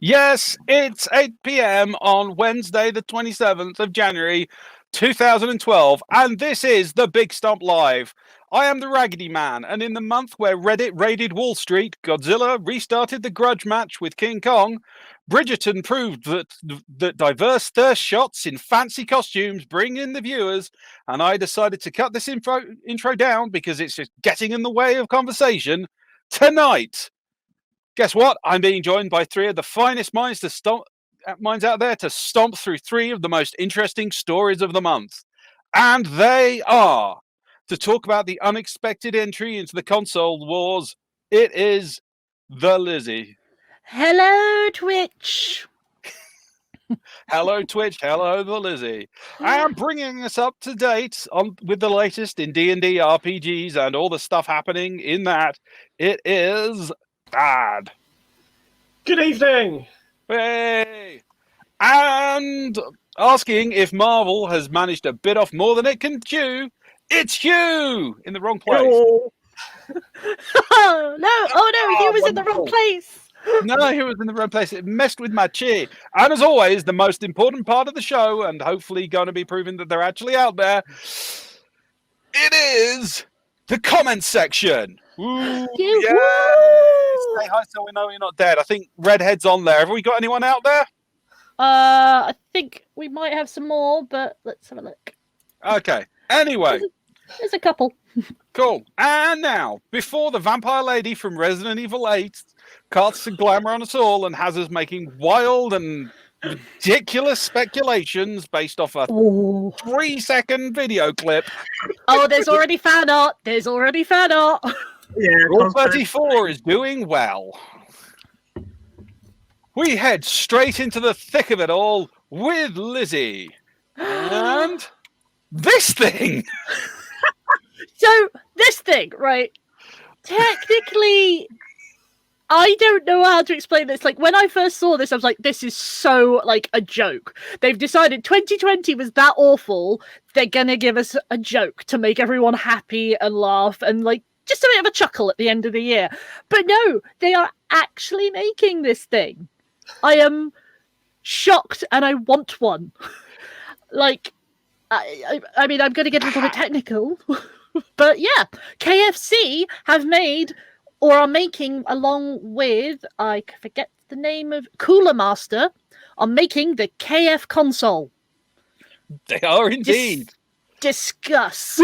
Yes, it's 8 p.m. on Wednesday, the 27th of January, 2012, and this is the Big Stomp Live. I am the Raggedyman, and in the month where Reddit raided Wall Street, Godzilla restarted the grudge match with King Kong, Bridgerton proved that diverse thirst shots in fancy costumes bring in the viewers, and I decided to cut this intro down because it's just getting in the way of conversation. Tonight, guess what? I'm being joined by three of the finest minds out there to stomp through three of the most interesting stories of the month. And they are to talk about the unexpected entry into the console wars. It is the Lizzie. Hello, Twitch. Hello, Twitch. Hello, the Lizzie. And bringing us up to date with the latest in D&D RPGs and all the stuff happening in that, it is Thad. Good evening. Hey! And asking if Marvel has managed to bit off more than it can chew, it's Hugh in the wrong place. Hello. Oh no, he was in the wrong place. No, he was in the wrong place. It messed with my chi. And as always, the most important part of the show, and hopefully going to be proving that they're actually out there, it is the comment section. Ooh, yeah. Say hi so we know you're not dead. I think Redhead's on there. Have we got anyone out there? I think we might have some more, but let's have a look. Okay. Anyway. There's a couple. Cool. And now, before the vampire lady from Resident Evil 8 casts a glamour on us all and has us making wild and ridiculous speculations based off a 3-second video clip. Oh, there's already fan art. Yeah, Rule 34 is doing well. We head straight into the thick of it all with Lizzie. And this thing. So, this thing, right? Technically, I don't know how to explain this. Like, when I first saw this, I was like, this is so, like, a joke. They've decided 2020 was that awful, they're gonna give us a joke to make everyone happy and laugh and, like, just a bit of a chuckle at the end of the year. But no, they are actually making this thing. I am shocked and I want one. Like, I mean, I'm going to get a little bit technical. But yeah, KFC have made or are making, along with, I forget the name of, Cooler Master, are making the KFConsole. They are indeed. Discuss.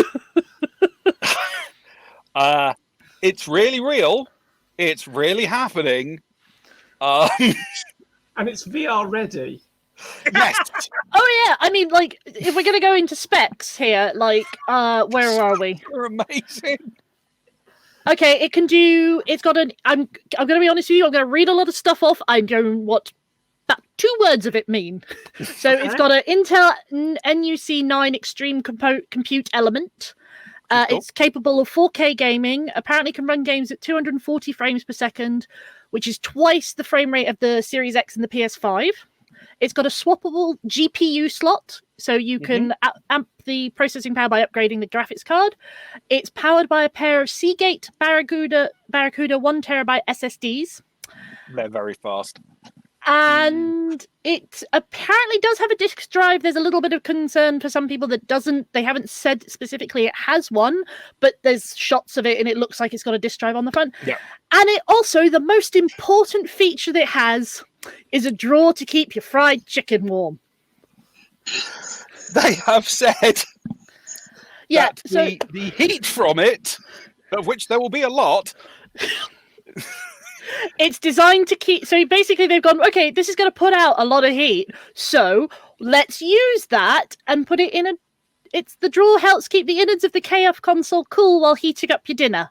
It's really real. It's really happening. And it's VR ready. Yes. Oh yeah, I mean, like, if we're gonna go into specs here, like, where are we? You're amazing. Okay, it can do. It's got an. I'm gonna be honest with you. I'm gonna read a lot of stuff off. I don't know what about 2 words of it mean. So it's got an Intel NUC9 Extreme Compute element. Cool. It's capable of 4K gaming. Apparently, can run games at 240 frames per second, which is twice the frame rate of the Series X and the PS5. It's got a swappable GPU slot, so you can amp the processing power by upgrading the graphics card. It's powered by a pair of Seagate Barracuda 1TB SSDs. They're very fast. And it apparently does have a disk drive. There's a little bit of concern for some people that doesn't. They haven't said specifically it has one, but there's shots of it and it looks like it's got a disk drive on the front. Yeah. And it also, the most important feature that it has is a drawer to keep your fried chicken warm. They have said that the heat from it, of which there will be a lot. It's designed to keep. So basically, they've gone, okay, this is going to put out a lot of heat. So let's use that and put it in a. It's the drawer helps keep the innards of the KFConsole cool while heating up your dinner.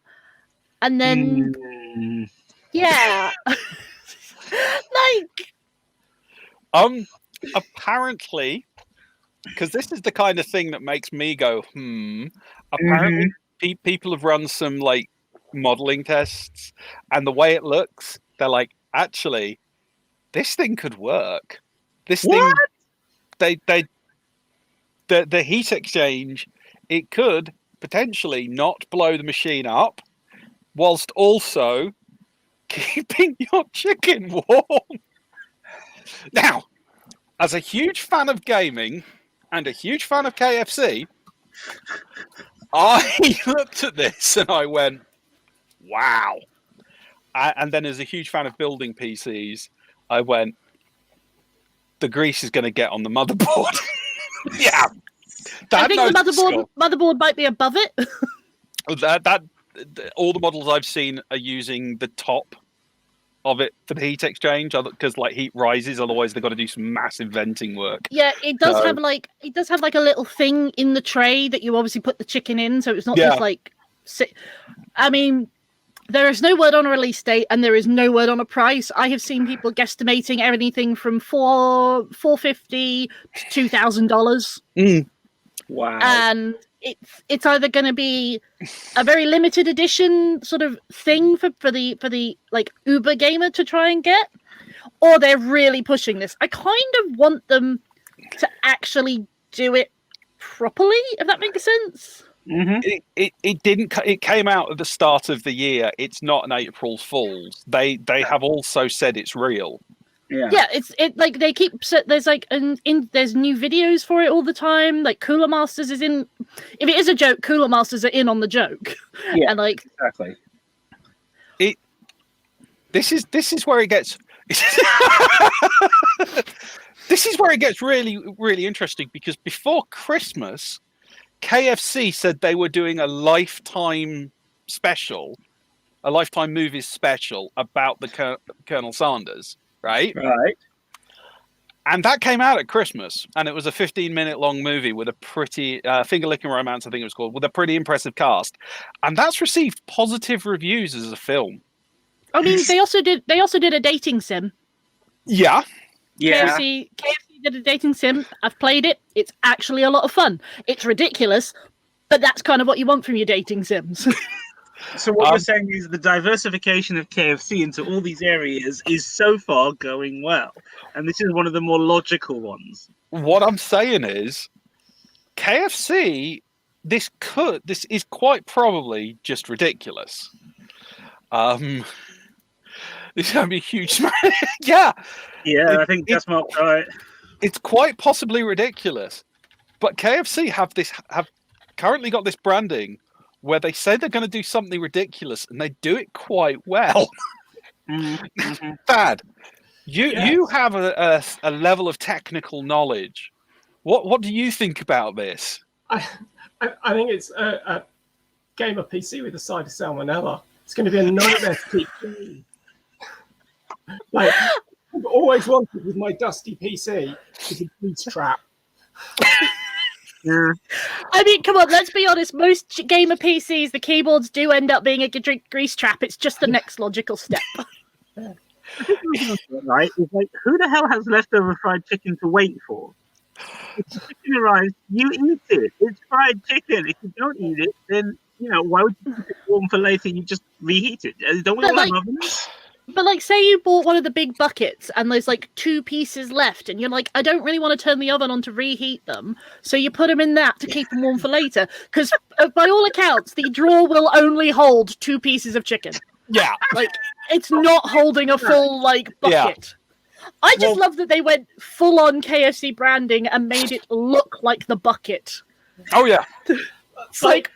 And then, yeah. Apparently, because this is the kind of thing that makes me go, apparently people have run some, like, modeling tests, and the way it looks, they're like, actually, this thing could work. This thing, the heat exchange, it could potentially not blow the machine up, whilst also keeping your chicken warm. Now, as a huge fan of gaming and a huge fan of KFC, I looked at this and I went, wow. And then as a huge fan of building PCs, I went, the grease is going to get on the motherboard. Yeah. I think the motherboard might be above it. That all the models I've seen are using the top of it for the heat exchange, because like heat rises, otherwise they've got to do some massive venting work. Yeah, it does have like a little thing in the tray that you obviously put the chicken in, so it's not just like. I mean, there is no word on a release date, and there is no word on a price. I have seen people guesstimating anything from $450 to $2,000. Wow! And it's either going to be a very limited edition sort of thing for the like Uber gamer to try and get, or they're really pushing this. I kind of want them to actually do it properly, if that makes sense. Mm-hmm. It didn't. It came out at the start of the year. It's not an April Fool's. They have also said it's real. Yeah, it's like they keep there's like there's new videos for it all the time. Like Cooler Masters is in. If it is a joke, Cooler Masters are in on the joke. Yeah, and like exactly. This is where it gets. This is where it gets really, really interesting, because before Christmas, KFC said they were doing a Lifetime special, a Lifetime movies special about the Colonel Sanders. Right. And that came out at Christmas, and it was a 15-minute long movie with a pretty finger-licking romance, I think it was called, with a pretty impressive cast, and that's received positive reviews as a film. I mean, they also did a dating sim. Yeah. KFC did a dating sim. I've played it. It's actually a lot of fun. It's ridiculous, but that's kind of what you want from your dating sims. So what you're saying is the diversification of KFC into all these areas is so far going well, and this is one of the more logical ones. What I'm saying is, KFC, this is quite probably just ridiculous. This is going to be a huge smash. Yeah, I think that's not right. It's quite possibly ridiculous, but KFC have currently got this branding where they say they're going to do something ridiculous, and they do it quite well. Mm-hmm. Thad, you have a level of technical knowledge. What do you think about this? I think it's a gamer PC with a side of salmonella. It's going to be a nightmare to keep clean. Like, I've always wanted with my dusty PC is a grease trap. Yeah. I mean, come on, let's be honest. Most gamer PCs, the keyboards do end up being a grease trap. It's just the next logical step. Right? It's like, who the hell has leftover fried chicken to wait for? If the chicken arrives, you eat it. It's fried chicken. If you don't eat it, then, why would you keep it warm for later? You just reheat it. Don't we all have ovens? But like, say you bought one of the big buckets and there's like 2 pieces left, and you're like, I don't really want to turn the oven on to reheat them, so you put them in that to keep them warm for later. Because by all accounts, the drawer will only hold 2 pieces of chicken. Yeah, like it's not holding a full like bucket. Yeah. I just love that they went full on KFC branding and made it look like the bucket. Oh yeah, it's like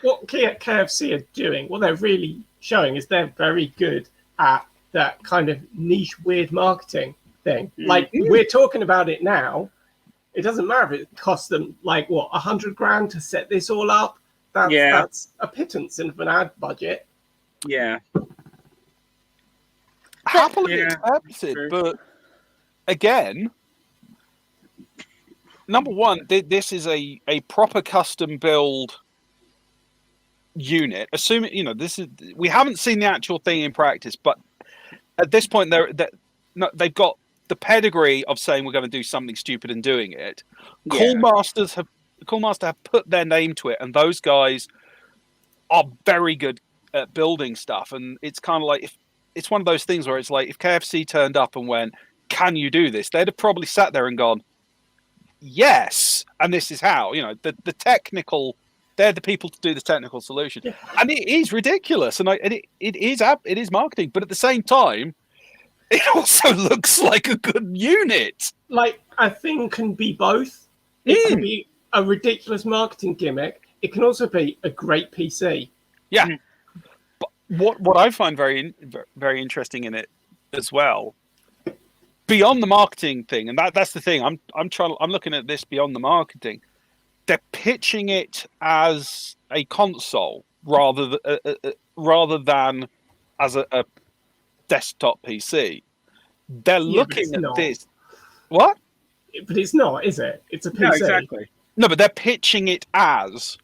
what KFC are doing. What they're really showing is they're very good at that kind of niche, weird marketing thing. Like, we're talking about it now. It doesn't matter if it costs them like $100,000 to set this all up. That's a pittance in an ad budget. Yeah, happily accepted. But again, number one, this is a proper custom build unit. Assuming we haven't seen the actual thing in practice, but at this point they've got the pedigree of saying we're going to do something stupid and doing it. Coolmaster have put their name to it, and those guys are very good at building stuff. And it's kind of like, it's one of those things where it's like, if KFC turned up and went, "Can you do this?" they'd have probably sat there and gone, "Yes, and this is how." The technical. They're the people to do the technical solution, and it is ridiculous, and it is marketing. But at the same time, it also looks like a good unit. Like, a thing can be both. It can be a ridiculous marketing gimmick. It can also be a great PC. Yeah. But what I find very interesting in it as well, beyond the marketing thing, and that's the thing. I'm looking at this beyond the marketing. They're pitching it as a console rather than as a desktop PC. They're looking at this. What? But it's not, is it? It's a PC. No, exactly. No, but they're pitching it as,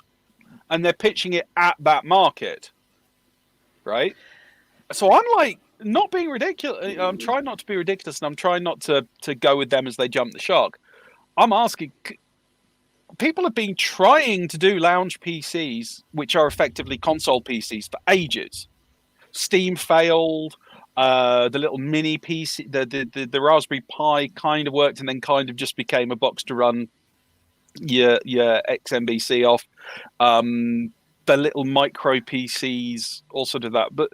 and they're pitching it at that market, right? So I'm like, not being ridiculous. I'm trying not to be ridiculous, and I'm trying not to go with them as they jump the shark. I'm asking. People have been trying to do lounge PCs, which are effectively console PCs, for ages. Steam failed. The little mini PC, the Raspberry Pi kind of worked, and then kind of just became a box to run your XMBC off. The little micro PCs also do that, but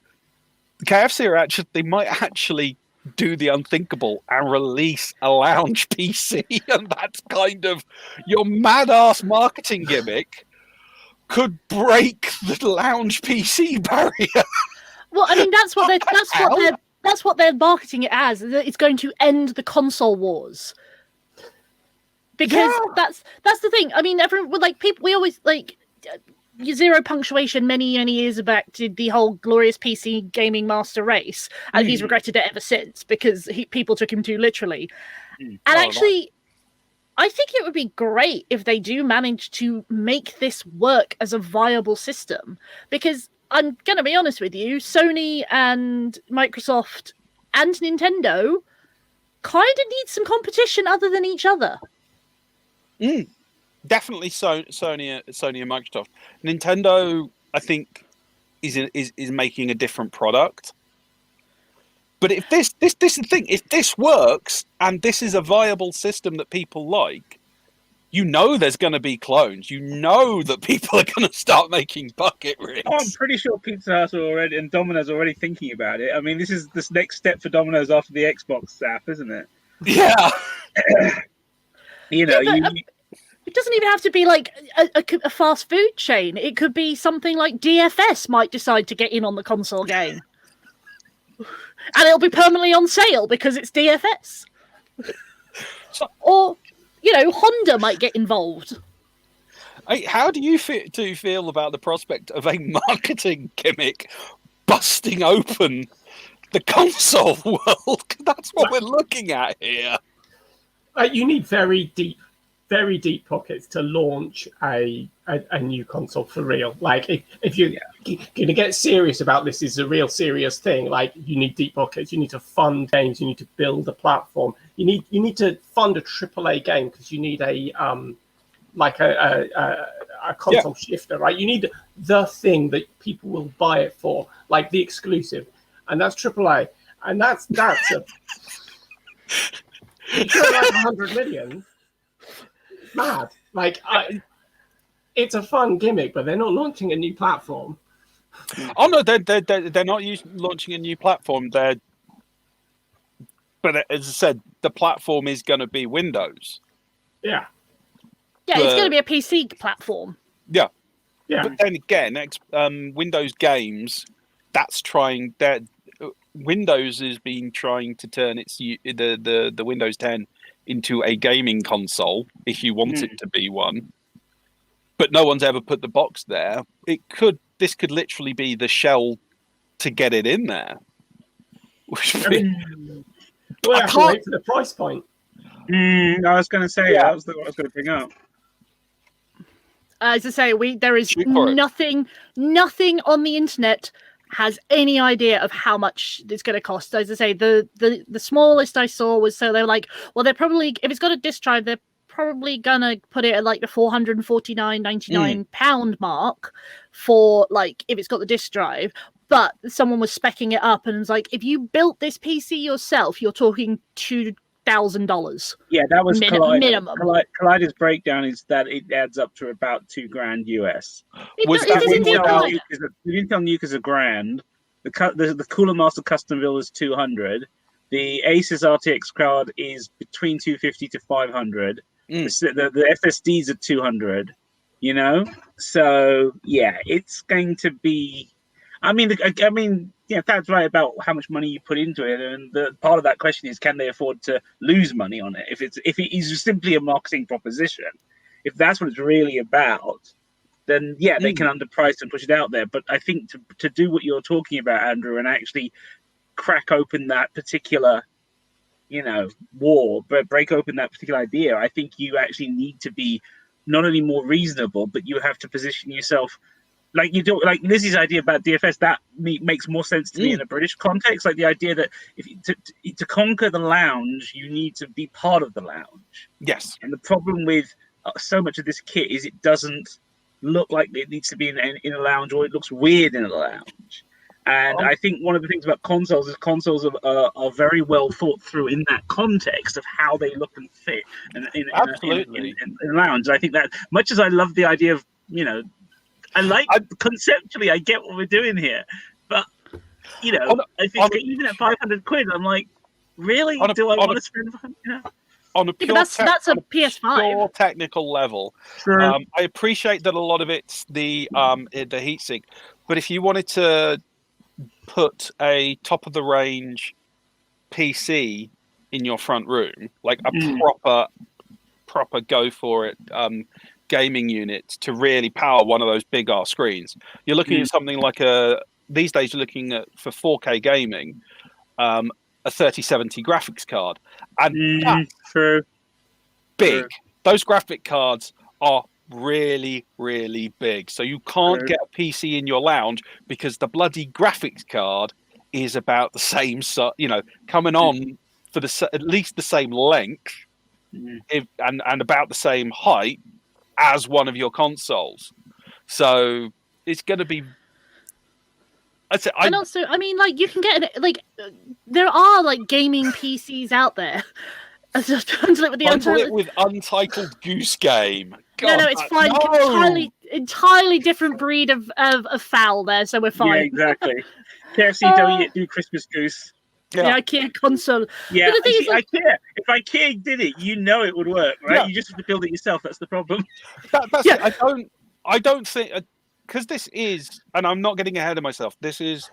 KFC they might actually do the unthinkable and release a lounge PC, and that's kind of your mad ass marketing gimmick could break the lounge PC barrier. Well, I mean, that's what they're marketing it as. It's going to end the console wars. Because that's the thing. I mean, everyone, like, people, we always like Zero Punctuation many years back did the whole glorious PC gaming master race, and he's regretted it ever since because people took him too literally. And actually, I think it would be great if they do manage to make this work as a viable system, because I'm going to be honest with you, Sony and Microsoft and Nintendo kind of need some competition other than each other. Definitely Sony and Microsoft. Nintendo, I think, is making a different product. But if this is the thing, if this works and this is a viable system that people like, you know there's going to be clones. You know that people are going to start making bucket rigs. Oh, I'm pretty sure Pizza Hut and Domino's are already thinking about it. I mean, this is this next step for Domino's after the Xbox app, isn't it? Yeah. It doesn't even have to be like a fast food chain. It could be something like DFS might decide to get in on the console game. And it'll be permanently on sale because it's DFS. Or, Honda might get involved. How do you feel about the prospect of a marketing gimmick busting open the console world? That's what we're looking at here. You need very deep pockets to launch a new console for real. Like, if you're going to get serious about this, is a real serious thing. Like, you need deep pockets. You need to fund games. You need to build a platform. You need to fund a AAA game because you need a console shifter, right? You need the thing that people will buy it for, like the exclusive, and that's AAA, and that's a. You're like 100 million. Mad. Like, it's a fun gimmick, but they're not launching a new platform. Oh no, they're not launching a new platform. But as I said, the platform is going to be Windows. Yeah. Yeah, it's going to be a PC platform. Yeah. Yeah. But then again, Windows games, Windows has been trying to turn the Windows 10 into a gaming console, if you want it to be one. But no one's ever put the box there. This could literally be the shell to get it in there. I can't wait for the price point. I was going to say, that was what I was going to bring up. As I say, there is nothing on the internet has any idea of how much it's going to cost. As I say, the smallest I saw was, so they're like, well, they're probably, if it's got a disk drive, they're probably going to put it at like the £449.99 mark for, like, if it's got the disk drive. But someone was speccing it up and was like, if you built this PC yourself, you're talking $2,000. Yeah, that was minimum. Collider's breakdown is that it adds up to about $2,000 US. It is indeed Collider. The Intel Nuke is $1,000. The Cooler Master Custom Build is $200. The Asus RTX card is between 250 to 500. The SSDs are 200. You know, so yeah, it's going to be. I mean, yeah, Thad's right about how much money you put into it, and the part of that question is, can they afford to lose money on it? If it is simply a marketing proposition, if that's what it's really about, then yeah, they can underprice and push it out there. But I think to do what you're talking about, Andrew, and actually crack open that particular, war, but break open that particular idea, I think you actually need to be not only more reasonable, but you have to position yourself like you do. Like Lizzie's idea about DFS, that makes more sense to me in a British context. Like the idea that to conquer the lounge, you need to be part of the lounge. Yes. And the problem with so much of this kit is it doesn't look like it needs to be in a lounge, or it looks weird in a lounge. And I think one of the things about consoles is consoles are very well thought through in that context of how they look and fit in a lounge. I think that much as I love the idea of, conceptually, I get what we're doing here. But, I think even at 500 quid, I'm like, really? Do I want to spend, on a pure that's a PS5. pure technical level? Sure. I appreciate that a lot of it's the heatsink, but if you wanted to put a top of the range PC in your front room, like a proper go for it gaming unit to really power one of those big ass screens, you're looking at something like these days you're looking at, for 4K gaming, a 3070 graphics card, and that's big. Those graphic cards are really, really big. So you can't get a PC in your lounge because the bloody graphics card is about the same, coming on for at least the same length, and about the same height as one of your consoles. So it's going to be. And also, I mean, like, you can get there are like gaming PCs out there. With Untitled Goose Game. God, no, it's fine. No. Entirely different breed of fowl there, so we're fine. Yeah, exactly. KFC don't do Christmas goose. Yeah, KFConsole. Yeah, but the thing is, IKEA. If IKEA did it, it would work, right? Yeah. You just have to build it yourself. That's the problem. That's it. I don't think, because this is, and I'm not getting ahead of myself. This is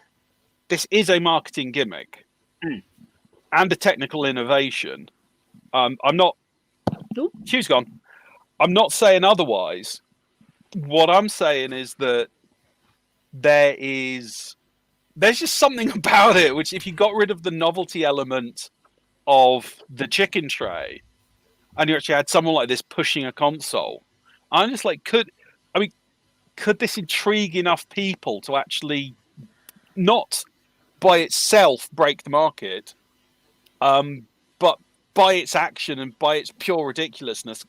a marketing gimmick and a technical innovation. I'm not. Hugh's gone. I'm not saying otherwise. What I'm saying is that there's just something about it which, if you got rid of the novelty element of the chicken tray, and you actually had someone like this pushing a console, I'm just like, could this intrigue enough people to actually not by itself break the market, but by its action and by its pure ridiculousness,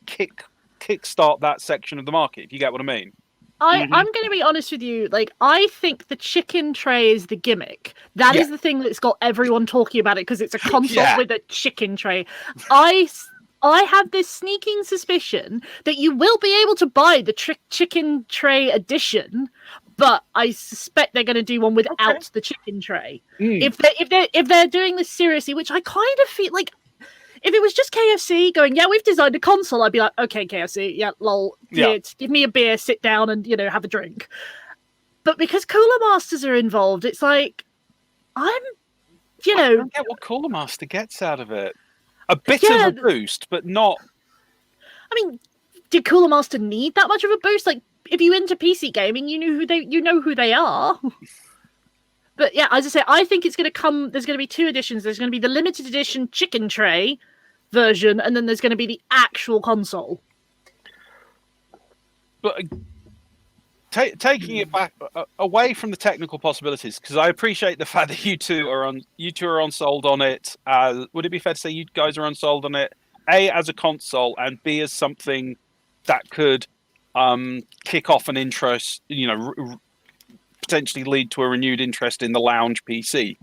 kickstart that section of the market, if you get what I mean. I'm going to be honest with you. Like, I think the chicken tray is the gimmick. That is the thing that's got everyone talking about it, because it's a console with a chicken tray. I have this sneaking suspicion that you will be able to buy the chicken tray edition, but I suspect they're going to do one without the chicken tray. If they're doing this seriously, which I kind of feel like. If it was just KFC going, we've designed a console, I'd be like, okay, KFC, lol, give me a beer, sit down and, have a drink. But because Cooler Masters are involved, it's like, I don't get what Cooler Master gets out of it. A bit of a boost, but not. I mean, did Cooler Master need that much of a boost? Like, if you're into PC gaming, you know who they are. But yeah, as I say, I think it's going to come. There's going to be two editions. There's going to be the limited edition chicken tray version, and then there's going to be the actual console. But taking it back away from the technical possibilities, because I appreciate the fact that you two are unsold on it. Would it be fair to say you guys are unsold on it? A, as a console, and B, as something that could kick off an interest. Potentially lead to a renewed interest in the lounge PC.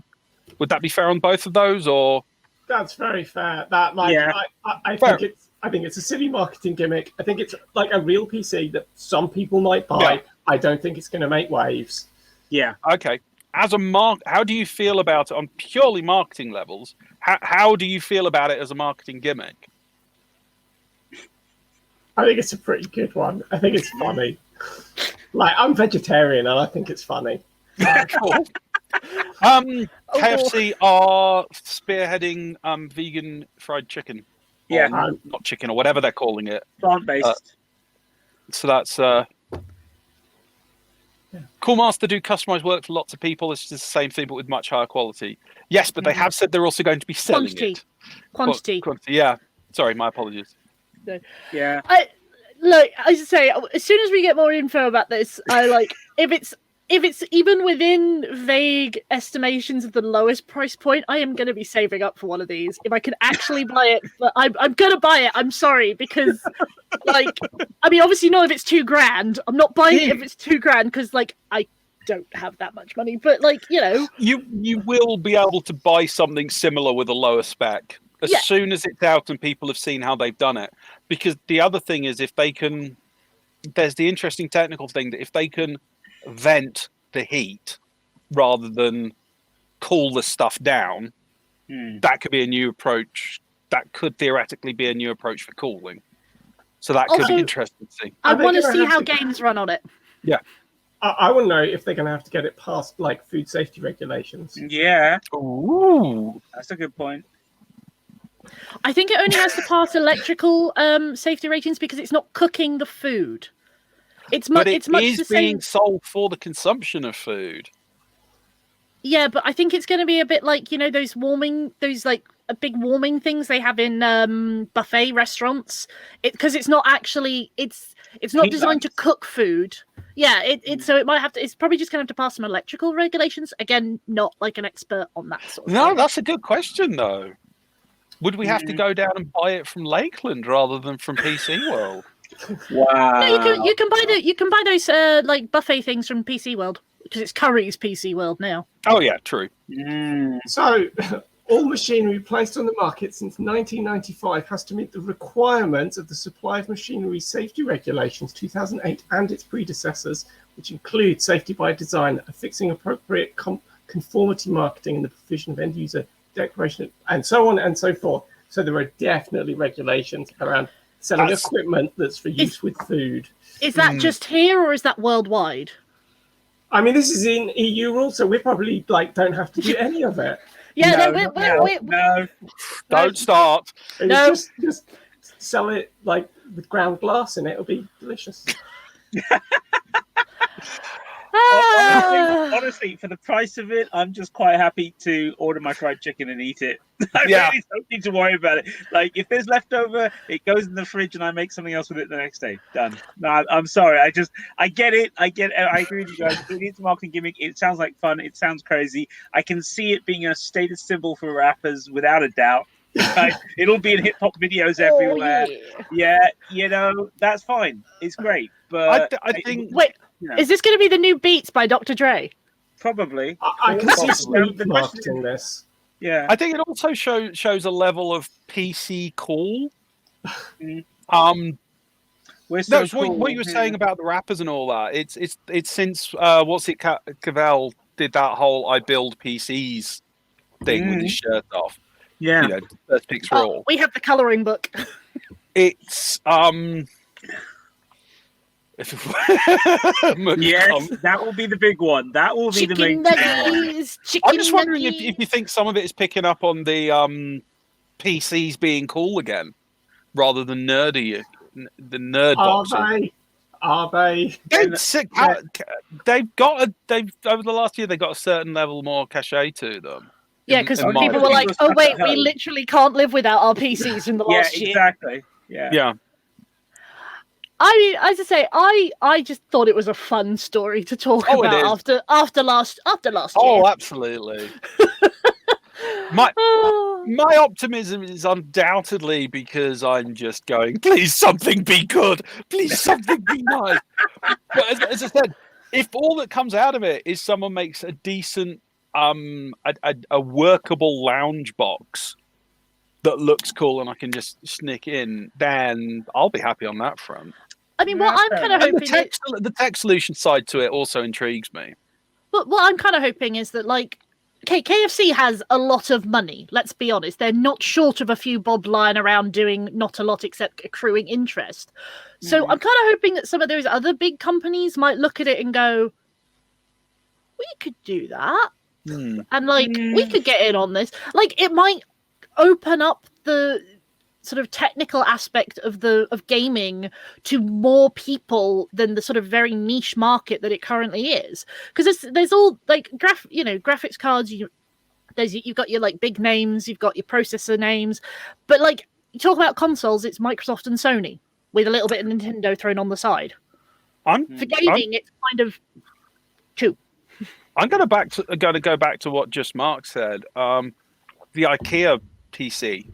Would that be fair on both of those, or? That's very fair. I think it's a silly marketing gimmick. I think it's like a real PC that some people might buy. I don't think it's going to make waves. Yeah. Okay. as a how do you feel about it on purely marketing levels? How do you feel about it as a marketing gimmick? I think it's a pretty good one. I think it's funny. Like, I'm vegetarian and I think it's funny. Cool. KFC are spearheading vegan fried chicken. Yeah. Not chicken or whatever they're calling it. Plant-based. So that's Cool Master do customized work for lots of people. It's just the same thing, but with much higher quality. Yes, but they have said they're also going to be selling it. Quantity. Yeah. Sorry, my apologies. No. Yeah. Look, as I say, as soon as we get more info about this, I like if it's even within vague estimations of the lowest price point, I am going to be saving up for one of these. If I can actually buy it, but I'm going to buy it. I'm sorry, because, like, I mean, obviously not if it's $2,000. I'm not buying it if it's $2,000 because, like, I don't have that much money. But, like, you know, you will be able to buy something similar with a lower spec as soon as it's out and people have seen how they've done it. Because the other thing is, if they can, there's the interesting technical thing that if they can vent the heat rather than cool the stuff down, that could be a new approach. That could theoretically be a new approach for cooling. So that could be interesting to see. I want to see how games run on it. Yeah. I want to know if they're going to have to get it past, like, food safety regulations. Yeah. Ooh. That's a good point. I think it only has to pass electrical safety ratings because it's not cooking the food. It's much the being same. sold for the consumption of food. Yeah, but I think it's going to be a bit like, you know, those like big warming things they have in buffet restaurants. Because it's not actually it's not designed to cook food. Yeah, so it might have to. It's probably just going to have to pass some electrical regulations. Again, not like an expert on that sort of thing. That's a good question though. Would we have to go down and buy it from Lakeland rather than from PC World? Wow. No, you can buy those like buffet things from PC World because it's Curry's PC World now. Oh yeah, true. So, all machinery placed on the market since 1995 has to meet the requirements of the Supply of Machinery Safety Regulations 2008 and its predecessors, which include safety by design, affixing appropriate conformity marketing, and the provision of end user declaration, and so on and so forth. So there are definitely regulations around selling equipment that's for use with food. Is that just here or is that worldwide? I mean, this is in EU rules, so we probably like don't have to do any of it. Yeah, No. Don't start. No. Just sell it like with ground glass in it. It'll be delicious. Honestly, for the price of it, I'm just quite happy to order my fried chicken and eat it. I really don't need to worry about it. Like, if there's leftover, it goes in the fridge and I make something else with it the next day. Done. No, I'm sorry. I get it. I agree with you guys. It is a marketing gimmick. It sounds like fun. It sounds crazy. I can see it being a status symbol for rappers without a doubt. Like, it'll be in hip hop videos everywhere. Yeah, you know, that's fine. It's great. But I think. Wait. Is this going to be the new Beats by Dr. Dre? Probably. I can see Snoop marketing this. Yeah. I think it also shows a level of PC cool. What you were saying about the rappers and all that. It's since Cavell did that whole I build PCs thing with his shirt off. Yeah. You know, first picks for all. We have the colouring book. It's Yes, that will be the big one. That will be the main nuggies, I'm just wondering if you think some of it is picking up on the PCs being cool again, rather than nerdy, the nerd boxing. Are they? They've over the last year they got a certain level more cachet to them. Yeah, because people were like, "Oh wait, we literally can't live without our PCs from the last year." Exactly. Yeah. I mean, as I say, I just thought it was a fun story to talk about after last year. Oh, absolutely. My optimism is undoubtedly because I'm just going, please something be good, please something be nice. But as I said, if all that comes out of it is someone makes a decent, a workable lounge box that looks cool and I can just sneak in, then I'll be happy on that front. I mean, what I'm kind of hoping the tech solution side to it also intrigues me. But what I'm kind of hoping is that, like, okay, KFC has a lot of money. Let's be honest; they're not short of a few bob lying around doing not a lot except accruing interest. So I'm kind of hoping that some of those other big companies might look at it and go, "We could do that," and like we could get in on this. Like, it might open up the sort of technical aspect of gaming to more people than the sort of very niche market that it currently is, because there's all like graphics cards, you've got your like big names, you've got your processor names, but like you talk about consoles, it's Microsoft and Sony with a little bit of Nintendo thrown on the side. For gaming, it's kind of two. I'm going to go back to what just Mark said. The IKEA PC.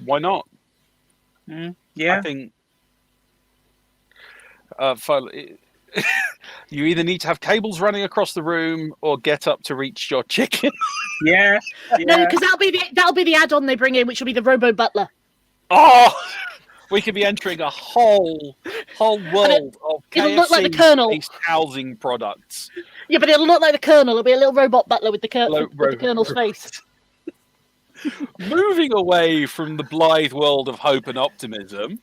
Why not? Yeah. I think you either need to have cables running across the room or get up to reach your chicken. Yeah. No, because that'll be the add-on they bring in, which will be the Robo Butler. Oh, we could be entering a whole world of it'll look like the Colonel housing products. Yeah, but it'll look like the Colonel. It'll be a little robot butler with the Colonel's face. Moving away from the blithe world of hope and optimism,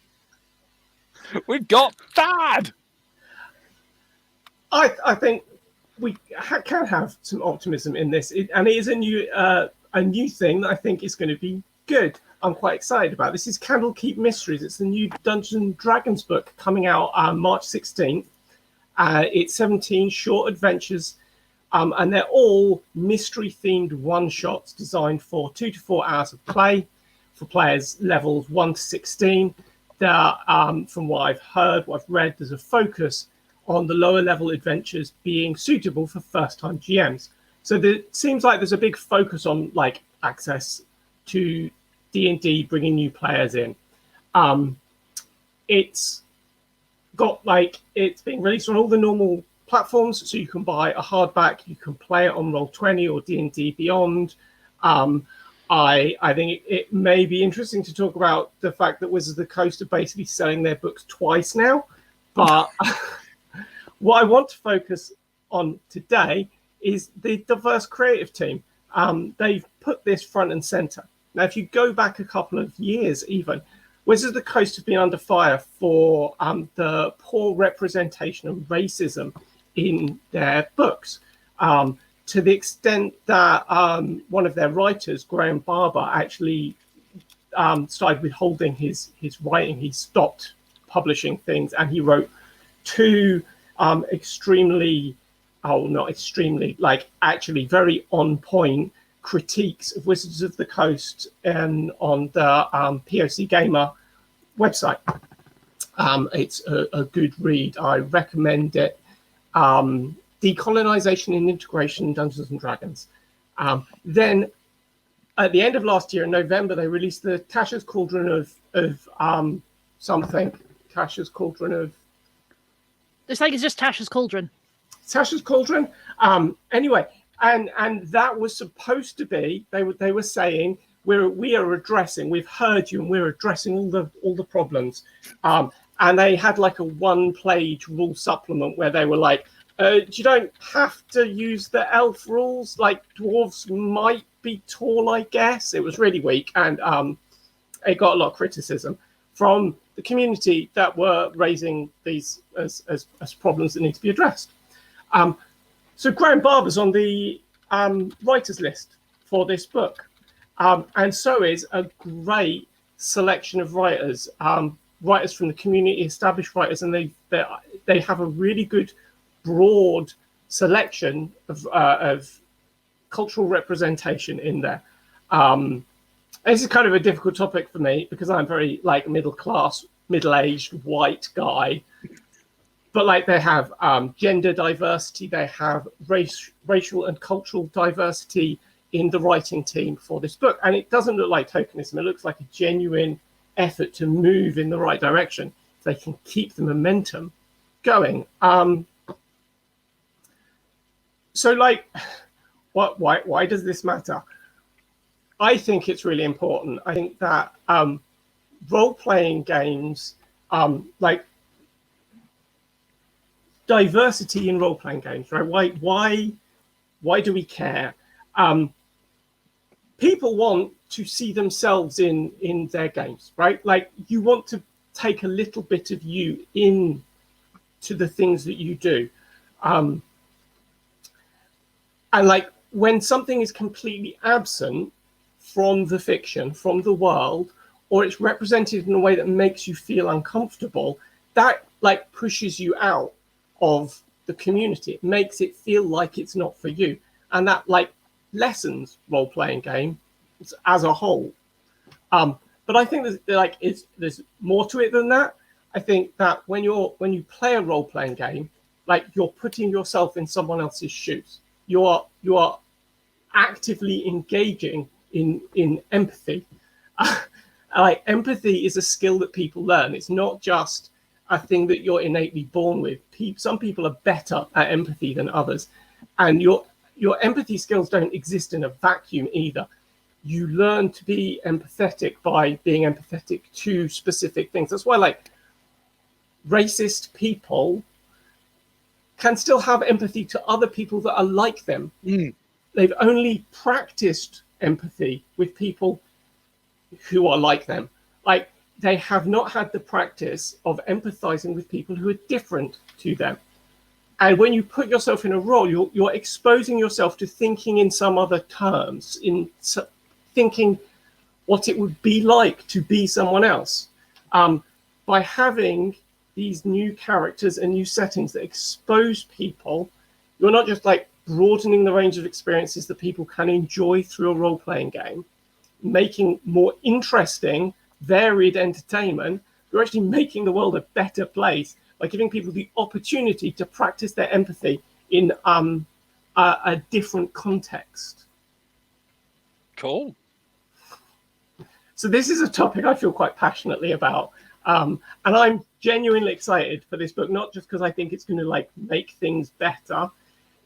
we've got Thad. I think we can have some optimism in this, and it is a new thing that I think is going to be good. I'm quite excited about. This is Candlekeep Mysteries. It's the new Dungeons and Dragons book coming out March 16th. It's 17 short adventures, and they're all mystery-themed one-shots designed for 2 to 4 hours of play for players levels 1 to 16. From what I've heard, what I've read, there's a focus on the lower-level adventures being suitable for first-time GMs. So it seems like there's a big focus on like access to D&D, bringing new players in. It's being released on all the normal platforms, so you can buy a hardback, you can play it on Roll20 or D&D Beyond. I think it may be interesting to talk about the fact that Wizards of the Coast are basically selling their books twice now. But what I want to focus on today is the diverse creative team. They've put this front and center. Now, if you go back a couple of years even, Wizards of the Coast have been under fire for the poor representation of racism in their books, to the extent that one of their writers, Graham Barber, actually started withholding his writing. He stopped publishing things, and he wrote two actually very on point critiques of Wizards of the Coast and on the POC Gamer website. It's a good read. I recommend it. Decolonization and Integration in Dungeons and Dragons. Then at the end of last year in November, they released the Tasha's Cauldron of something. Tasha's Cauldron of... It's like it's just Tasha's Cauldron. Tasha's Cauldron. Anyway, and that was supposed to be, they were saying, we've heard you and we're addressing all the problems. And they had like a 1-page rule supplement where they were like, you don't have to use the elf rules, like dwarves might be tall, I guess. It was really weak, and it got a lot of criticism from the community that were raising these as problems that need to be addressed. So Graham Barber's on the writers list for this book, and so is a great selection of writers, writers from the community, established writers, and they have a really good broad selection of cultural representation in there. This is kind of a difficult topic for me because I'm very like middle-class, middle-aged white guy. But like they have gender diversity, they have racial and cultural diversity in the writing team for this book. And it doesn't look like tokenism. It looks like a genuine effort to move in the right direction. If they can keep the momentum going. So like, why does this matter? I think it's really important. I think that role-playing games, like diversity in role-playing games, right? Why do we care? People want to see themselves in their games, right? Like, you want to take a little bit of you in to the things that you do. And like, when something is completely absent from the fiction, from the world, or it's represented in a way that makes you feel uncomfortable, that like pushes you out of the community. It makes it feel like it's not for you. And that like lessens role-playing game as a whole. But I think there's more to it than that. I think that when you play a role-playing game, like, you're putting yourself in someone else's shoes. You are actively engaging in empathy. Like, empathy is a skill that people learn. It's not just a thing that you're innately born with. Some people are better at empathy than others, and your empathy skills don't exist in a vacuum either. You learn to be empathetic by being empathetic to specific things. That's why, like, racist people can still have empathy to other people that are like them. They've only practiced empathy with people who are like them. Like, they have not had the practice of empathizing with people who are different to them. And when you put yourself in a role, you're exposing yourself to thinking in some other terms, thinking what it would be like to be someone else. By having these new characters and new settings that expose people, you're not just like broadening the range of experiences that people can enjoy through a role-playing game, making more interesting, varied entertainment. You're actually making the world a better place by giving people the opportunity to practice their empathy in a different context. Cool. So this is a topic I feel quite passionately about. And I'm genuinely excited for this book, not just because I think it's going to like make things better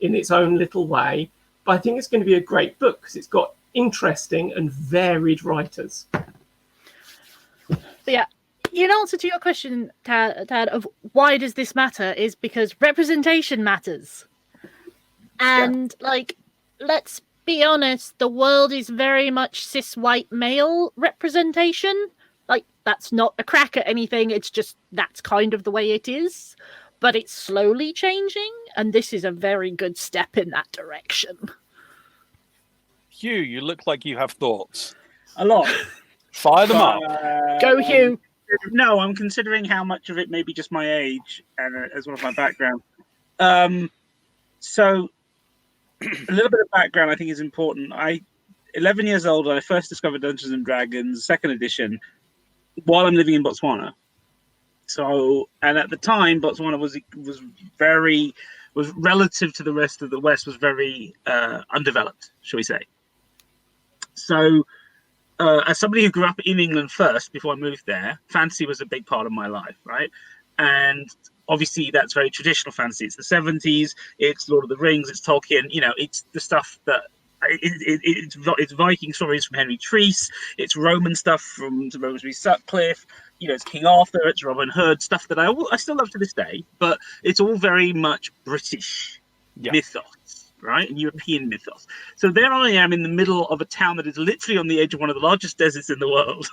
in its own little way, but I think it's going to be a great book because it's got interesting and varied writers. But yeah, in answer to your question, Tad, of why does this matter, is because representation matters. And like, let's be honest, the world is very much cis white male representation. Like, that's not a crack at anything, it's just that's kind of the way it is. But it's slowly changing, and this is a very good step in that direction. Hugh, you look like you have thoughts. A lot. Fire them up. Go, Hugh. No, I'm considering how much of it may be just my age and as well as my background. So, a little bit of background I think is important. 11 years old, when I first discovered Dungeons and Dragons, 2nd edition, while I'm living in Botswana. So, and at the time, Botswana was relative to the rest of the West, was very undeveloped, shall we say. So, as somebody who grew up in England first, before I moved there, fantasy was a big part of my life, right? And obviously that's very traditional fantasy. It's the 70s, it's Lord of the Rings, it's Tolkien, you know, it's the stuff that it's Viking stories from Henry Treece, it's Roman stuff from Rosemary Sutcliffe, you know, it's King Arthur, it's Robin Hood, stuff that I still love to this day, but it's all very much British mythos, right? And European mythos. So there I am in the middle of a town that is literally on the edge of one of the largest deserts in the world.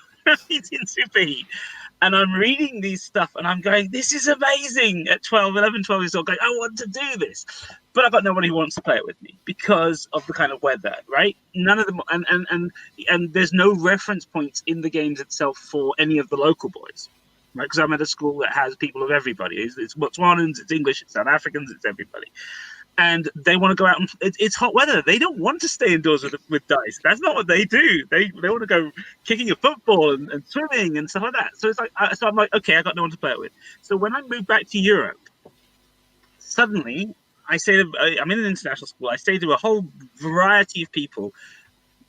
It's in Superheat. And I'm reading these stuff and I'm going, this is amazing at 12 years old, going, I want to do this. But I've got nobody who wants to play it with me because of the kind of weather, right? None of them, and there's no reference points in the games itself for any of the local boys, right? Because I'm at a school that has people of everybody. It's Botswanans, it's English, it's South Africans, it's everybody. And they want to go out and it's hot weather. They don't want to stay indoors with dice. That's not what they do. They want to go kicking a football and swimming and stuff like that. So it's like, so I'm like, okay, I got no one to play it with. So when I moved back to Europe, suddenly I'm in an international school. I say to a whole variety of people,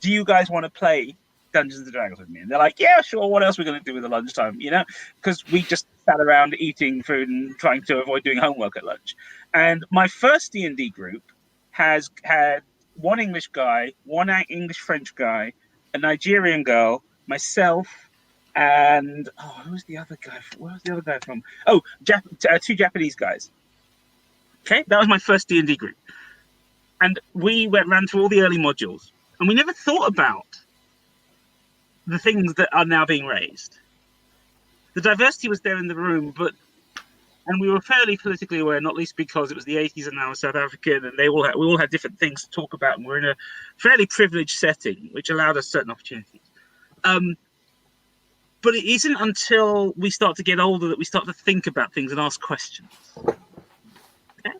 do you guys want to play Dungeons and Dragons with me? And they're like, yeah, sure. What else are we going to do with the lunchtime? You know, because we just sat around eating food and trying to avoid doing homework at lunch. And my first D&D group has had one English guy, one English-French guy, a Nigerian girl, myself, and who was the other guy? Where was the other guy from? Oh, two Japanese guys. Okay, that was my first D&D group. And we ran through all the early modules. And we never thought about the things that are now being raised. The diversity was there in the room, and we were fairly politically aware, not least because it was the 80s and I was South African, and we all had different things to talk about, and we're in a fairly privileged setting, which allowed us certain opportunities. But it isn't until we start to get older that we start to think about things and ask questions. Okay?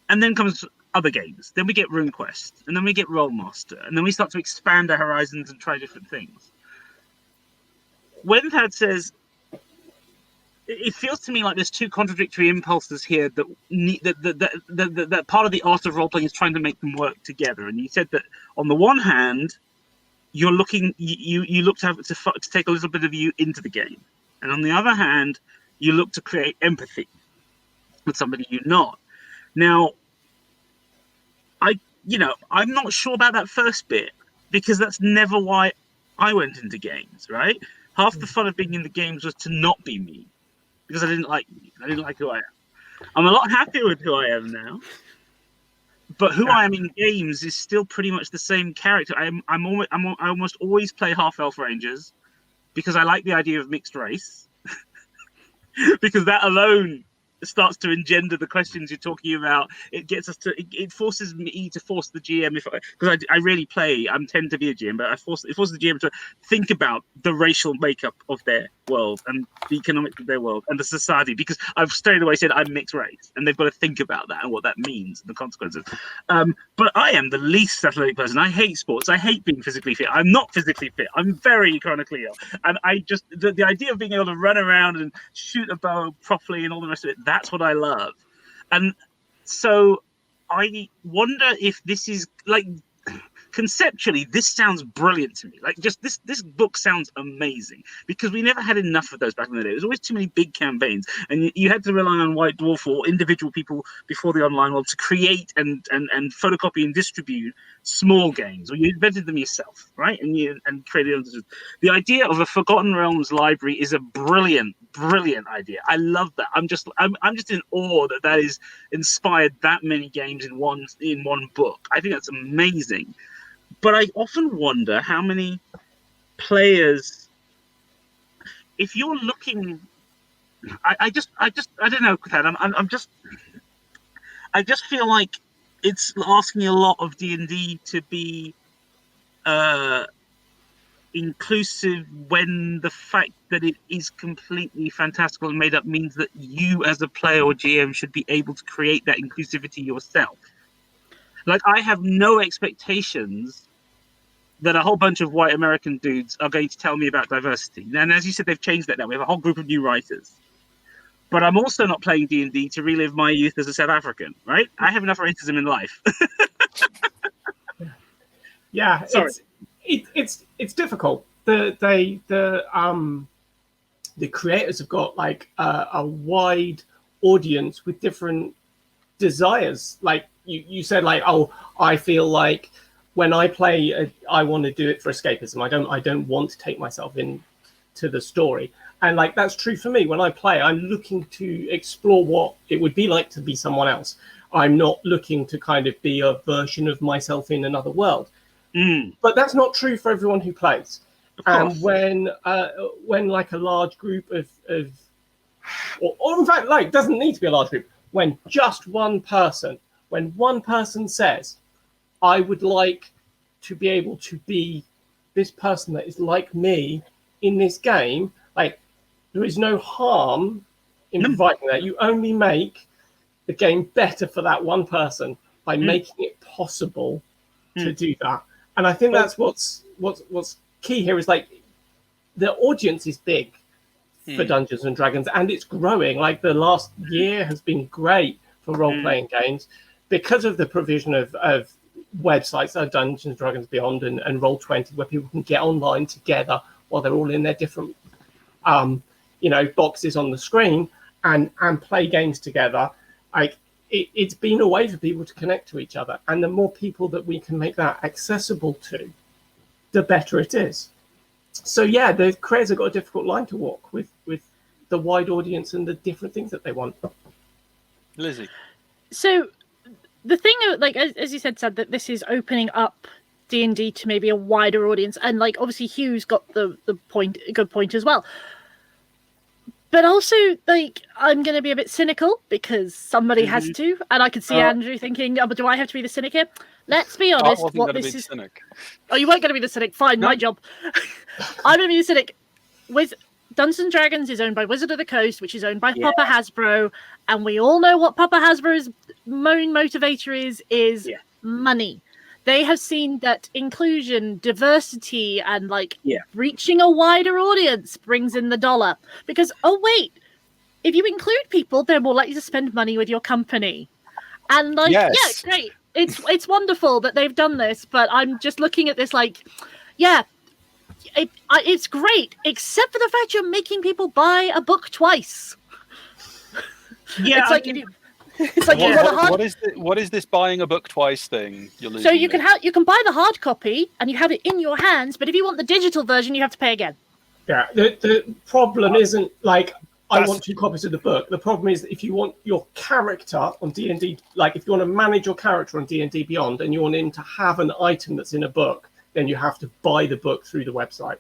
And then comes other games. Then we get RuneQuest, and then we get Rolemaster, and then we start to expand our horizons and try different things. When Thad says, it feels to me like there's two contradictory impulses here that part of the art of role-playing is trying to make them work together. And you said that on the one hand, you're looking, you look to take a little bit of you into the game, and on the other hand, you look to create empathy with somebody you're not. Now, I'm not sure about that first bit, because that's never why I went into games, right? Half the fun of being in the games was to not be me, because I didn't like me. I didn't like who I am. I'm a lot happier with who I am now. But who I am in games is still pretty much the same character. I almost always play half-elf rangers because I like the idea of mixed race. Because that alone starts to engender the questions you're talking about. It gets us to. It forces me to force the GM, because I really play. I tend to be a GM, but it forces the GM to think about the racial makeup of their world and the economics of their world and the society. Because I've straight away said I'm mixed race, and they've got to think about that and what that means and the consequences. But I am the least athletic person. I hate sports. I hate being physically fit. I'm not physically fit. I'm very chronically ill, and I just the idea of being able to run around and shoot a bow properly and all the rest of it. That's what I love. And so I wonder if this is like, conceptually, this sounds brilliant to me. Like, just this book sounds amazing, because we never had enough of those back in the day. There was always too many big campaigns, and you had to rely on White Dwarf or individual people before the online world to create and photocopy and distribute small games, or you invented them yourself, right? And created them. The idea of a Forgotten Realms library is a brilliant idea. I love that. I'm just in awe that is inspired that many games in one book. I think that's amazing. But I often wonder how many players, if you're looking, I don't know, Thad, I just feel like it's asking a lot of D&D to be inclusive, when the fact that it is completely fantastical and made up means that you as a player or GM should be able to create that inclusivity yourself. Like, I have no expectations that a whole bunch of white American dudes are going to tell me about diversity. And as you said, they've changed that now. We have a whole group of new writers. But I'm also not playing D&D to relive my youth as a South African, right? I have enough racism in life. Yeah, Sorry. It's difficult. The creators have got like a wide audience with different desires. Like you said, like, oh, I feel like when I play, I want to do it for escapism. I don't want to take myself into the story. And like, that's true for me. When I play, I'm looking to explore what it would be like to be someone else. I'm not looking to kind of be a version of myself in another world. But that's not true for everyone who plays. And when like a large group of or in fact, like, doesn't need to be a large group, when just one person says, I would like to be able to be this person that is like me in this game, like, there is no harm in providing that. You only make the game better for that one person by making it possible to do that. And I think that's what's key here, is like, the audience is big for Dungeons and Dragons, and it's growing. Like, the last year has been great for role-playing games because of the provision of websites like Dungeons and Dragons Beyond and Roll20, where people can get online together while they're all in their different boxes on the screen and play games together. Like, it's been a way for people to connect to each other, and the more people that we can make that accessible to, the better it is. So yeah, the creators have got a difficult line to walk with the wide audience and the different things that they want. Lizzie. So the thing, like as you said, that this is opening up D&D to maybe a wider audience, and like obviously Hugh's got the good point as well. But also, like, I'm going to be a bit cynical because somebody has to, and I can see Andrew thinking, "Oh, but do I have to be the cynic here?" Let's be honest. What this is? Cynic. Oh, you weren't going to be the cynic. Fine, my job. I'm going to be the cynic. With Dungeons & Dragons is owned by Wizard of the Coast, which is owned by Papa Hasbro, and we all know what Papa Hasbro's main motivator is money. They have seen that inclusion, diversity, and like reaching a wider audience brings in the dollar. Because if you include people, they're more likely to spend money with your company. And like, great. It's wonderful that they've done this, but I'm just looking at this like, it's great, except for the fact you're making people buy a book twice. Yeah, it's like it's like what is this buying a book twice thing? So you can buy the hard copy and you have it in your hands, but if you want the digital version, you have to pay again. Yeah, the problem isn't like I want 2 copies of the book. The problem is that if you want your character on D&D, like if you want to manage your character on D&D Beyond, and you want him to have an item that's in a book, then you have to buy the book through the website.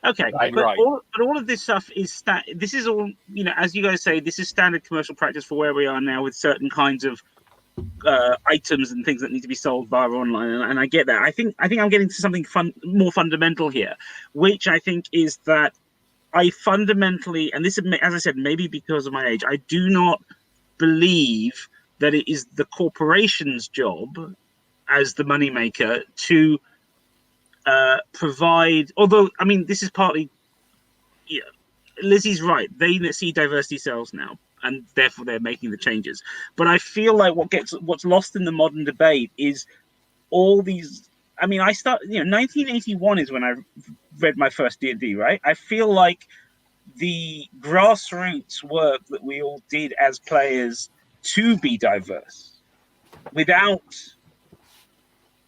Okay, right. But all of this stuff is this is all, you know, as you guys say, this is standard commercial practice for where we are now with certain kinds of items and things that need to be sold via online, and I get that. I think I'm getting to something more fundamental here, which I think is that I fundamentally, and this is, as I said, maybe because of my age, I do not believe that it is the corporation's job as the moneymaker to provide, although I mean this is partly, Lizzie's right, they see diversity sells now and therefore they're making the changes, but I feel like what's lost in the modern debate is all these, I mean, 1981 is when I read my first D&D, right? I feel like the grassroots work that we all did as players to be diverse without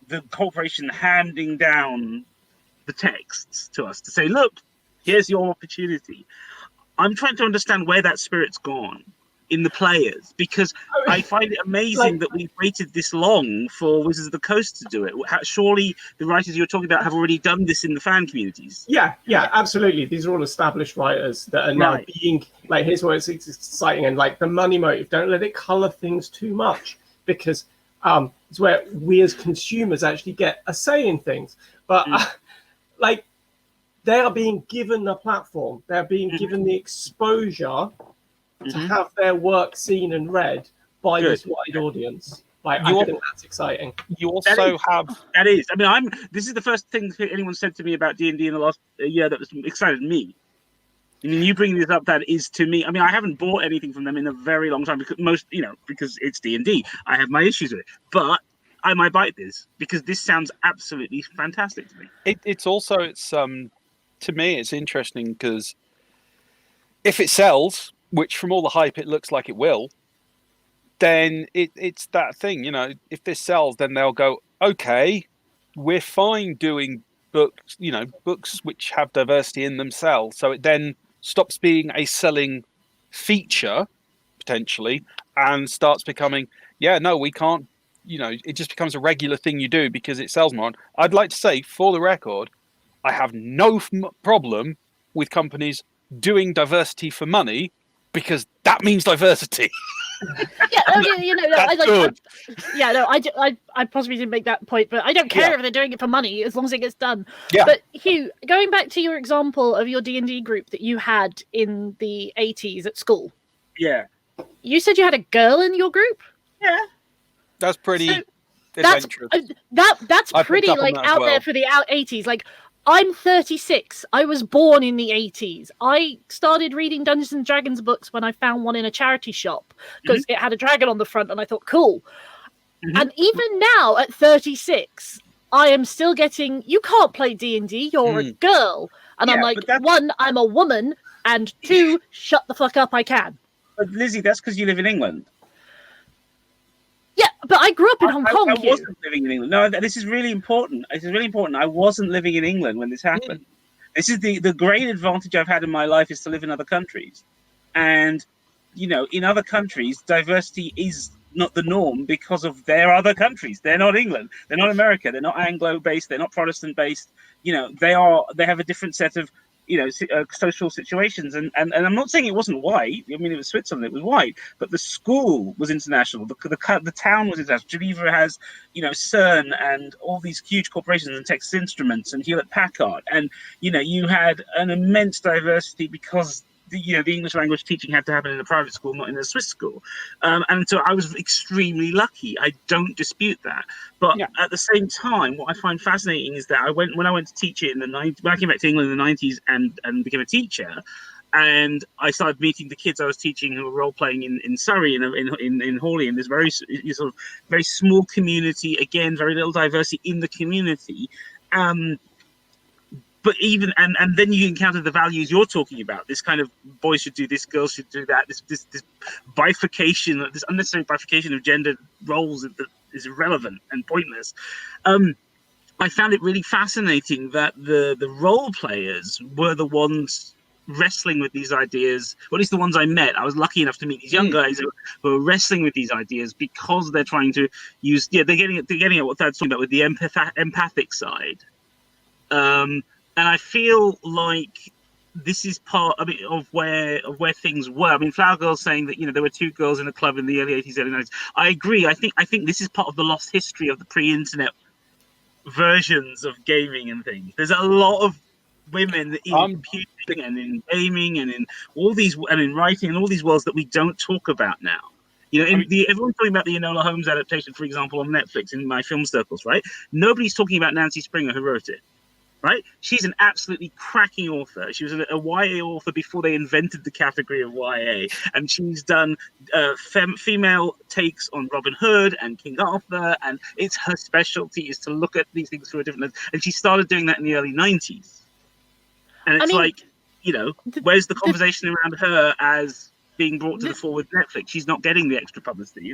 the corporation handing down the texts to us to say, look, here's your opportunity. I'm trying to understand where that spirit's gone in the players, because I find it amazing that we've waited this long for Wizards of the Coast to do it. Surely the writers you're talking about have already done this in the fan communities. Yeah, absolutely. These are all established writers that are now being, like, here's where it's exciting, and like the money motive, don't let it color things too much, because it's where we as consumers actually get a say in things. But like, they are being given a platform, they're being given the exposure to have their work seen and read by this wide audience. Like, I think that's exciting. You also have... That is. I mean, this is the first thing anyone said to me about D&D in the last year that excited me. I mean, you bring this up, that is to me. I mean, I haven't bought anything from them in a very long time because it's D&D. I have my issues with it, but I might buy this because this sounds absolutely fantastic to me. It's to me, it's interesting because if it sells, which from all the hype it looks like it will, then it's that thing, you know. If this sells, then they'll go, okay, we're fine doing books, you know, books which have diversity in themselves. So it then stops being a selling feature potentially and starts becoming, we can't, you know, it just becomes a regular thing you do because it sells more. I'd like to say, for the record, I have no problem with companies doing diversity for money because that means diversity. I possibly didn't make that point, but I don't care if they're doing it for money as long as it gets done. Yeah. But Hugh, going back to your example of your D&D group that you had in the 80s at school. Yeah. You said you had a girl in your group? Yeah. That's pretty that's pretty like out there for the 80s. Like, I'm 36. I was born in the 80s. I started reading Dungeons and Dragons books when I found one in a charity shop because it had a dragon on the front and I thought, cool. And even now at 36, I am still getting, you can't play D&D, you're a girl. And I'm like, one, I'm a woman, and two, shut the fuck up, I can. But Lizzie, that's because you live in England. Yeah, but I grew up in Hong Kong. I wasn't living in England. No, this is really important. This is really important. I wasn't living in England when this happened. This is the great advantage I've had in my life is to live in other countries. And in other countries, diversity is not the norm because of their other countries. They're not England. They're not America. They're not Anglo-based. They're not Protestant-based. They have a different set of social situations, and I'm not saying it wasn't white. I mean, it was Switzerland, it was white, but the school was international. The town was international. Geneva has CERN and all these huge corporations and Texas Instruments and Hewlett Packard, and you had an immense diversity because the English language teaching had to happen in a private school, not in a Swiss school, and so I was extremely lucky. I don't dispute that, but at the same time, what I find fascinating is that when I went to teach it in the 90s, when I came back to England in the 90s and became a teacher, and I started meeting the kids I was teaching who were role playing in Surrey in Hawley, in this very sort of very small community, again very little diversity in the community. But even and then you encounter the values you're talking about. This kind of boys should do this, girls should do that. This bifurcation, this unnecessary bifurcation of gender roles that is irrelevant and pointless. I found it really fascinating that the role players were the ones wrestling with these ideas. Or at least the ones I met. I was lucky enough to meet these young guys who are wrestling with these ideas because they're trying to use. They're getting at what Thad's talking about with the empathic side. And I feel like this is part of where things were. I mean, Flower Girl's saying that there were two girls in a club in the early 80s, early 90s. I agree. I think this is part of the lost history of the pre-internet versions of gaming and things. There's a lot of women in computing and in gaming and in all these and in writing and all these worlds that we don't talk about now. Everyone's talking about the Enola Holmes adaptation, for example, on Netflix in my film circles, right? Nobody's talking about Nancy Springer, who wrote it. Right, she's an absolutely cracking author. She was a YA author before they invented the category of YA, and she's done female takes on Robin Hood and King Arthur, and it's her specialty is to look at these things through a different lens. And she started doing that in the early 90s. And it's where's the conversation around her as being brought to the fore with Netflix? She's not getting the extra publicity,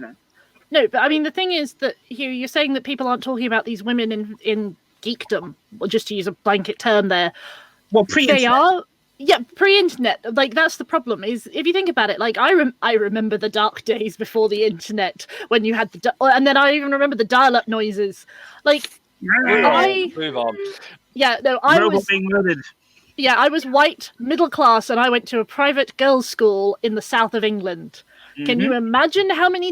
No, but I mean, the thing is that you're saying that people aren't talking about these women in geekdom, or just to use a blanket term there. Well, pre-internet. They are, pre-internet. Like, that's the problem. Is if you think about it, like I remember the dark days before the internet when you had and then I even remember the dial-up noises. Like, move on. Yeah, no, I Robot was being murdered. Yeah, I was white, middle class, and I went to a private girls' school in the south of England. Mm-hmm. Can you imagine how many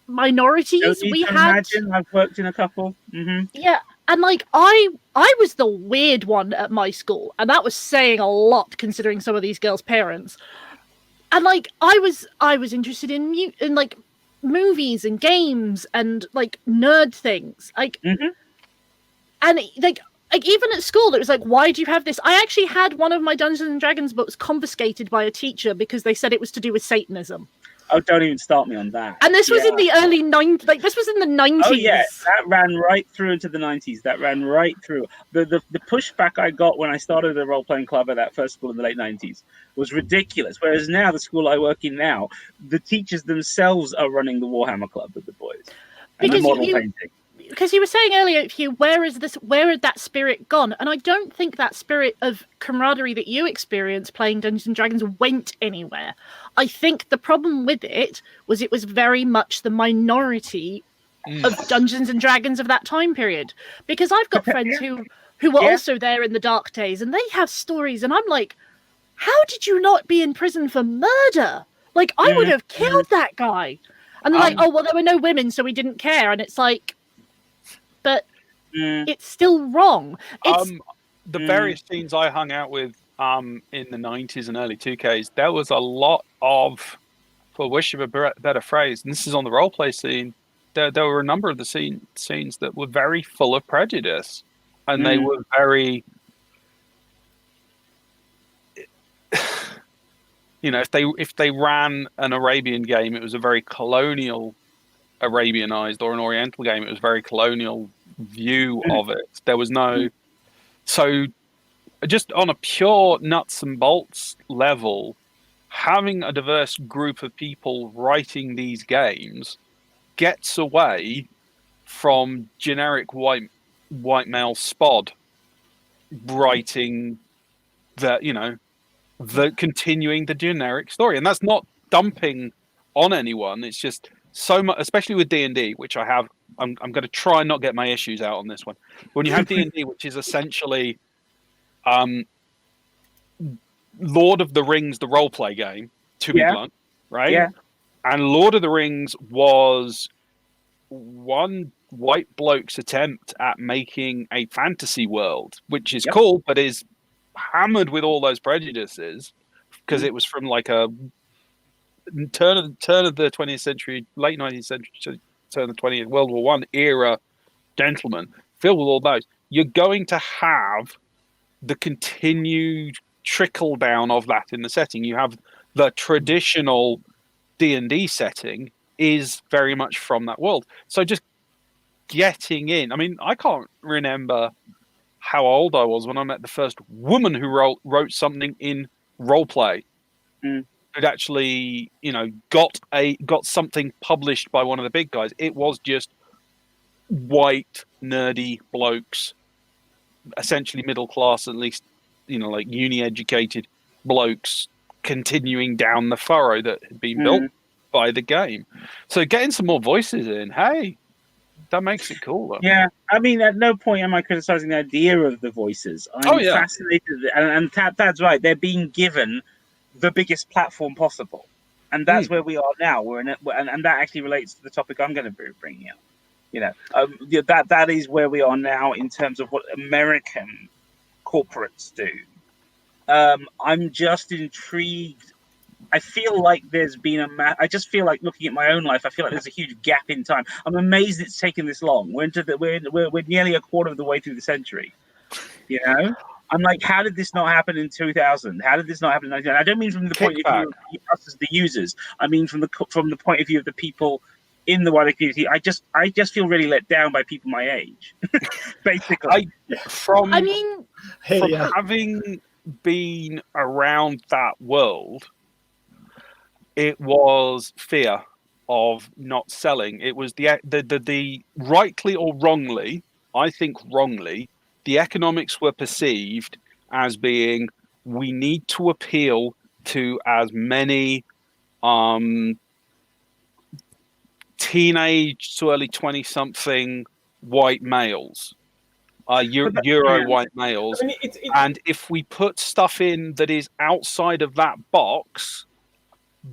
minorities we had? Imagine. I've worked in a couple. Mm-hmm. Yeah, and I was the weird one at my school, and that was saying a lot considering some of these girls' parents. And I was interested in movies and games and nerd things, and even at school, it was why do you have this? I actually had one of my Dungeons and Dragons books confiscated by a teacher because they said it was to do with Satanism. Oh, don't even start me on that. And this was in the early 90s. This was in the 90s. Oh, yeah. That ran right through into the 90s. That ran right through. The pushback I got when I started a role-playing club at that first school in the late 90s was ridiculous. Whereas now, the school I work in now, the teachers themselves are running the Warhammer Club with the boys. And the model painting. Because you were saying earlier, Hugh, where had that spirit gone? And I don't think that spirit of camaraderie that you experienced playing Dungeons and Dragons went anywhere. I think the problem with it was very much the minority of Dungeons and Dragons of that time period. Because I've got friends who were also there in the dark days, and they have stories, and I'm like, how did you not be in prison for murder? I would have killed that guy. And they're oh, well, there were no women, so we didn't care. And it's but it's still wrong. The various scenes I hung out with in the 90s and early 2Ks, there was a lot of, for wish of a better phrase, and this is on the roleplay scene, there were a number of the scenes that were very full of prejudice. And they were very... if they ran an Arabian game, it was a very colonial Arabianized, or an Oriental game, it was very colonial view of it. There was no... So just on a pure nuts and bolts level, having a diverse group of people writing these games gets away from generic white male spod writing that, continuing the generic story, and that's not dumping on anyone. It's just so much, especially with D&D, which I have. I'm going to try and not get my issues out on this one. When you have D&D, which is essentially Lord of the Rings, the role play game, to be blunt, right? Yeah. And Lord of the Rings was one white bloke's attempt at making a fantasy world, which is cool, but is hammered with all those prejudices because it was from like a turn of the 20th century, late 19th century, turn of the 20th, World War One era gentleman, filled with all those. You're going to have the continued trickle down of that in the setting. You have the traditional D&D setting is very much from that world. So just getting in. I mean, I can't remember how old I was when I met the first woman who wrote something in roleplay. Who'd actually, got something published by one of the big guys. It was just white, nerdy blokes, essentially middle class, at least, like uni-educated blokes, continuing down the furrow that had been built by the game. So getting some more voices in, hey, that makes it cooler. Yeah, I mean, at no point am I criticizing the idea of the voices. I'm fascinated, and Thad's right. They're being given the biggest platform possible, and that's where we are now. We're in it, and that actually relates to the topic I'm going to be bringing up. That is where we are now in terms of what American corporates do. I'm just intrigued. I feel like there's been I just feel like looking at my own life. I feel like there's a huge gap in time. I'm amazed it's taken this long. We're nearly a quarter of the way through the century. I'm like, how did this not happen in 2000? How did this not happen in 1900? I don't mean from the point of view of us as the users. I mean from the point of view of the people in the wider community. I just feel really let down by people my age, basically. From having been around that world, it was fear of not selling. It was the rightly or wrongly, I think wrongly, the economics were perceived as being, we need to appeal to as many teenage to early 20-something white males, Euro white males. I mean, and if we put stuff in that is outside of that box,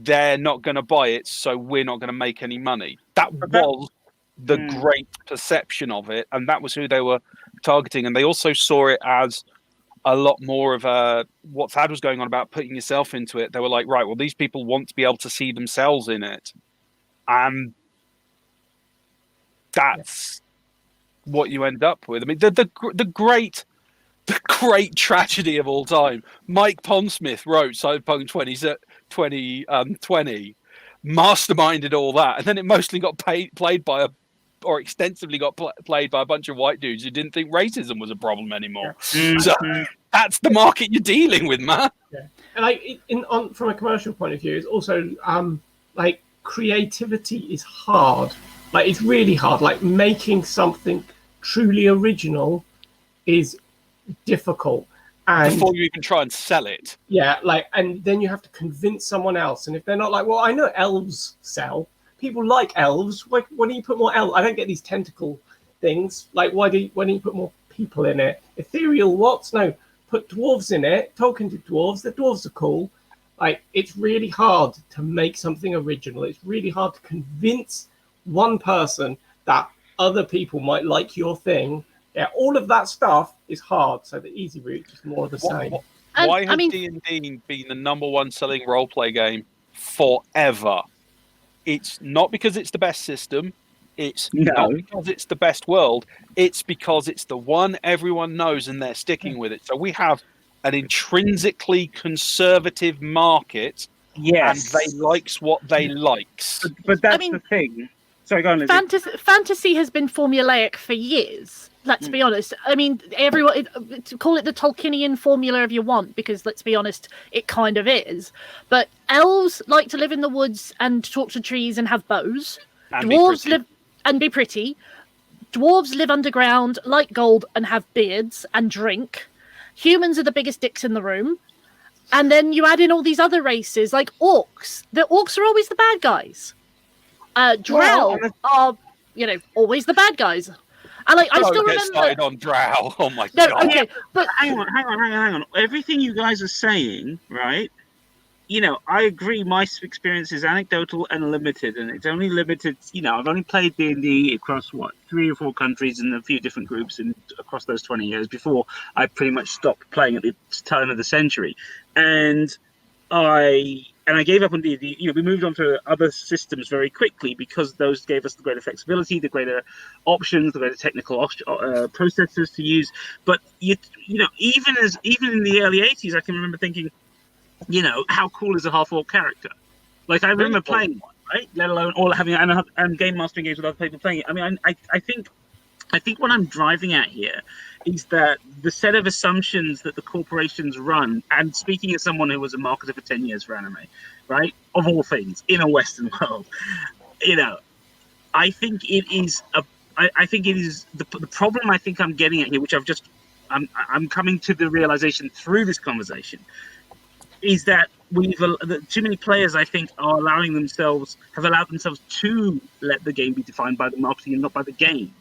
they're not going to buy it, so we're not going to make any money. That was the great perception of it, and that was who they were targeting. And they also saw it as a lot more of what Thad was going on about putting yourself into it. They were like, right, well, these people want to be able to see themselves in it, and that's what you end up with. I mean, the great tragedy of all time. Mike Pondsmith wrote Cyberpunk 2020, masterminded all that, and then it mostly got played by extensively got played by a bunch of white dudes who didn't think racism was a problem anymore. So that's the market you're dealing with, man. Yeah. And from a commercial point of view, it's also creativity is hard. It's really hard. Making something truly original is difficult. And before you even try and sell it. Yeah, and then you have to convince someone else. And if they're not well, I know elves sell. People like elves. Why don't you put more elves? I don't get these tentacle things. Why don't you put more people in it? Ethereal what's? No, put dwarves in it. Tolkien did dwarves. The dwarves are cool. It's really hard to make something original. It's really hard to convince one person that other people might like your thing. Yeah, all of that stuff is hard. So the easy route is more of the same. Why has D&D been the number one selling roleplay game forever? It's not because it's the best system. It's not because it's the best world. It's because it's the one everyone knows and they're sticking with it. So we have an intrinsically conservative market, and they likes what they likes. But that's the thing. Sorry, go on, Lizzie. Fantasy has been formulaic for years. Let's be honest. I mean, everyone call it the Tolkienian formula if you want, because let's be honest, it kind of is. But elves like to live in the woods and talk to trees and have bows. And dwarves live and be pretty. Dwarves live underground, like gold, and have beards and drink. Humans are the biggest dicks in the room. And then you add in all these other races, like orcs. The orcs are always the bad guys. Drow are, always the bad guys. And like, I still remember. Started on Drow. Oh my No, god. okay, but hang on. Everything you guys are saying, right? I agree. My experience is anecdotal and limited, and it's only limited. I've only played D&D across 3 or 4 countries and a few different groups across those 20 years before I pretty much stopped playing at the turn of the century, and I gave up on D&D. We moved on to other systems very quickly because those gave us the greater flexibility, the greater options, the greater technical processes to use. But even in the early 80s, I can remember thinking, how cool is a half-orc character? Like, I remember playing one, right? Let alone all having and game mastering games with other people playing it. I mean, I think what I'm driving at here is that the set of assumptions that the corporations run, and speaking as someone who was a marketer for 10 years for anime, right, of all things, in a Western world, I think it is the problem I think I'm getting at here, which I'm coming to the realization through this conversation, is that too many players, I think, have allowed themselves to let the game be defined by the marketing and not by the game.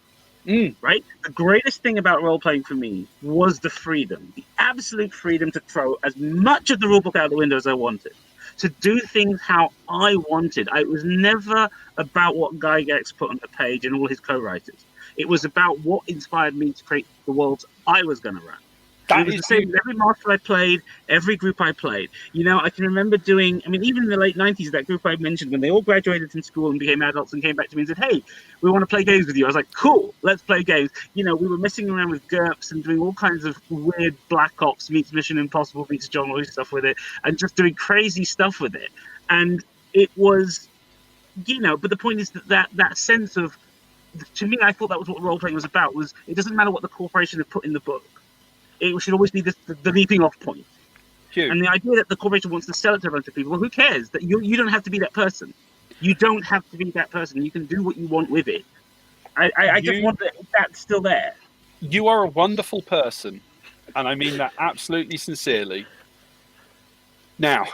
Right? The greatest thing about role-playing for me was the freedom, the absolute freedom to throw as much of the rulebook out the window as I wanted, to do things how I wanted. It was never about what Guy Gex put on the page and all his co-writers. It was about what inspired me to create the worlds I was going to run. It was the same with every master I played, every group I played. I can remember doing, even in the late 90s, that group I mentioned, when they all graduated from school and became adults and came back to me and said, hey, we want to play games with you. I was like, cool, let's play games. We were messing around with GURPS and doing all kinds of weird Black Ops meets Mission Impossible meets John Wick stuff with it, and just doing crazy stuff with it. And it was, but the point is that sense of, to me, I thought that was what role-playing was about, was it doesn't matter what the corporation had put in the book. It should always be the leaping off point. Hugh. And the idea that the corporation wants to sell it to a bunch of people, well, who cares? That you don't have to be that person. You don't have to be that person. You can do what you want with it. I just wonder if that's still there. You are a wonderful person, and I mean that absolutely sincerely. Now,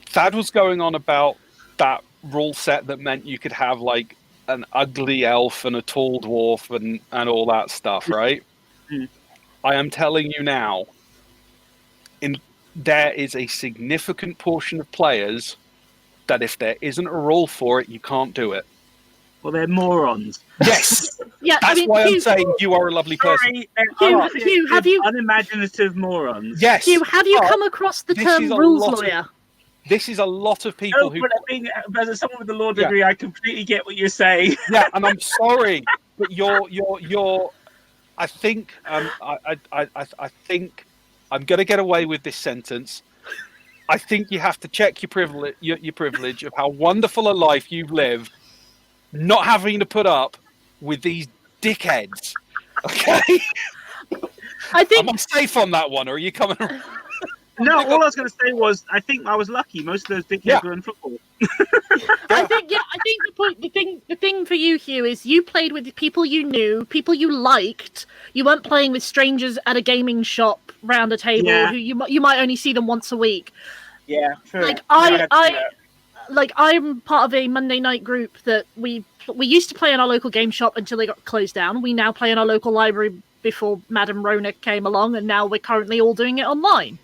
Thad was going on about that rule set that meant you could have like an ugly elf and a tall dwarf and all that stuff, right? Mm. I am telling you now, there is a significant portion of players that if there isn't a rule for it, you can't do it. Well, they're morons. Yes. Yeah, That's why I'm saying you are a lovely person. Hugh, have you unimaginative morons? Yes. Hugh, have you come across the term rules lawyer? This is a lot of people who. But as someone with a law degree, I completely get what you're saying. Yeah, and I'm sorry, but you're. I think I think I'm going to get away with this sentence. I think you have to check your privilege of how wonderful a life you've lived, not having to put up with these dickheads. Okay, I think am I safe on that one, or are you coming? No, all I was going to say was I think I was lucky. Most of those dickheads were in football. I think the thing for you, Hugh, is you played with people you knew, people you liked. You weren't playing with strangers at a gaming shop round a table who you might only see them once a week. Yeah, true. Like I'm part of a Monday night group that we used to play in our local game shop until they got closed down. We now play in our local library before Madame Rona came along, and now we're currently all doing it online.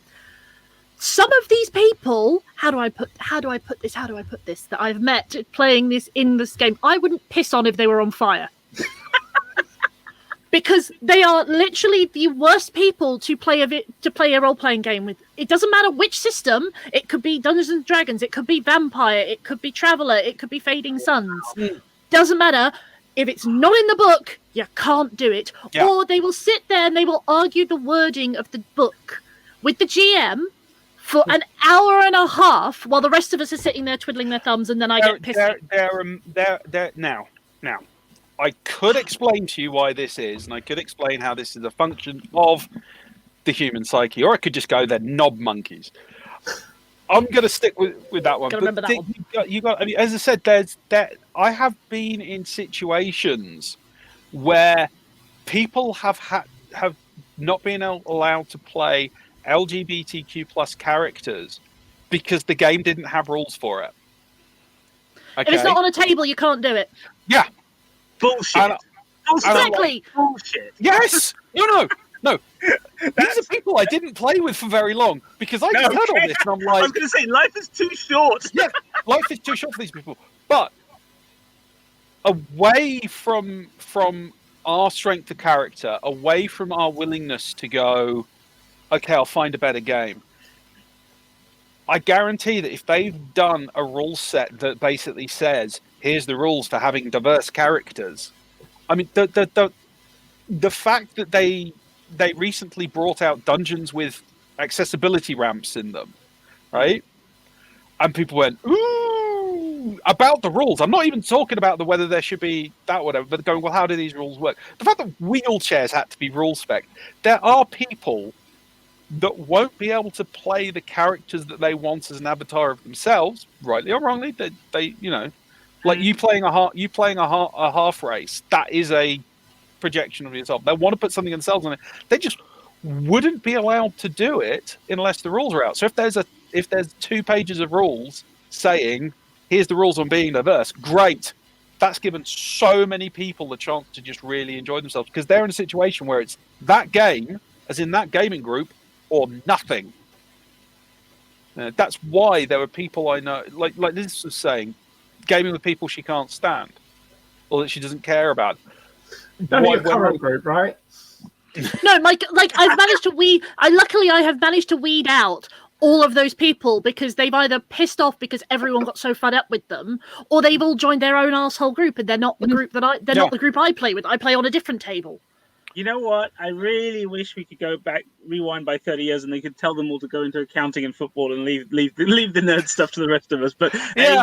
Some of these people, how do I put this, that I've met playing this in this game, I wouldn't piss on if they were on fire. Because they are literally the worst people to play a role-playing game with. It doesn't matter which system. It could be Dungeons and Dragons, it could be Vampire, it could be Traveller, it could be Fading Suns. Doesn't matter. If it's not in the book, you can't do it. Yeah. Or they will sit there and they will argue the wording of the book with the GM for an hour and a half while the rest of us are sitting there twiddling their thumbs, and then I get pissed. Now, I could explain to you why this is, and I could explain how this is a function of the human psyche, or I could just go, they're knob monkeys. I'm going to stick with that one. Remember that one. You got. I mean, as I said, I have been in situations where people have not been allowed to play LGBTQ plus characters because the game didn't have rules for it. Okay? If it's not on a table, you can't do it. Yeah. Bullshit. Exactly. Bullshit. Yes. No. These are people I didn't play with for very long because I just heard all this and I'm like, I was going to say, life is too short. yeah, life is too short for these people. But away from our strength of character, away from our willingness to go, okay, I'll find a better game. I guarantee that if they've done a rule set that basically says, here's the rules for having diverse characters. I mean, the fact that they recently brought out dungeons with accessibility ramps in them, right? And people went, ooh, about the rules. I'm not even talking about whether there should be that, whatever, but going, well, how do these rules work? The fact that wheelchairs had to be rule spec. There are people that won't be able to play the characters that they want as an avatar of themselves, rightly or wrongly. They like you playing a half race. That is a projection of yourself. They want to put something themselves on it. They just wouldn't be allowed to do it unless the rules are out. So if there's 2 pages of rules saying here's the rules on being diverse, great. That's given so many people the chance to just really enjoy themselves because they're in a situation where it's that game, as in that gaming group, or nothing. That's why there are people I know, like Liz was saying, gaming with people she can't stand or that she doesn't care about. None of your current group, right? No, like I've managed to weed. Luckily, I have managed to weed out all of those people because they've either pissed off because everyone got so fed up with them, or they've all joined their own arsehole group and they're not the group that not the group I play with. I play on a different table. You know what? I really wish we could go back, rewind by 30 years, and they could tell them all to go into accounting and football and leave the nerd stuff to the rest of us. But yeah,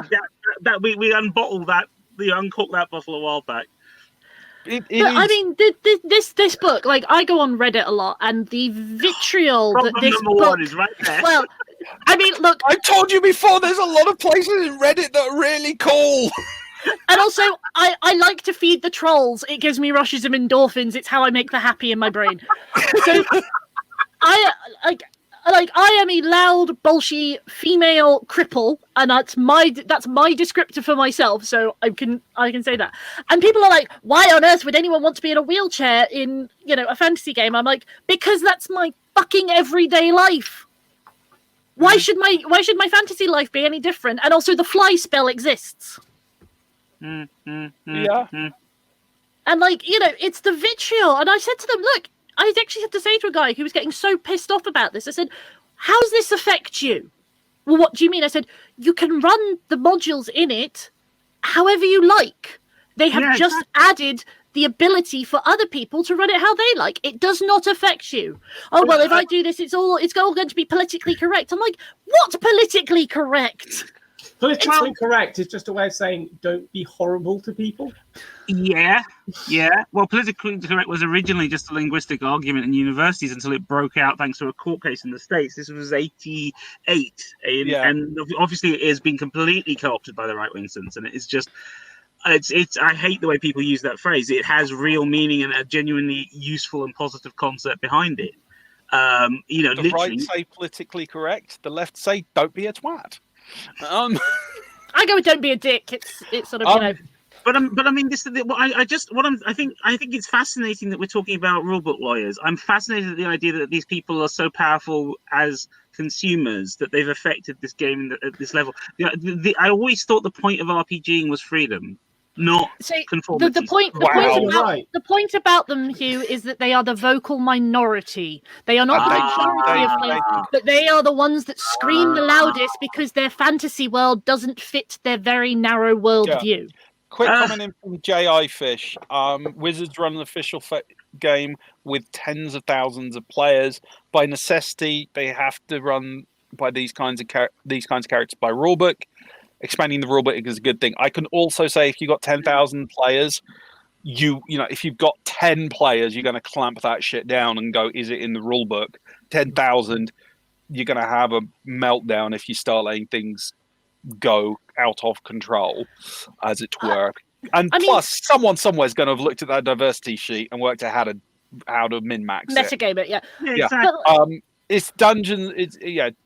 that we unbottled that, we uncorked that bottle a while back. I mean, this book, like, I go on Reddit a lot, and the vitriol that this book is right there. Well, I mean, look, I told you before. There's a lot of places in Reddit that are really cool. And also, I like to feed the trolls. It gives me rushes of endorphins. It's how I make the happy in my brain. So, I am a loud, bolshy female cripple, and that's my descriptor for myself. So I can say that. And people are like, "Why on earth would anyone want to be in a wheelchair in a fantasy game?" I'm like, because that's my fucking everyday life. Why should my fantasy life be any different? And also, the fly spell exists. Yeah. And it's the vitriol. And I said to them, look, I actually had to say to a guy who was getting so pissed off about this, I said, how does this affect you? Well, what do you mean? I said, you can run the modules in it however you like. They have just added the ability for other people to run it how they like. It does not affect you. Oh, well, if I do this, it's all going to be politically correct. I'm like, what politically correct? Politically correct is just a way of saying don't be horrible to people. Yeah. Well, politically correct was originally just a linguistic argument in universities until it broke out thanks to a court case in the States. This was 88, and obviously it has been completely co-opted by the right wing since. And it's just, it's. I hate the way people use that phrase. It has real meaning and a genuinely useful and positive concept behind it. The right say politically correct. The left say don't be a twat. I go with don't be a dick. It's sort of But I mean, this is I think it's fascinating that we're talking about rulebook lawyers. I'm fascinated at the idea that these people are so powerful as consumers that they've affected this game at this level. I always thought the point of RPGing was freedom, not conformity. The point about them, Hugh, is that they are the vocal minority. They are not the majority of players, but they are the ones that scream the loudest because their fantasy world doesn't fit their very narrow worldview. Quick comment in from J.I. Fish. Wizards run an official game with tens of thousands of players. By necessity, they have to run by these kinds of characters by rulebook. Expanding the rulebook is a good thing. I can also say if you've got 10,000 players, if you've got 10 players, you're going to clamp that shit down and go, is it in the rulebook? 10,000, you're going to have a meltdown if you start letting things go out of control, as it were. And plus, someone somewhere is going to have looked at that diversity sheet and worked out how to min-max metagame it. Yeah. Exactly. it's dungeons. It's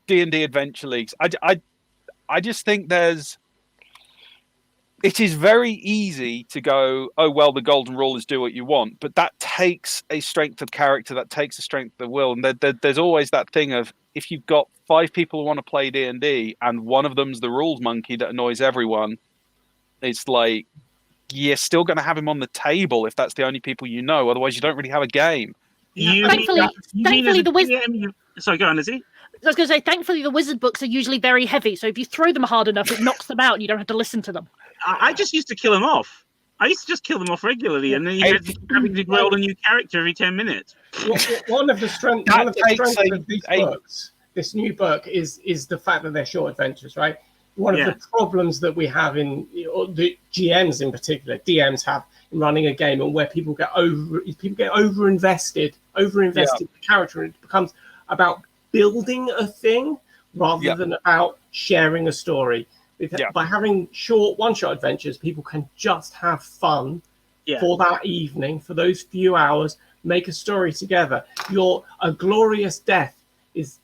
D&D Adventure Leagues. I just think it is very easy to go, oh, well, the golden rule is do what you want. But that takes a strength of character, that takes a strength of will. And there's always that thing of, if you've got 5 people who want to play D&D and one of them's the rules monkey that annoys everyone, it's like, you're still going to have him on the table if that's the only people you know. Otherwise, you don't really have a game. Thankfully, the wizard. Sorry, go on, Lizzie. I was going to say, thankfully, the wizard books are usually very heavy. So if you throw them hard enough, it knocks them out and you don't have to listen to them. I just used to kill them off. I used to just kill them off regularly, and then you had to having to roll a new character every 10 minutes. One of the strengths of these books, this new book, is the fact that they're short adventures, right? One of the problems that we have in the GMs in particular, DMs have in running a game, and where people get over-invested in the character, and it becomes about building a thing rather than about sharing a story. By having short one-shot adventures, people can just have fun for that evening, for those few hours, make a story together. A glorious death is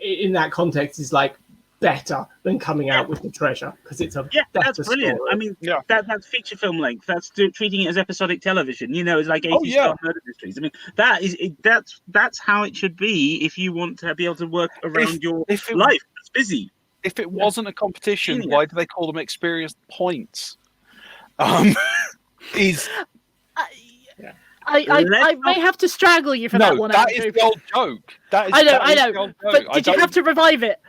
in that context is like better than coming out with the treasure, because it's a that's brilliant. Story. I mean, that's feature film length. That's treating it as episodic television. It's like 80s murder mysteries. I mean, that's how it should be if you want to be able to work around your life. It's busy. If it wasn't a competition, why do they call them experienced points? I may have to strangle you for that one. That is the old joke. I know. But did you have to revive it?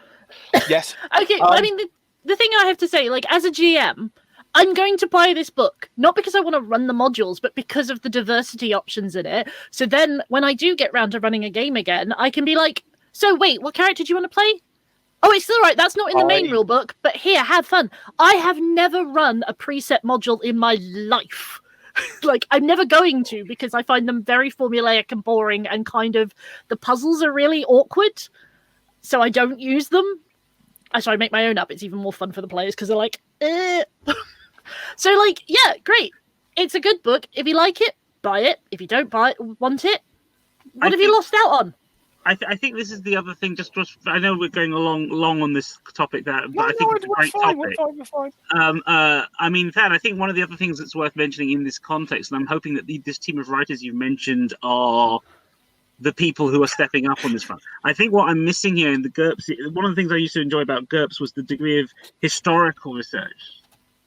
Yes. Okay. I mean, the thing I have to say, like, as a GM, I'm going to buy this book, not because I want to run the modules, but because of the diversity options in it. So then when I do get round to running a game again, I can be like, so wait, what character do you want to play? Oh, it's all right. That's not in the main rule book, but here, have fun. I have never run a preset module in my life. Like, I'm never going to, because I find them very formulaic and boring, and kind of the puzzles are really awkward. So I don't use them. I make my own up. It's even more fun for the players because they're like, So, like, yeah, great. It's a good book. If you like it, buy it. If you don't want it, what have you lost out on? I think this is the other thing. Just I know we're going long on this topic, but I think it's a great topic. We're fine. I mean, Thad, I think one of the other things that's worth mentioning in this context, and I'm hoping that this team of writers you've mentioned are the people who are stepping up on this front. I think what I'm missing here in the GURPS, one of the things I used to enjoy about GURPS was the degree of historical research.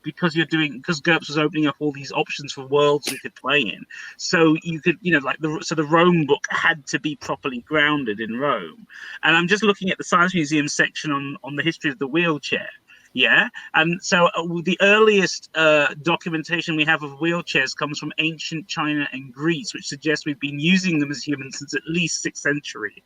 Because GURPS was opening up all these options for worlds we could play in, so you could, the Rome book had to be properly grounded in Rome. And I'm just looking at the Science Museum section on the history of the wheelchair, and so the earliest documentation we have of wheelchairs comes from ancient China and Greece, which suggests we've been using them as humans since at least 6th century.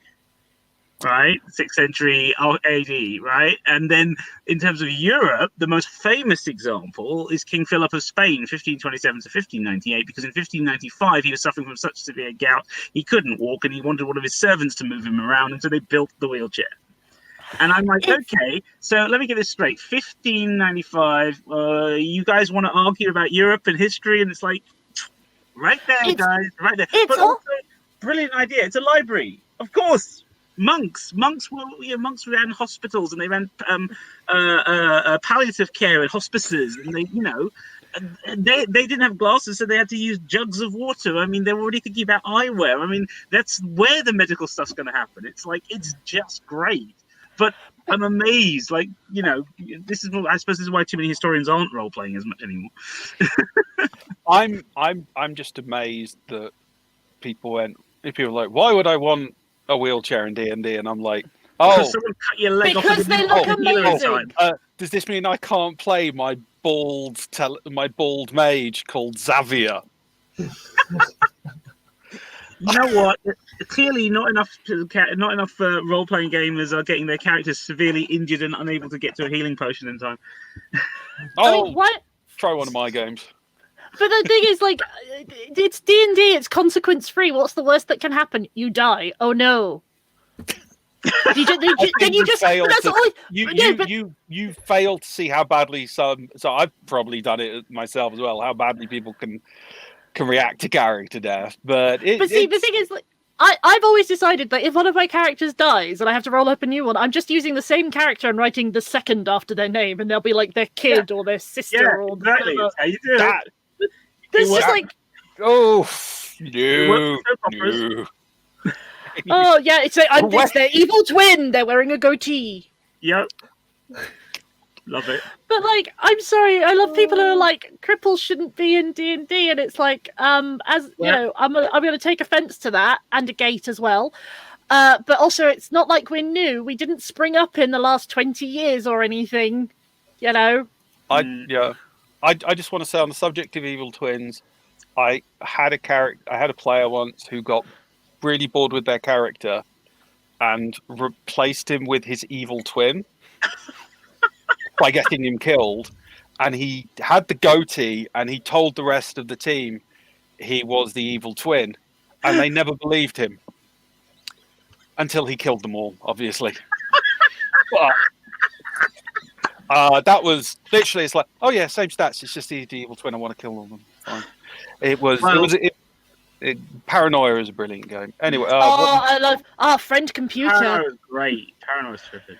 Right, 6th century AD, right? And then in terms of Europe, the most famous example is King Philip of Spain, 1527 to 1598, because in 1595 he was suffering from such severe gout he couldn't walk, and he wanted one of his servants to move him around, and so they built the wheelchair. And I'm like, okay, so let me get this straight. 1595, you guys want to argue about Europe and history, and it's like, right there, guys, right there. But also, brilliant idea. It's a library, of course. Monks ran hospitals, and they ran palliative care and hospices, and they didn't have glasses, so they had to use jugs of water. I mean, they were already thinking about eyewear. I mean, that's where the medical stuff's going to happen. It's like, it's just great. But I'm amazed, I suppose this is why too many historians aren't role playing as much anymore. I'm just amazed that people were like, why would I want a wheelchair in D&D? And I'm like, because someone cut your leg off because they look amazing. Does this mean I can't play my bald mage called Xavier? You know what? Clearly, not enough role-playing gamers are getting their characters severely injured and unable to get to a healing potion in time. What? Try one of my games. But the thing is, like, it's D&D. It's consequence-free. What's the worst that can happen? You die. Oh no. You fail to see how badly some. So I've probably done it myself as well. How badly people can react to character death. The thing is, like, I've always decided that if one of my characters dies and I have to roll up a new one, I'm just using the same character and writing the second after their name, and they'll be like their kid or their sister or exactly. whatever. That's how you do it. This is like, no. oh yeah, it's their evil twin. They're wearing a goatee. Yep. Love it. But like, I'm sorry, I love people who are like cripples shouldn't be in D&D, and it's like, as you know, I'm going to take offense to that, and a gate as well. But also, it's not like we're new. We didn't spring up in the last 20 years or anything, you know. I just want to say on the subject of evil twins, I had a player once who got really bored with their character and replaced him with his evil twin by getting him killed. And he had the goatee, and he told the rest of the team he was the evil twin, and they never believed him until he killed them all, obviously. But that was literally, it's like, oh yeah, same stats, it's just the evil twin, I want to kill them. Fine. Paranoia is a brilliant game. Anyway, I love Friend Computer. Paranoia is great. Paranoia is terrific.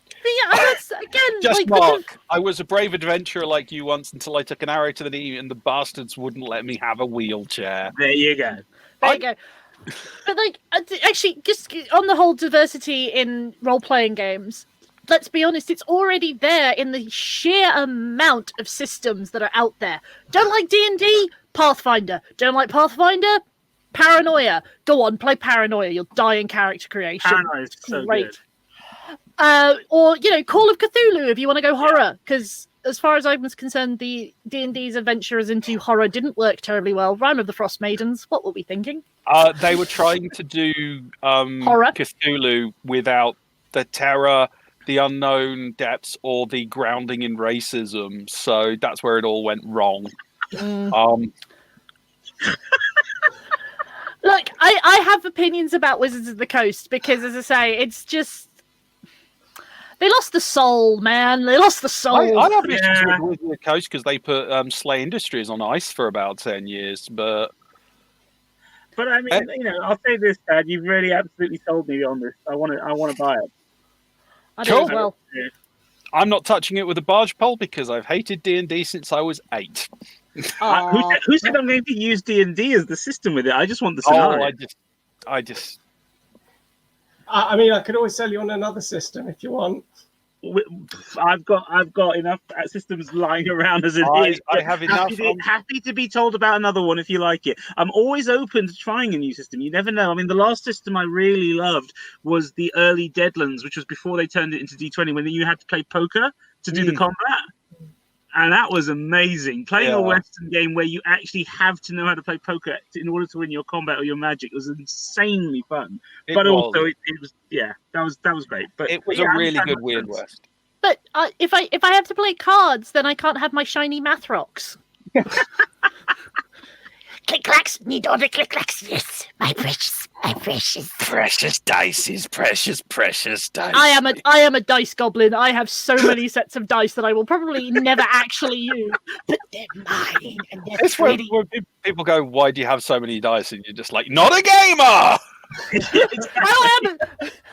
But yeah, that's again just like Mark. I was a brave adventurer like you once until I took an arrow to the knee, and the bastards wouldn't let me have a wheelchair. There you go. There you go. But like, actually, just on the whole diversity in role-playing games, let's be honest, it's already there in the sheer amount of systems that are out there. Don't like D&D? Pathfinder. Don't like Pathfinder? Paranoia. Go on, play Paranoia. You'll die in character creation. Paranoia is so good. Or, you know, Call of Cthulhu if you want to go horror, because as far as I was concerned, the D&D's adventurers into horror didn't work terribly well. Rime of the Frost Maidens, what were we thinking? They were trying to do horror Cthulhu without the terror, the unknown depths, or the grounding in racism. So that's where it all went wrong. Look, I have opinions about Wizards of the Coast because, as I say, it's just they lost the soul, man. They lost the soul. I have issues with Wizards of the Coast because they put Slay Industries on ice for about 10 years, But I mean, you know, I'll say this, Dad. You've really absolutely sold me on this. I want to buy it. I do as well. I'm not touching it with a barge pole because I've hated D&D since I was 8. Who said I'm going to use D&D as the system with it? I just want the scenario. I mean, I could always sell you on another system if you want. I've got enough systems lying around as it is. I have enough. Happy to be told about another one if you like it. I'm always open to trying a new system. You never know. I mean, the last system I really loved was the early Deadlands, which was before they turned it into D20, when you had to play poker to do the combat. And that was amazing. Playing a Western game where you actually have to know how to play poker in order to win your combat or your magic was insanely fun. But also, it was that was great. But it was a really good Weird West. But if I have to play cards, then I can't have my shiny math rocks. Click-clacks, need all the click-clacks. Yes, my precious dice. Precious dice. I am a dice goblin. I have so many sets of dice that I will probably never actually use. But they're mine, and they're pretty. When people go, "Why do you have so many dice?" and you're just like, "Not a gamer."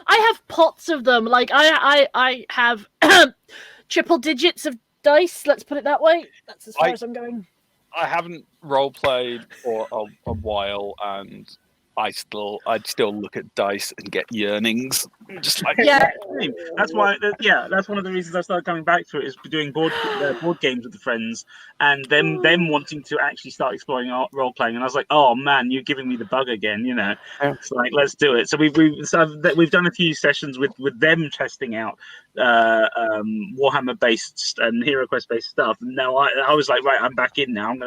I have pots of them. Like I have triple digits of dice. Let's put it that way. That's as far as I'm going. I haven't role played for a while, and I'd still look at dice and get yearnings. Just like that's why. That's one of the reasons I started coming back to it, is doing board games with the friends, and them wanting to actually start exploring role playing. And I was like, oh man, you're giving me the bug again. You know, it's like, let's do it. So we've done a few sessions with them testing out Warhammer based and HeroQuest based stuff. And now I was like, right, I'm back in now. I'm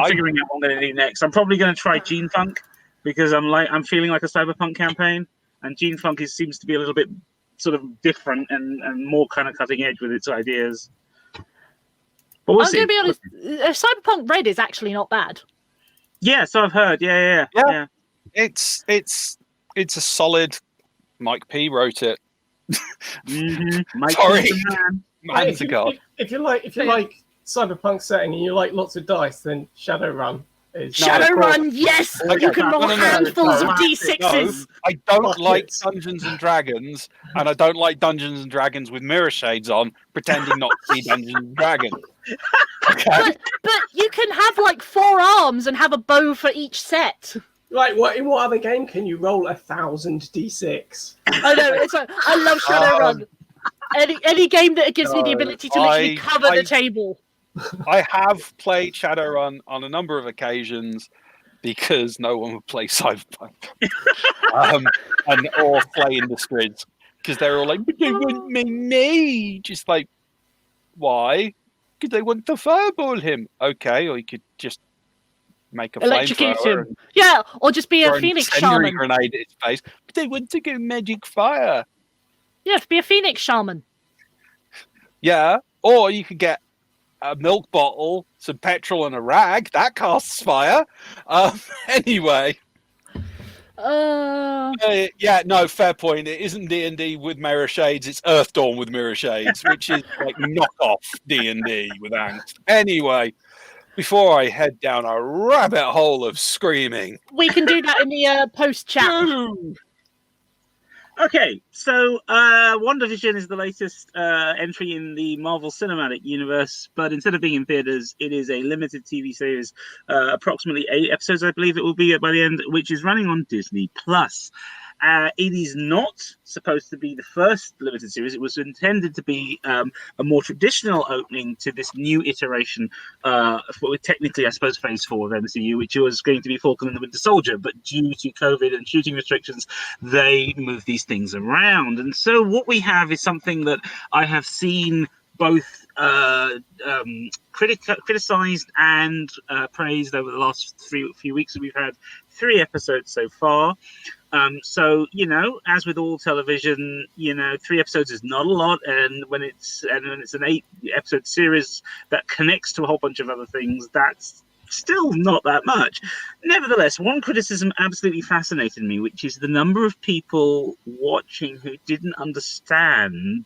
figuring out what I'm going to do next. I'm probably going to try Gene Funk, because I'm feeling like a cyberpunk campaign, and Gene Funk seems to be a little bit sort of different and more kind of cutting edge with its ideas. But we'll see. I'm going to be honest, Cyberpunk Red is actually not bad. Yeah, so I've heard. Yeah. It's a solid. Mike P wrote it. Mike Sorry, If you like cyberpunk setting and you like lots of dice, then Shadowrun. Shadowrun, yes! Okay, You can roll no. handfuls of No, D6s. I don't Buckets. like Dungeons and Dragons, and I don't like Dungeons and Dragons with mirror shades on, pretending not to be Dungeons and Dragons. Okay. But you can have like 4 arms and have a bow for each set. Like, in what other game can you roll 1,000 d6? I know, it's like, I love Shadowrun. Any game that gives me the ability to literally cover the table. I have played Shadowrun on a number of occasions because no one would play Cyberpunk or play Industries because they're all like, but they wouldn't make me. Just like, why? Because they want to fireball him. Okay, or you could just make a Electrocute flamethrower. him. Yeah, or just be a Phoenix Shaman. Grenade at his face. But they want to go magic fire. Yeah, be a Phoenix Shaman. Yeah, or you could get a milk bottle, some petrol, and a rag. That casts fire. Anyway. Yeah, no, fair point. It isn't D&D with mirror shades. It's Earthdawn with mirror shades, which is like knockoff D&D with angst. Anyway, before I head down a rabbit hole of screaming, we can do that in the post chat. Okay, so WandaVision is the latest entry in the Marvel Cinematic Universe, but instead of being in theaters, it is a limited TV series, approximately 8 episodes, I believe it will be by the end, which is running on Disney+. It is not supposed to be the first limited series. It was intended to be a more traditional opening to this new iteration, technically, I suppose, Phase 4 of MCU, which was going to be Falcon and the Winter Soldier, but due to COVID and shooting restrictions, they moved these things around. And so what we have is something that I have seen both criticized and praised over the last few weeks. We've had 3 episodes so far. So, as with all television, 3 episodes is not a lot. And when it's an 8-episode series that connects to a whole bunch of other things, that's still not that much. Nevertheless, one criticism absolutely fascinated me, which is the number of people watching who didn't understand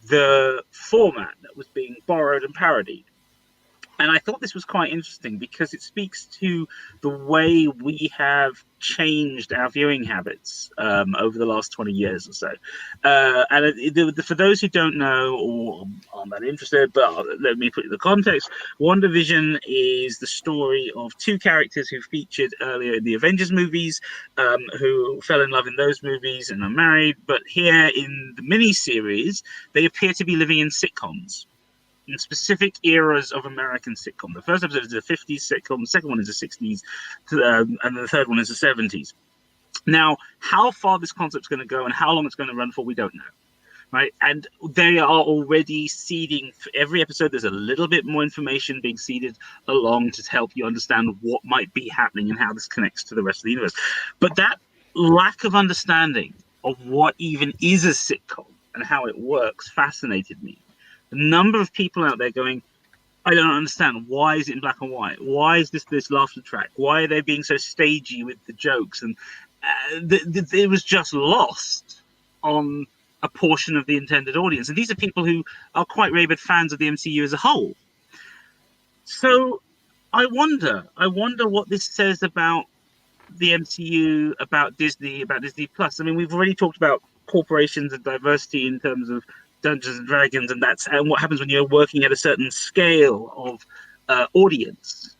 the format that was being borrowed and parodied. And I thought this was quite interesting because it speaks to the way we have changed our viewing habits over the last 20 years or so. And for those who don't know or aren't that interested, but let me put it in the context, WandaVision is the story of 2 characters who featured earlier in the Avengers movies, who fell in love in those movies and are married. But here in the mini-series, they appear to be living in sitcoms. In specific eras of American sitcom. The first episode is a 50s sitcom, the second one is a 60s, and the third one is the 70s. Now, how far this concept's going to go and how long it's going to run for, we don't know. Right? And they are already seeding, for every episode, there's a little bit more information being seeded along to help you understand what might be happening and how this connects to the rest of the universe. But that lack of understanding of what even is a sitcom and how it works fascinated me. The number of people out there going, I don't understand. Why is it in black and white? Why is this laughter track? Why are they being so stagey with the jokes? And it was just lost on a portion of the intended audience. And these are people who are quite rabid fans of the MCU as a whole. So I wonder what this says about the MCU, about Disney Plus. I mean, we've already talked about corporations and diversity in terms of Dungeons and Dragons, and what happens when you're working at a certain scale of audience.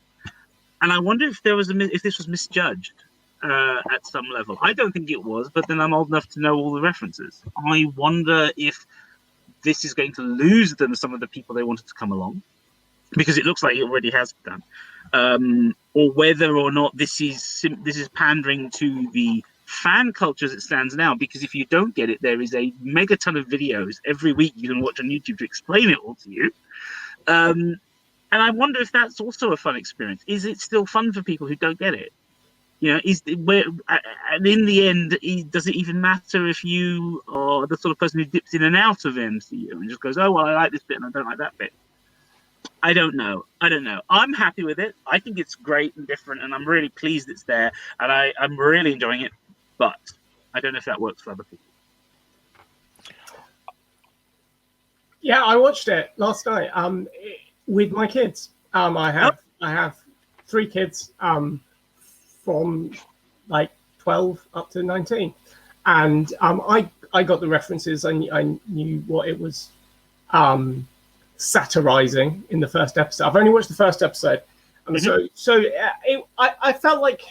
And I wonder if this was misjudged at some level. I don't think it was, but then I'm old enough to know all the references. I wonder if this is going to lose them some of the people they wanted to come along, because it looks like it already has done, or whether or not this is pandering to the fan culture as it stands now, because if you don't get it, there is a megaton of videos every week you can watch on YouTube to explain it all to you. And I wonder if that's also a fun experience. Is it still fun for people who don't get it? And in the end, does it even matter if you are the sort of person who dips in and out of MCU and just goes, oh, well, I like this bit and I don't like that bit? I don't know. I'm happy with it. I think it's great and different, and I'm really pleased it's there, and I'm really enjoying it. But I don't know if that works for other people. Yeah, I watched it last night with my kids. I have three kids from like 12 up to 19, and I got the references. I knew what it was satirizing in the first episode. I've only watched the first episode, and I felt like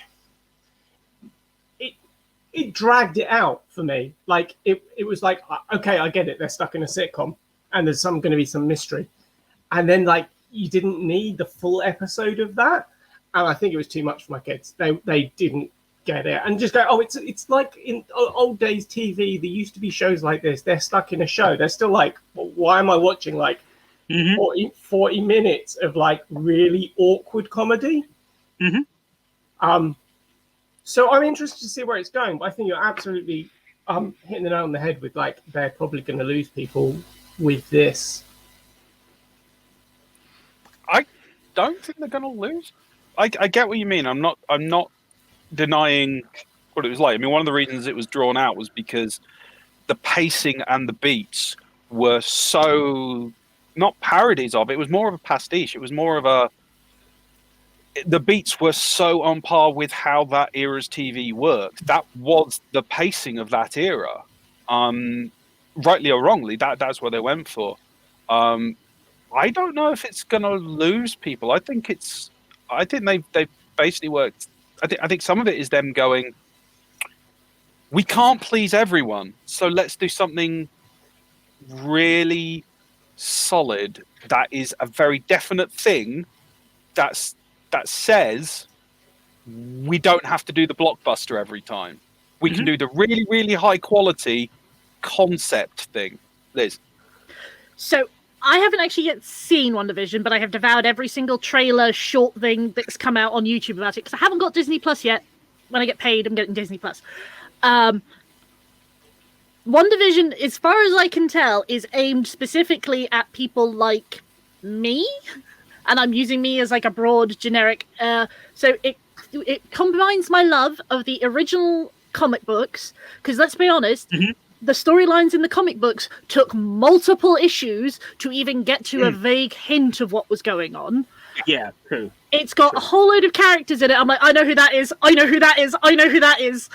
it dragged it out for me. Like it was like, okay, I get it. They're stuck in a sitcom, and there's going to be some mystery, and then like you didn't need the full episode of that, and I think it was too much for my kids. They didn't get it, and just go, oh, it's like in old days TV. There used to be shows like this. They're stuck in a show. They're still like, well, why am I watching like 40 minutes of like really awkward comedy? So I'm interested to see where it's going, but I think you're absolutely hitting the nail on the head with like they're probably going to lose people with this. I don't think they're going to lose. I get what you mean. I'm not denying what it was like. I mean, one of the reasons it was drawn out was because the pacing and the beats were so not parodies of it. It was more of a pastiche. It was more of the beats were so on par with how that era's TV worked. That was the pacing of that era. Rightly or wrongly, that's what they went for. I don't know if it's going to lose people. I think they basically worked. I think some of it is them going, we can't please everyone, so let's do something really solid that is a very definite thing that says we don't have to do the blockbuster every time. We can do the really, really high quality concept thing. Liz? So I haven't actually yet seen WandaVision, but I have devoured every single trailer, short thing that's come out on YouTube about it, because I haven't got Disney Plus yet. When I get paid, I'm getting Disney Plus. WandaVision, as far as I can tell, is aimed specifically at people like me, and I'm using me as like a broad generic. So it combines my love of the original comic books, because let's be honest, the storylines in the comic books took multiple issues to even get to a vague hint of what was going on. Yeah, true. It's got a whole load of characters in it. I'm like, I know who that is. I know who that is. I know who that is.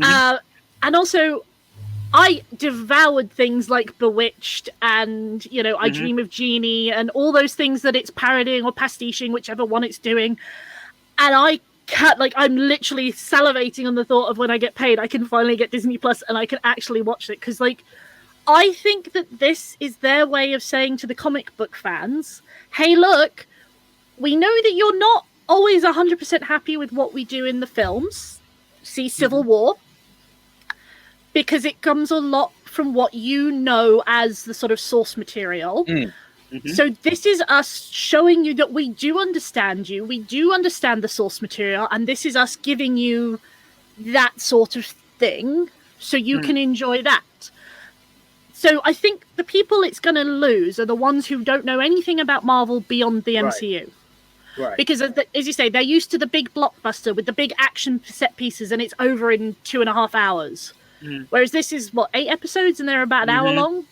And also, I devoured things like Bewitched and, I Dream of Jeannie and all those things that it's parodying or pastiching, whichever one it's doing. And I'm literally salivating on the thought of when I get paid, I can finally get Disney Plus and I can actually watch it. Because, I think that this is their way of saying to the comic book fans, hey, look, we know that you're not always 100% happy with what we do in the films. See Civil War. Because it comes a lot from what you know as the sort of source material. So this is us showing you that we do understand you. We do understand the source material. And this is us giving you that sort of thing so you can enjoy that. So I think the people it's going to lose are the ones who don't know anything about Marvel beyond the MCU. Right. Because, as you say, they're used to the big blockbuster with the big action set pieces and it's over in 2.5 hours. Whereas this is, 8 episodes and they're about an hour long?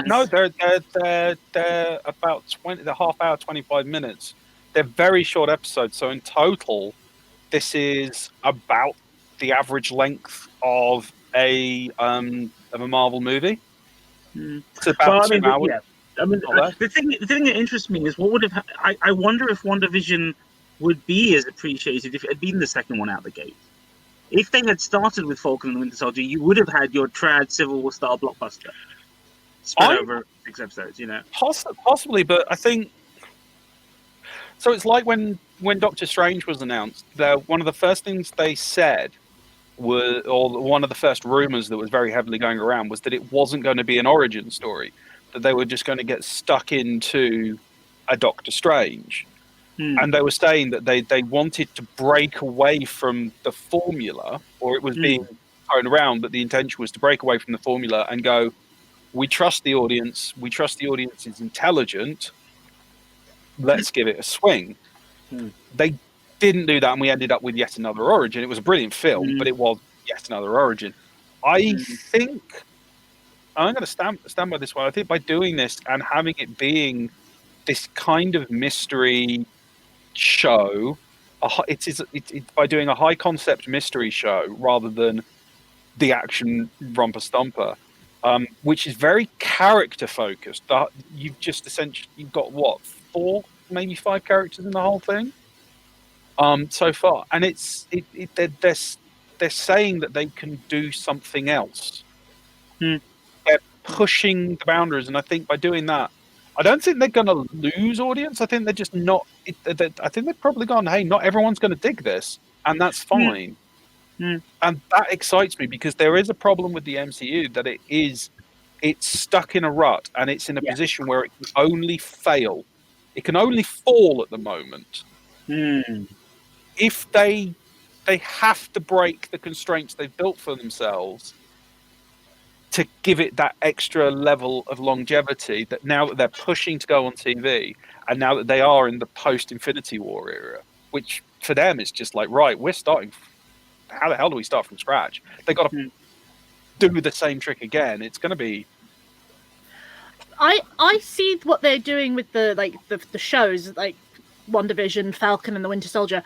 No, they're about 20, the half hour, 25 minutes. They're very short episodes. So in total, this is about the average length of a Marvel movie. It's about 2 hours. Yeah. I mean, the thing that interests me is what would have. I wonder if WandaVision would be as appreciated if it had been the second one out the gate. If they had started with Falcon and the Winter Soldier, you would have had your trad Civil War style blockbuster spread over 6 episodes. Possibly, but I think so. It's like when Doctor Strange was announced. One of the first things they said or one of the first rumors that was very heavily going around was that it wasn't going to be an origin story. That they were just going to get stuck into a Doctor Strange. And they were saying that they wanted to break away from the formula, or it was being thrown around that the intention was to break away from the formula and go, we trust the audience. We trust the audience is intelligent. Let's give it a swing. They didn't do that, and we ended up with yet another origin. It was a brilliant film, but it was yet another origin. I think... I'm going to stand by this one. I think by doing this and having it being this kind of mystery show it's by doing a high concept mystery show rather than the action romper stomper, which is very character focused. You've just essentially you've got what 4, maybe 5 characters in the whole thing, so far, and they're saying that they can do something else. They're pushing the boundaries, and I think by doing that, I don't think they're going to lose audience. I think they're just not. I think they've probably gone, hey, not everyone's going to dig this, and that's fine. And that excites me because there is a problem with the MCU that it's stuck in a rut, and it's in a position where it can only fail. It can only fall at the moment. If they have to break the constraints they've built for themselves to give it that extra level of longevity, that now that they're pushing to go on TV, and now that they are in the post-Infinity War era, which for them is just like, right, we're starting. How the hell do we start from scratch? They got to do the same trick again. It's going to be. I see what they're doing with the shows like WandaVision, Falcon, and the Winter Soldier.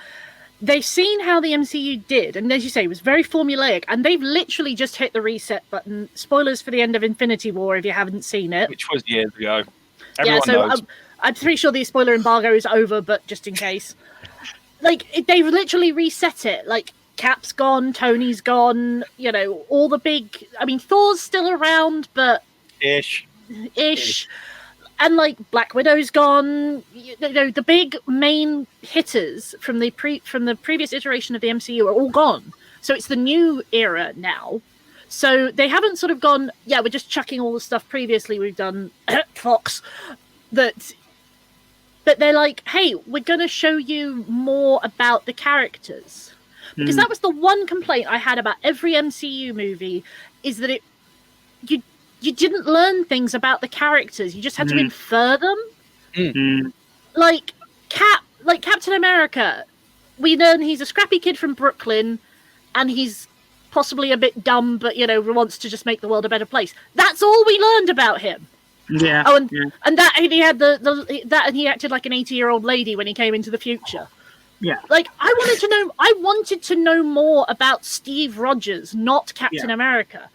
They've seen how the MCU did, and as you say, it was very formulaic, and they've literally just hit the reset button. Spoilers for the end of Infinity War if you haven't seen it. Which was years ago. Everyone knows. I'm pretty sure the spoiler embargo is over, but just in case. They've literally reset it. Cap's gone, Tony's gone, all the big... I mean, Thor's still around, but... Ish. And Black Widow's gone. The big main hitters from the previous iteration of the MCU are all gone. So it's the new era now. So they haven't sort of gone, we're just chucking all the stuff previously we've done, Fox, but they're like, hey, we're going to show you more about the characters. Because that was the one complaint I had about every MCU movie, is that you didn't learn things about the characters. You just had to infer them. Captain America, we learn he's a scrappy kid from Brooklyn, and he's possibly a bit dumb, but wants to just make the world a better place. That's all we learned about him. Yeah. Oh, and that he had and he acted like an 80-year-old lady when he came into the future. Yeah. I wanted to know more about Steve Rogers, not Captain America.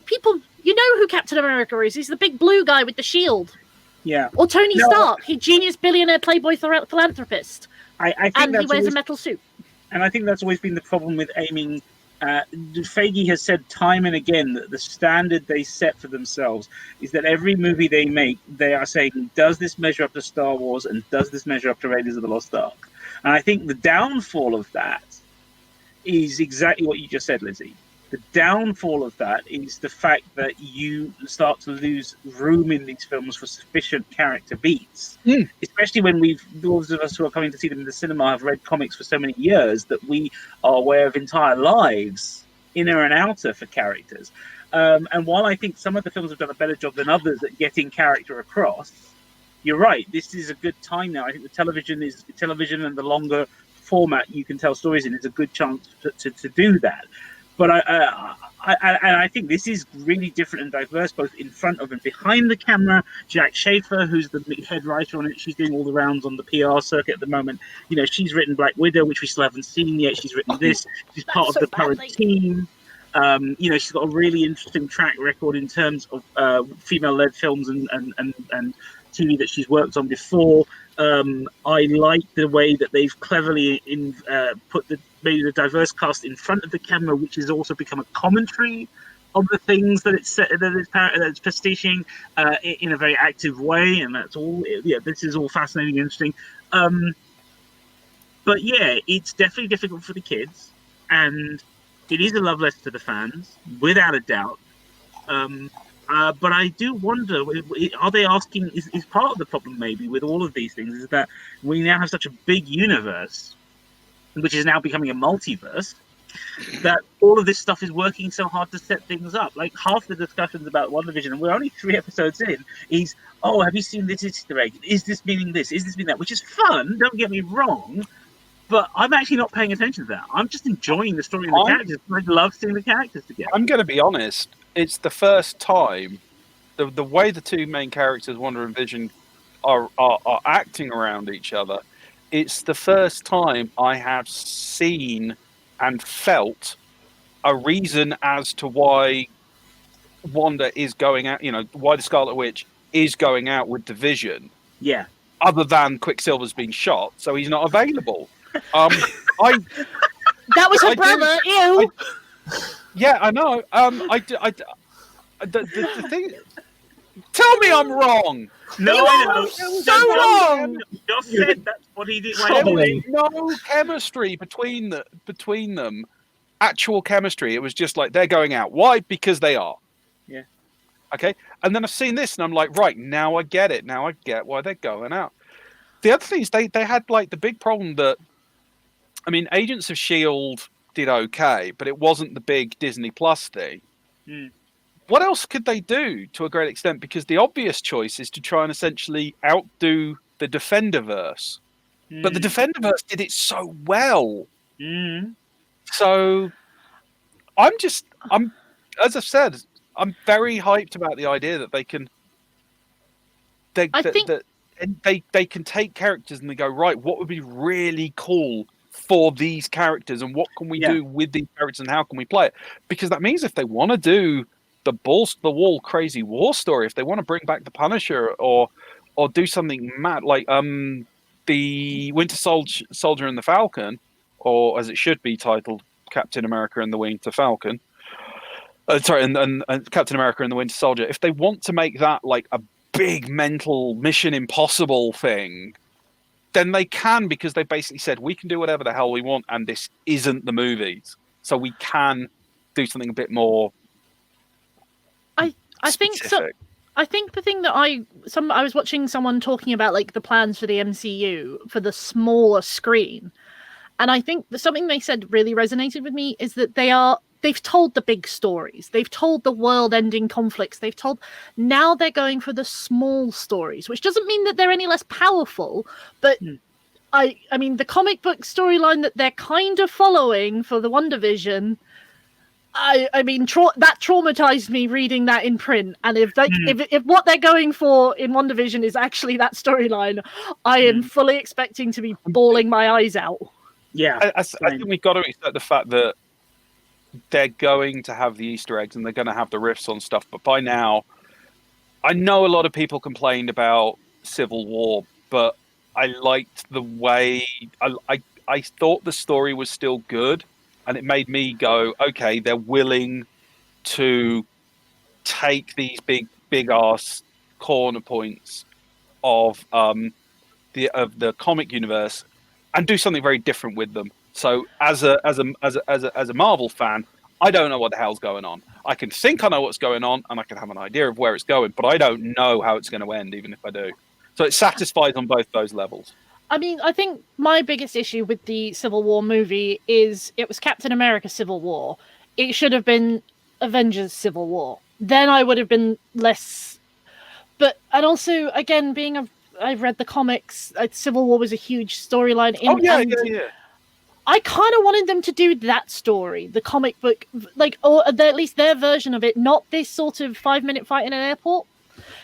People, who Captain America is. He's the big blue guy with the shield. Yeah. Or Tony Stark, he genius billionaire playboy philanthropist. I think he wears a metal suit. And I think that's always been the problem with aiming. Feige has said time and again that the standard they set for themselves is that every movie they make, they are saying, does this measure up to Star Wars, and does this measure up to Raiders of the Lost Ark? And I think the downfall of that is exactly what you just said, Lizzie. The downfall of that is the fact that you start to lose room in these films for sufficient character beats. Especially when those of us who are coming to see them in the cinema have read comics for so many years that we are aware of entire lives, inner and outer, for characters. And while I think some of the films have done a better job than others at getting character across, you're right, this is a good time now. I think the television and the longer format you can tell stories in is a good chance to do that. But I think this is really different and diverse, both in front of and behind the camera. Jack Schaefer, who's the head writer on it, she's doing all the rounds on the PR circuit at the moment. She's written Black Widow, which we still haven't seen yet. She's written this. She's part of the current team. She's got a really interesting track record in terms of female-led films and TV that she's worked on before. I like the way that they've cleverly put maybe the diverse cast in front of the camera, which has also become a commentary of the things that it's pastiching in a very active way, and that's all. Yeah, this is all fascinating and interesting. But yeah, it's definitely difficult for the kids, and it is a love letter to the fans, without a doubt. But I do wonder, are they asking, is part of the problem maybe with all of these things is that we now have such a big universe, which is now becoming a multiverse, that all of this stuff is working so hard to set things up. Like half the discussions about WandaVision, and we're only 3 episodes in, is, oh, have you seen this Easter egg? Is this meaning this? Is this meaning that? Which is fun, don't get me wrong, but I'm actually not paying attention to that. I'm just enjoying the story and the characters. I love seeing the characters together. I'm going to be honest. It's the first time the way the two main characters, Wanda and Vision, are acting around each other it's the first time I have seen and felt a reason as to why Wanda is going out, why the Scarlet Witch is going out with the Vision, Yeah. other than Quicksilver's been shot, so he's not available. That was her I do- brother. Ew. Yeah, I know. The thing. Tell me I'm wrong. No, You I are know. so wrong. Just said that's what he did. There Troubling. was no chemistry between them. Actual chemistry. It was just like they're going out. Why? Because they are. Yeah. Okay. And then I've seen this, and I'm like, right, now I get it. Now I get why they're going out. The other thing is they had like the big problem that, I mean, Agents of S.H.I.E.L.D. did okay, but it wasn't the big Disney Plus thing. Mm. What else could they do to a great extent? Because the obvious choice is to try and essentially outdo the Defenderverse. But the Defenderverse did it so well. Mm. So I'm as I've said, I'm very hyped about the idea that they can they can take characters and they go, right, what would be really cool for these characters, and what can we do with these characters, and how can we play it? Because that means if they want to do the balls to the wall crazy war story, if they want to bring back the Punisher or do something mad like the Winter Soldier and the Falcon, or as it should be titled, Captain America and the Winter Falcon. And Captain America and the Winter Soldier. If they want to make that like a big mental Mission Impossible thing, then they can, because they basically said we can do whatever the hell we want, and this isn't the movies, so we can do something a bit more. I think so. I think the thing that I was watching someone talking about like the plans for the MCU for the smaller screen, and I think something they said really resonated with me is that they've told the big stories, they've told the world-ending conflicts, now they're going for the small stories, which doesn't mean that they're any less powerful, but I mean the comic book storyline that they're kind of following for the WandaVision. I mean, that traumatized me reading that in print. And if what they're going for in WandaVision is actually that storyline, I am fully expecting to be bawling my eyes out. Yeah, I think we've got to accept the fact that they're going to have the Easter eggs and they're going to have the riffs on stuff. But by now, I know a lot of people complained about Civil War, but I liked the way I thought the story was still good. And it made me go, okay, they're willing to take these big ass corner points of the comic universe and do something very different with them. So as a Marvel fan, I don't know what the hell's going on. I can think I know what's going on, and I can have an idea of where it's going, but I don't know how it's going to end, even if I do. So it satisfies on both those levels. I mean, I think my biggest issue with the Civil War movie is it was Captain America Civil War. It should have been Avengers Civil War. Then I would have been less. And also, again, I've read the comics. Civil War was a huge storyline. Yeah. I kind of wanted them to do that story, the comic book, or at least their version of it, not this sort of 5-minute fight in an airport.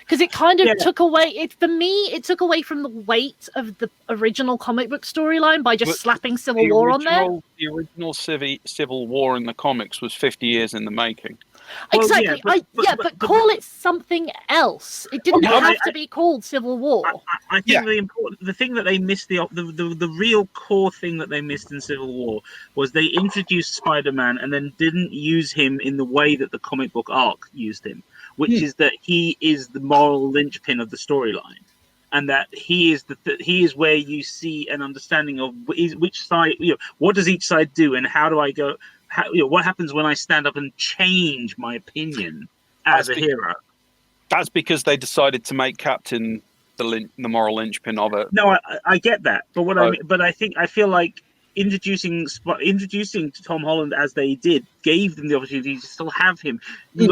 Because it kind of took away it took away from the weight of the original comic book storyline by just slapping Civil War on there. The original Civil War in the comics was 50 years in the making. Exactly. But call it something else. It didn't have to be called Civil War. I think the thing that they missed, the real core thing that they missed in Civil War was they introduced Spider-Man and then didn't use him in the way that the comic book arc used him, which is that he is the moral linchpin of the storyline, and that he is where you see an understanding of which side, what does each side do, and how do I go. What happens when I stand up and change my opinion as a hero? That's because they decided to make Captain the moral linchpin of it. No, I get that, but I feel like introducing Tom Holland as they did gave them the opportunity to still have him he's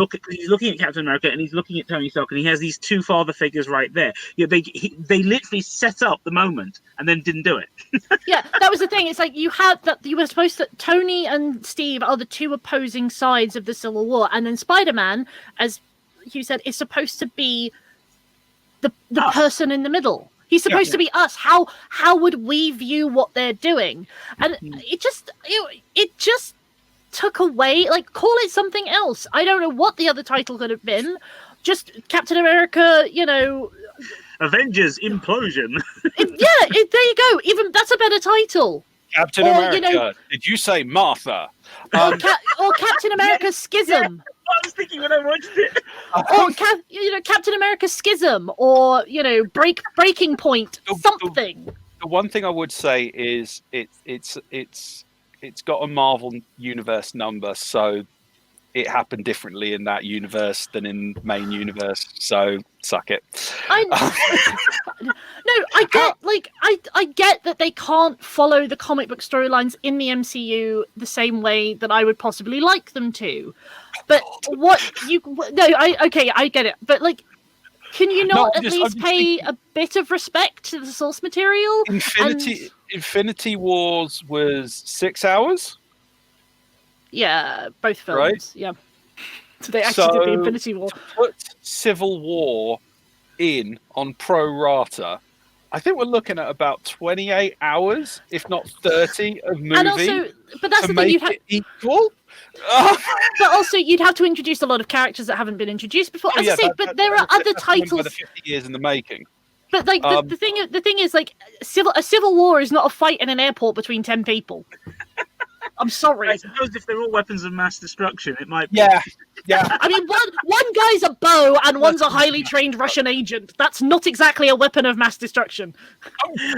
looking at Captain America and he's looking at Tony Stark and he has these two father figures right there. They literally set up the moment and then didn't do it. Yeah, that was the thing. It's like you were supposed to. Tony and Steve are the two opposing sides of the Civil War, and then Spider-Man, as Hugh said, is supposed to be the person in the middle. He's supposed to be us. How would we view what they're doing? And it just took away, like, call it something else. I don't know what the other title could have been. Just Captain America, Avengers Implosion. there you go. Even that's a better title. Captain America. Did you say Martha? Or Captain America Schism. I was thinking when I watched it. Or Captain America Schism, or Breaking Point, something. The one thing I would say is it's got a Marvel Universe number, so it happened differently in that universe than in main universe. So suck it. I get that they can't follow the comic book storylines in the MCU the same way that I would possibly like them to. But I get it. But like, can you not at least pay a bit of respect to the source material? Infinity Wars was 6 hours. Yeah, both films. Right? Yeah. So they actually did the Infinity War. To put Civil War in on pro rata, I think we're looking at about 28 hours, if not 30, of movie. And also, but that's the thing, you'd have equal. But also, you'd have to introduce a lot of characters that haven't been introduced before. But there are other titles. The 50 years in the making. But like the thing is, like, a civil war is not a fight in an airport between 10 people. I'm sorry. I suppose if they're all weapons of mass destruction, it might be. Yeah. I mean, one guy's a bow and one's a highly trained Russian agent. That's not exactly a weapon of mass destruction.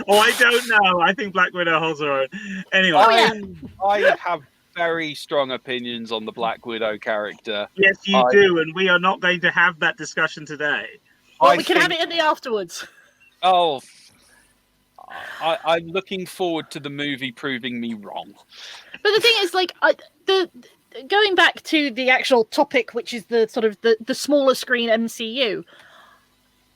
Oh, I don't know. I think Black Widow holds her own. Anyway. I have very strong opinions on the Black Widow character. Yes, you do, and we are not going to have that discussion today. Well, we can have it in the afterwards. Oh, I'm looking forward to the movie proving me wrong. But the thing is, like, going back to the actual topic, which is the sort of the smaller screen MCU,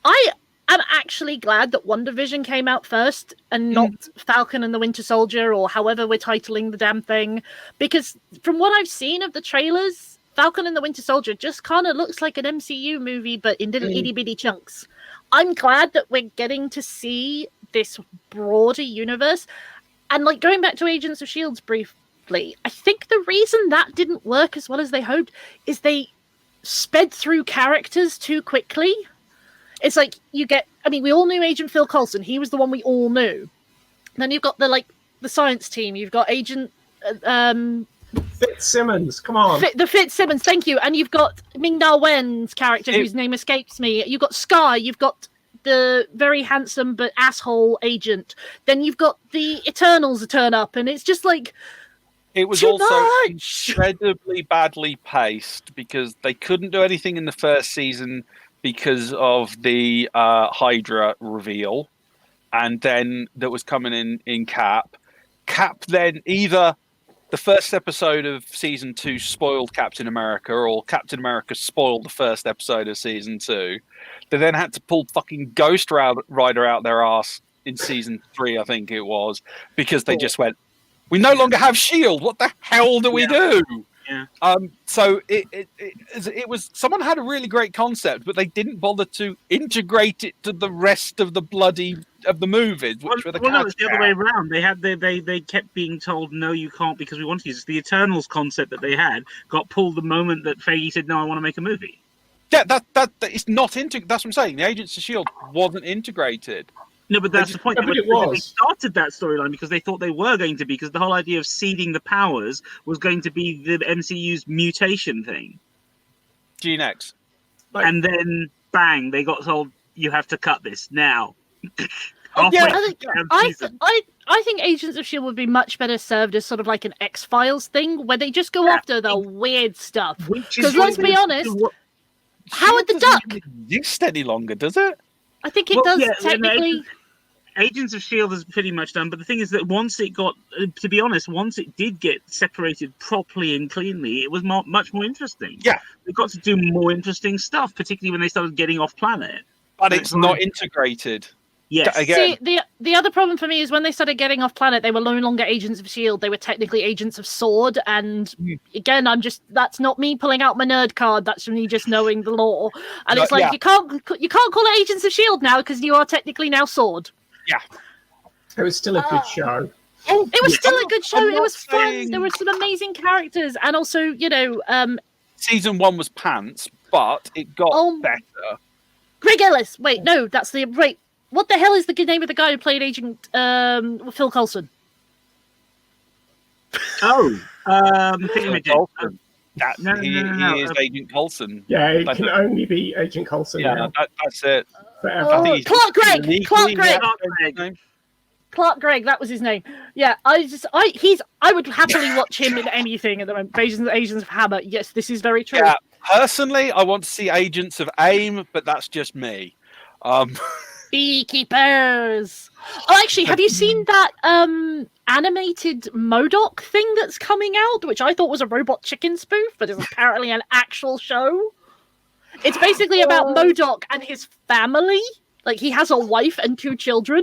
I am actually glad that WandaVision came out first and not Falcon and the Winter Soldier, or however we're titling the damn thing, because from what I've seen of the trailers, Falcon and the Winter Soldier just kind of looks like an MCU movie, but in little itty bitty chunks. I'm glad that we're getting to see this broader universe. And like, going back to Agents of S.H.I.E.L.D. briefly, I think the reason that didn't work as well as they hoped is they sped through characters too quickly. It's like, we all knew Agent Phil Coulson. He was the one we all knew. Then you've got the science team. You've got Agent Fitzsimmons, come on. Fitzsimmons, thank you. And you've got Ming-Na Wen's character, whose name escapes me. You've got Sky. You've got the very handsome but asshole agent. Then you've got the Eternals turn up, and it's just like, it was also incredibly badly paced because they couldn't do anything in the first season because of the Hydra reveal, and then that was coming in Cap. Cap then either the first episode of season 2 spoiled Captain America, or Captain America spoiled the first episode of season 2. They then had to pull fucking Ghost Rider out their ass in season 3, I think it was, because they just went, we no longer have S.H.I.E.L.D. What the hell do we do? Yeah. So it was, someone had a really great concept, but they didn't bother to integrate it to the rest of the of the movies, which were the no, it's the other way around. They kept being told, no, you can't, because we want to use the Eternals concept that they had got pulled the moment that Feige said, no, I want to make a movie. Yeah, that is not integrated. That's what I'm saying. The Agents of S.H.I.E.L.D. wasn't integrated. No, but that's the point. But it was. They started that storyline because they thought they were going to be, because the whole idea of seeding the powers was going to be the MCU's mutation thing. Gene X. And then, bang, they got told, you have to cut this now. I think Agents of S.H.I.E.L.D. would be much better served as sort of like an X-Files thing, where they just go after the weird stuff. Because let's be honest, Howard the Duck doesn't exist any longer, does it? I think it does technically. Agents of S.H.I.E.L.D. is pretty much done, but the thing is that once it got, to be honest, once it did get separated properly and cleanly, it was much more interesting. Yeah. They got to do more interesting stuff, particularly when they started getting off planet. But it's not integrated. Yes. Again, See, the other problem for me is when they started getting off planet, they were no longer agents of S.H.I.E.L.D. They were technically agents of S.W.O.R.D. And again, that's not me pulling out my nerd card. That's me just knowing the lore. And it's like, yeah. you can't call it agents of S.H.I.E.L.D. now because you are technically now S.W.O.R.D. Yeah. It was still a good show. It was still a good show. I'm It not was fun. saying- There were some amazing characters. And also, you know, Season 1 was pants, but it got better. Greg Ellis. Wait, no, that's the... Wait, what the hell is the name of the guy who played Agent Phil Coulson? Oh, Phil Coulson. He is Agent Coulson. Yeah, it can only be Agent Coulson Yeah, now. that's it. Forever. I think he's Clark Gregg. Clark Gregg. Gregg. Clark Gregg, that was his name. Yeah, I would happily watch him in anything at the moment. Agents of Hammer. Yes, this is very true. Yeah, personally, I want to see Agents of AIM, but that's just me. Beekeepers. Oh, actually, have you seen that animated MODOK thing that's coming out, which I thought was a Robot Chicken spoof, but is apparently an actual show? It's basically about MODOK and his family. Like, he has a wife and 2 children.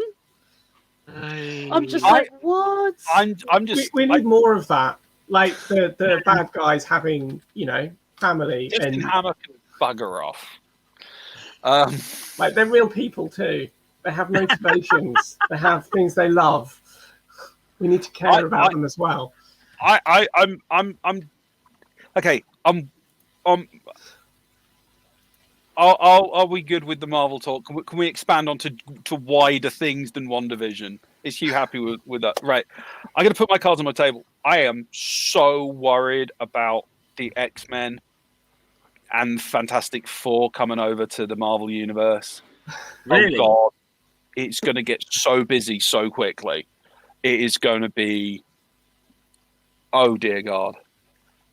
I'm just like, what? I'm just. We need more of that. Like the bad guys having, you know, family and Hammer can bugger off. like they're real people too. They have motivations. They have things they love. We need to care about them as well. I'm okay. Are we good with the Marvel talk? Can we expand on to wider things than WandaVision? Is Hugh happy with that? Right. I'm going to put my cards on my table. I am so worried about the X-Men and Fantastic Four coming over to the Marvel Universe. Really? Oh, God. It's going to get so busy so quickly. It is going to be... Oh, dear God.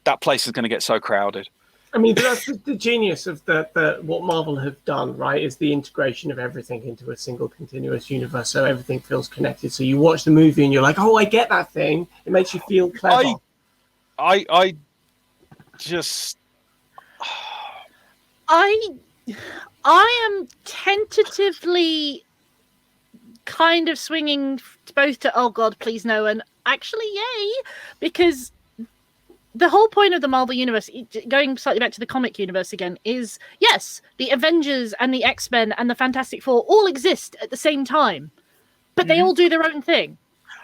That place is going to get so crowded. I mean, that's the genius of the what Marvel have done, right? Is the integration of everything into a single continuous universe, so everything feels connected. So you watch the movie and you're like, "Oh, I get that thing." It makes you feel clever. I just... I am tentatively kind of swinging both to oh God, please no, and actually yay, because the whole point of the Marvel Universe, going slightly back to the comic universe again, is yes, the Avengers and the X-Men and the Fantastic Four all exist at the same time, but they all do their own thing.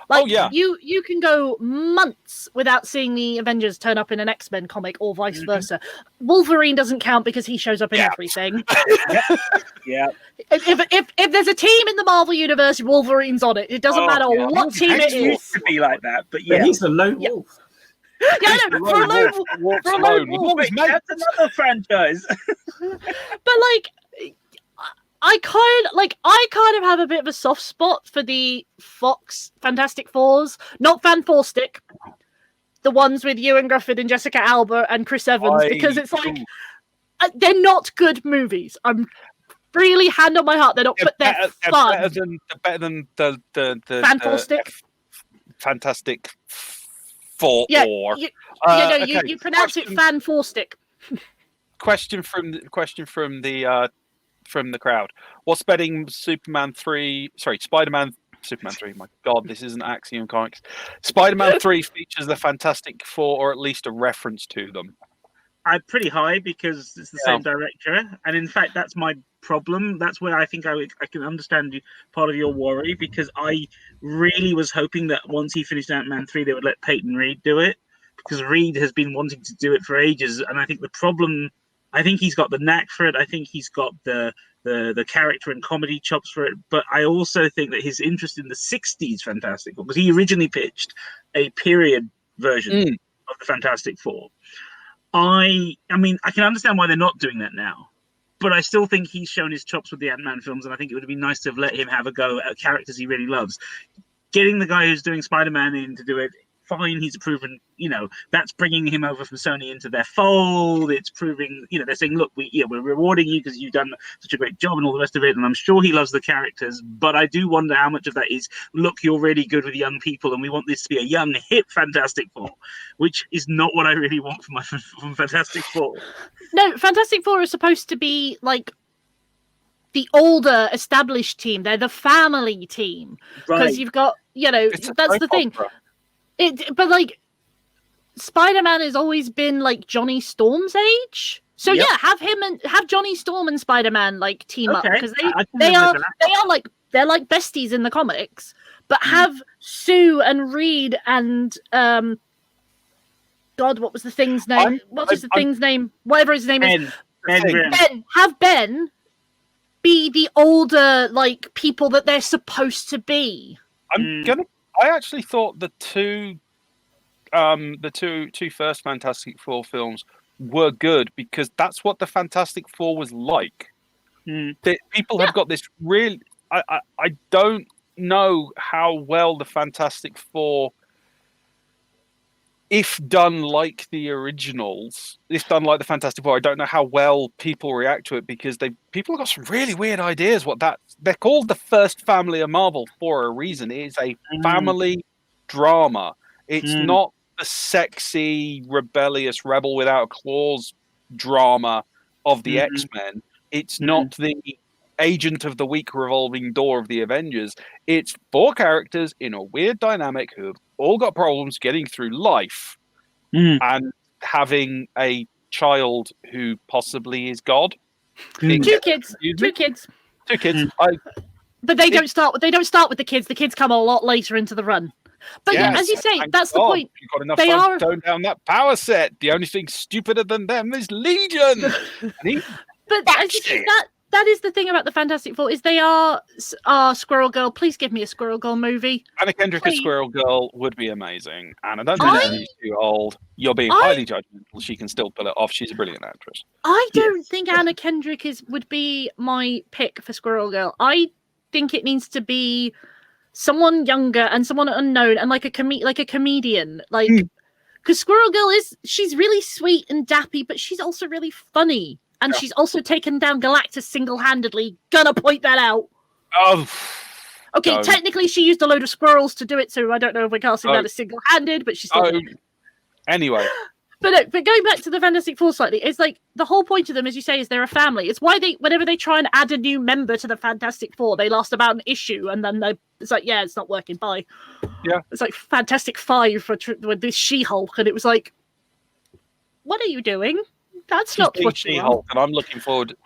Like, you can go months without seeing the Avengers turn up in an X-Men comic or vice versa. Wolverine doesn't count because he shows up in everything. Yeah. If there's a team in the Marvel Universe, Wolverine's on it. It doesn't matter what team it used is. to be like that, but But he's the lone wolf. Yeah, no, for a lone wolf. Wait, that's another franchise. But like, I kind of have a bit of a soft spot for the Fox Fantastic Fours, not Fan Four Stick, the ones with Ewan Grufford and Jessica Alba and Chris Evans, because it's like they're not good movies. I'm really hand on my heart, they're not, but they're fun. Better than the Fan Four Stick, Fantastic Four. You pronounce it Fan Four Stick. Question from the crowd. What's betting Spider-Man 3? My God, this isn't Axiom Comics. Spider-Man 3 features the Fantastic Four, or at least a reference to them. I'm pretty high because it's the same director, and in fact, that's my problem. That's where I think I can understand part of your worry, because I really was hoping that once he finished Ant-Man 3, they would let Peyton Reed do it, because Reed has been wanting to do it for ages, and I think the problem. I think he's got the knack for it. I think he's got the character and comedy chops for it. But I also think that his interest in the 60s Fantastic Four, because he originally pitched a period version of the Fantastic Four. I mean, I can understand why they're not doing that now. But I still think he's shown his chops with the Ant-Man films, and I think it would have been nice to have let him have a go at characters he really loves. Getting the guy who's doing Spider-Man in to do it, fine, he's proven, that's bringing him over from Sony into their fold. It's proving, they're saying, look, we're rewarding you because you've done such a great job and all the rest of it. And I'm sure he loves the characters, but I do wonder how much of that is, look, you're really good with young people and we want this to be a young, hip Fantastic Four, which is not what I really want from Fantastic Four. No, Fantastic Four is supposed to be like the older established team. They're the family team because Right. you've got, It's a that's the soap thing. opera. But like, Spider-Man has always been like Johnny Storm's age. So Yep. yeah, have Johnny Storm and Spider-Man like team up Okay, because I can they live are with that. they're like besties in the comics. But have Sue and Reed and God, what was the thing's name? What was the thing's name? Whatever his name is. Ben Grimm. Ben. Have Ben be the older like people that they're supposed to be. I actually thought the two first Fantastic Four films were good because that's what the Fantastic Four was like. People have got this really. I don't know how well the Fantastic Four, if done like the originals, if done like the Fantastic Four, I don't know how well people react to it because people have got some really weird ideas. They're called the first family of Marvel for a reason. It is a family drama. It's not the sexy, rebellious rebel without claws drama of the X-Men. It's not the agent of the week revolving door of the Avengers. It's 4 characters in a weird dynamic who've all got problems getting through life and having a child who possibly is God. Two kids. But they don't start with the kids. The kids come a lot later into the run. But yeah, as you say, that's the point. You've got enough time to tone down that power set. The only thing stupider than them is Legion. But as you say, that is the thing about the Fantastic Four is they are Squirrel Girl. Please give me a Squirrel Girl movie. Anna Kendrick as Squirrel Girl would be amazing. And I don't think she's too old. You're being highly judgmental. She can still pull it off. She's a brilliant actress. I don't think Anna Kendrick would be my pick for Squirrel Girl. I think it needs to be someone younger and someone unknown and like a comedian. Like, because Squirrel Girl she's really sweet and dappy, but she's also really funny. And she's also taken down Galactus single-handedly. Gonna point that out. Oh. Okay, technically she used a load of squirrels to do it, so I don't know if we're casting that as single-handed, but she's still... Anyway. But going back to the Fantastic Four slightly, it's like the whole point of them, as you say, is they're a family. It's why whenever they try and add a new member to the Fantastic Four, they last about an issue, and then it's like, yeah, it's not working, bye. Yeah. It's like Fantastic Five with this She-Hulk, and it was like, what are you doing? That's not what She-Hulk, and I'm looking forward.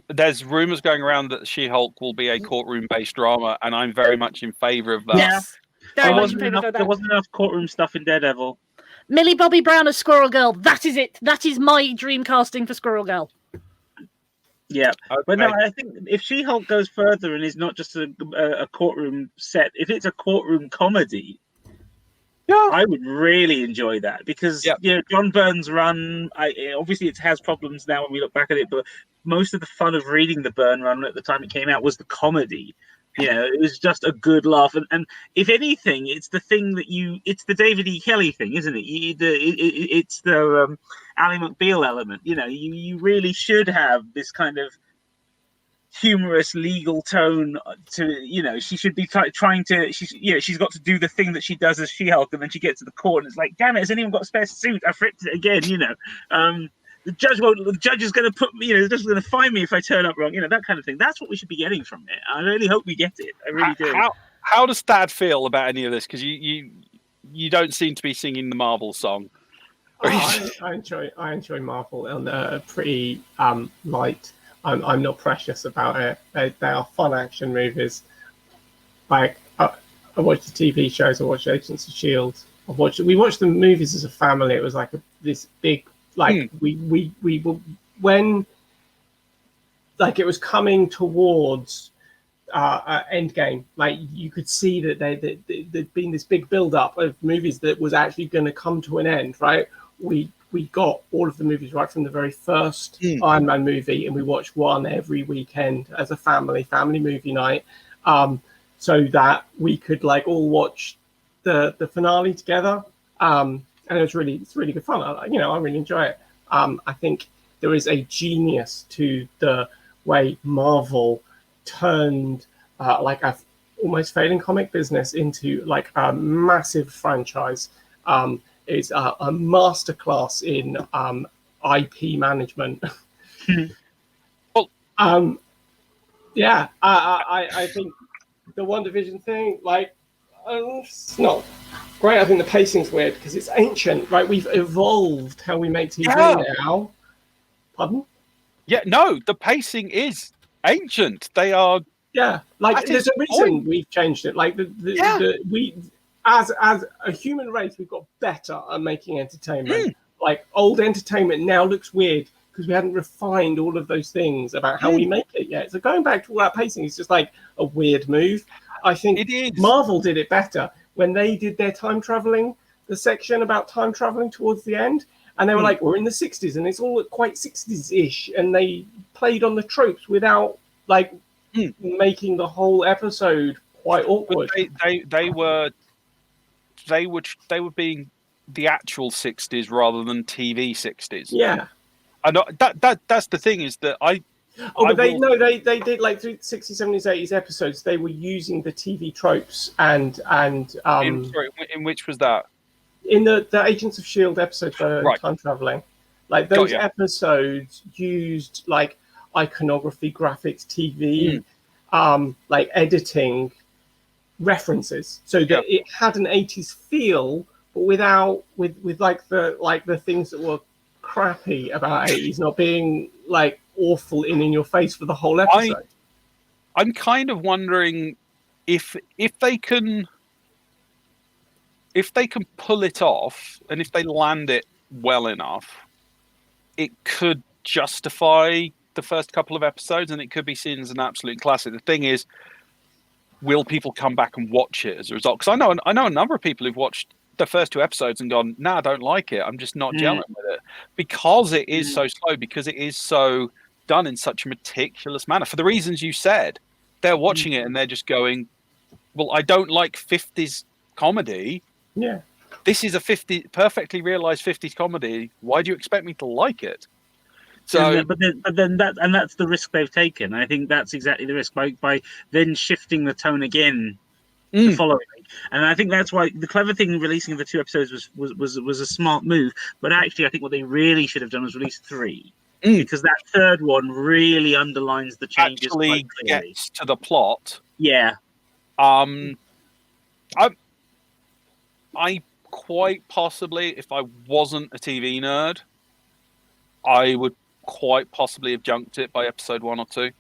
There's rumors going around that She-Hulk will be a courtroom-based drama, and I'm very much in favor of that. Yes, there wasn't enough courtroom stuff in Daredevil. Millie Bobby Brown as Squirrel Girl. That is it. That is my dream casting for Squirrel Girl. Yeah, but no, I think if She-Hulk goes further and is not just a courtroom set, if it's a courtroom comedy. Yeah, I would really enjoy that because John Byrne's run. Obviously, it has problems now when we look back at it, but most of the fun of reading the Byrne run at the time it came out was the comedy. It was just a good laugh, and if anything, it's the thing it's the David E. Kelly thing, isn't it? It's the Ally McBeal element. You really should have this kind of humorous legal tone to she should be trying to she's got to do the thing that she does as She-Hulk, and then she gets to the court and it's like, damn it, has anyone got a spare suit? I fricked it again. The judge is going to put me, they're just going to fine me if I turn up wrong, that kind of thing. That's what we should be getting from it. I really hope we get it. I really do. How does Thad feel about any of this? Because you don't seem to be singing the Marvel song. I enjoy Marvel, and they're pretty light. I'm not precious about it. They are fun action movies. Like I watch the TV shows. I watch Agents of S.H.I.E.L.D. We watched the movies as a family. It was like this big we when like it was coming towards Endgame. Like you could see that there'd been this big build up of movies that was actually going to come to an end. Right? We got all of the movies right from the very first Iron Man movie, and we watched one every weekend as a family movie night, so that we could like all watch the finale together. And it's really good fun. I really enjoy it. I think there is a genius to the way Marvel turned like a almost failing comic business into like a massive franchise. It's a masterclass in IP management. Well, Yeah, I think the WandaVision thing, like, it's not great. I think the pacing's weird because it's ancient, right? We've evolved how we make TV now. Pardon? Yeah, no, the pacing is ancient. They are. Yeah, like That there's is a the reason point. we've changed it. Like we as a human race, we've got better at making entertainment. Like old entertainment now looks weird because we hadn't refined all of those things about how we make it yet. So going back to all that pacing is just like a weird move. I think It is. Marvel did it better when they did their time traveling, the section about time traveling towards the end. And they were like, we're in the 60s and it's all quite 60s-ish. And they played on the tropes without like making the whole episode quite awkward. But they were being the actual 60s rather than TV 60s. Yeah. I know that's the thing is that they did like through the 60s, 70s, 80s episodes. They were using the TV tropes and in which was that? In the Agents of S.H.I.E.L.D. episode for time traveling, like those episodes used like iconography, graphics, TV, like editing references, so that it had an 80s feel, but with like the things that were crappy about 80s not being like awful in your face for the whole episode. I'm kind of wondering if they can pull it off, and if they land it well enough, it could justify the first couple of episodes, and it could be seen as an absolute classic. The thing is, will people come back and watch it as a result? Because I know a number of people who've watched the first 2 episodes and gone, "Nah, I don't like it. I'm just not gelling with it," because it is so slow, because it is so done in such a meticulous manner. For the reasons you said, they're watching it and they're just going, "Well, I don't like 50s comedy. Yeah, this is a perfectly realized 50s comedy. Why do you expect me to like it?" So, but then that's the risk they've taken. I think that's exactly the risk by then shifting the tone again the following week. And I think that's why the clever thing releasing the 2 episodes was a smart move. But actually, I think what they really should have done was release 3, because that third one really underlines the changes. Actually gets to the plot. Yeah. I quite possibly, if I wasn't a TV nerd, I would quite possibly have junked it by episode 1 or 2.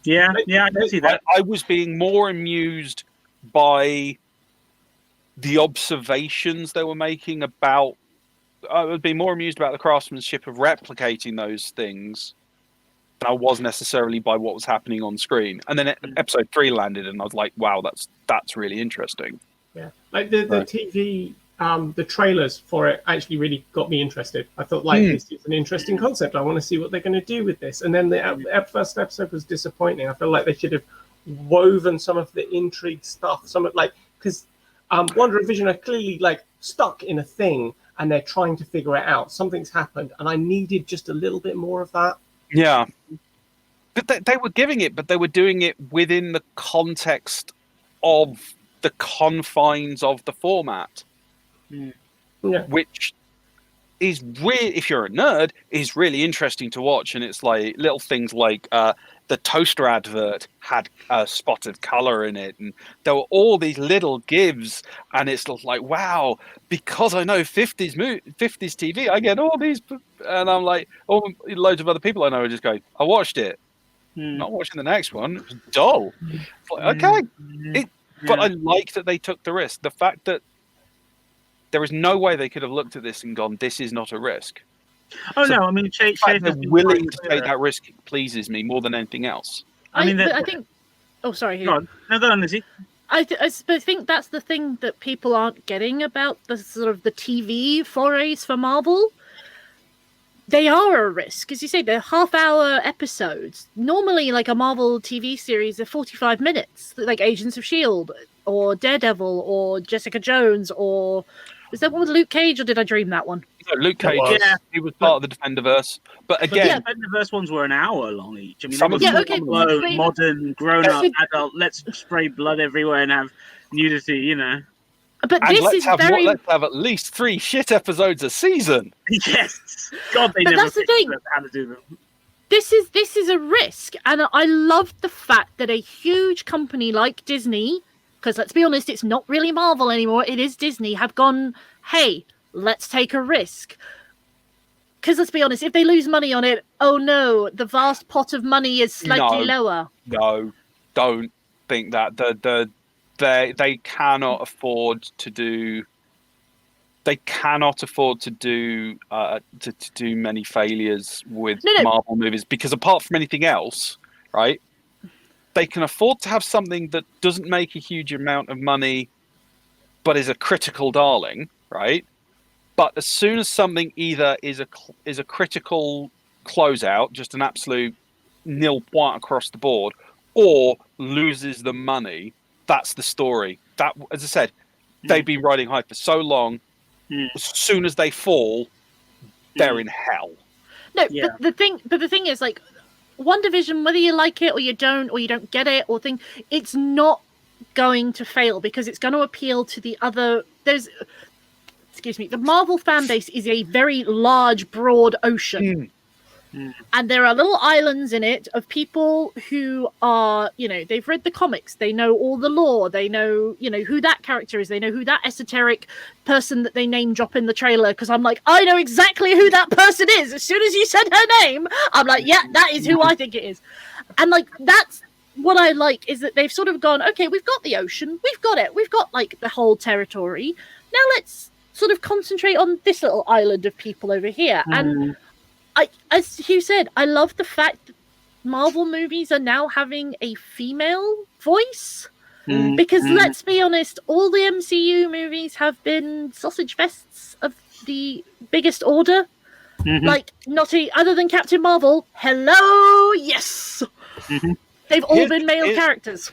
Yeah, I can see that. I was being more amused by the observations they were making about. I would be more amused about the craftsmanship of replicating those things than I was necessarily by what was happening on screen. And then episode 3 landed, and I was like, "Wow, that's really interesting." Yeah, like the TV, the trailers for it actually really got me interested. I thought, like, this is an interesting concept. I want to see what they're going to do with this. And then the first episode was disappointing. I feel like they should have woven some of the intrigue stuff, because WandaVision are clearly like stuck in a thing and they're trying to figure it out. Something's happened, and I needed just a little bit more of that. Yeah, but they were giving it, but they were doing it within the context of the confines of the format, which is really, if you're a nerd, is really interesting to watch. And it's like little things like the toaster advert had a spot of color in it, and there were all these little gives, and it's like, wow, because I know 50s TV, I get all these, and I'm like, loads of other people I know are just going, "I watched it, not watching the next one, it was dull." It's like, okay. But I like that they took the risk. The fact that there is no way they could have looked at this and gone, "This is not a risk." Oh, so no, I mean, they're willing to take that risk pleases me more than anything else. I think. Oh, sorry. Go on, Lizzie. I think that's the thing that people aren't getting about the sort of the TV forays for Marvel. They are a risk, as you say. They're half-hour episodes. Normally, like a Marvel TV series, they're 45 minutes, like Agents of S.H.I.E.L.D. or Daredevil or Jessica Jones, or is that one with Luke Cage, or did I dream that one? No, Luke Cage. He was part of the Defenderverse, but again, the Defenderverse ones were an hour long each. I mean, some of them modern, grown-up, adult. Let's spray blood everywhere and have nudity, you know. But and let's have at least 3 shit episodes a season. Yes, God, they never that's the thing. How to do them. this is a risk, and I love the fact that a huge company like Disney, because let's be honest, it's not really Marvel anymore, it is Disney, have gone, hey, let's take a risk. Because let's be honest, if they lose money on it, oh no, the vast pot of money is slightly lower. No, don't think that. They cannot afford to do. They cannot afford to do to do many failures with Marvel movies, because apart from anything else, right? They can afford to have something that doesn't make a huge amount of money, but is a critical darling, right? But as soon as something either is a critical closeout, just an absolute nil point across the board, or loses the money, that's the story. That, as I said, they've been riding high for so long. As soon as they fall, they're in hell. No, but the thing is, like, WandaVision, whether you like it or you don't get it or think, it's not going to fail because it's going to appeal to the other. The Marvel fan base is a very large, broad ocean. And there are little islands in it of people who are, they've read the comics, they know all the lore, they know, who that character is, they know who that esoteric person that they name drop in the trailer, because I'm like, I know exactly who that person is. As soon as you said her name, I'm like, yeah, that is who I think it is. And like, that's what I like, is that they've sort of gone, okay, we've got the ocean, we've got like the whole territory, now let's sort of concentrate on this little island of people over here. And as Hugh said, I love the fact that Marvel movies are now having a female voice. Because let's be honest, all the MCU movies have been sausage fests of the biggest order. Like, other than Captain Marvel, hello, yes! They've all been male characters.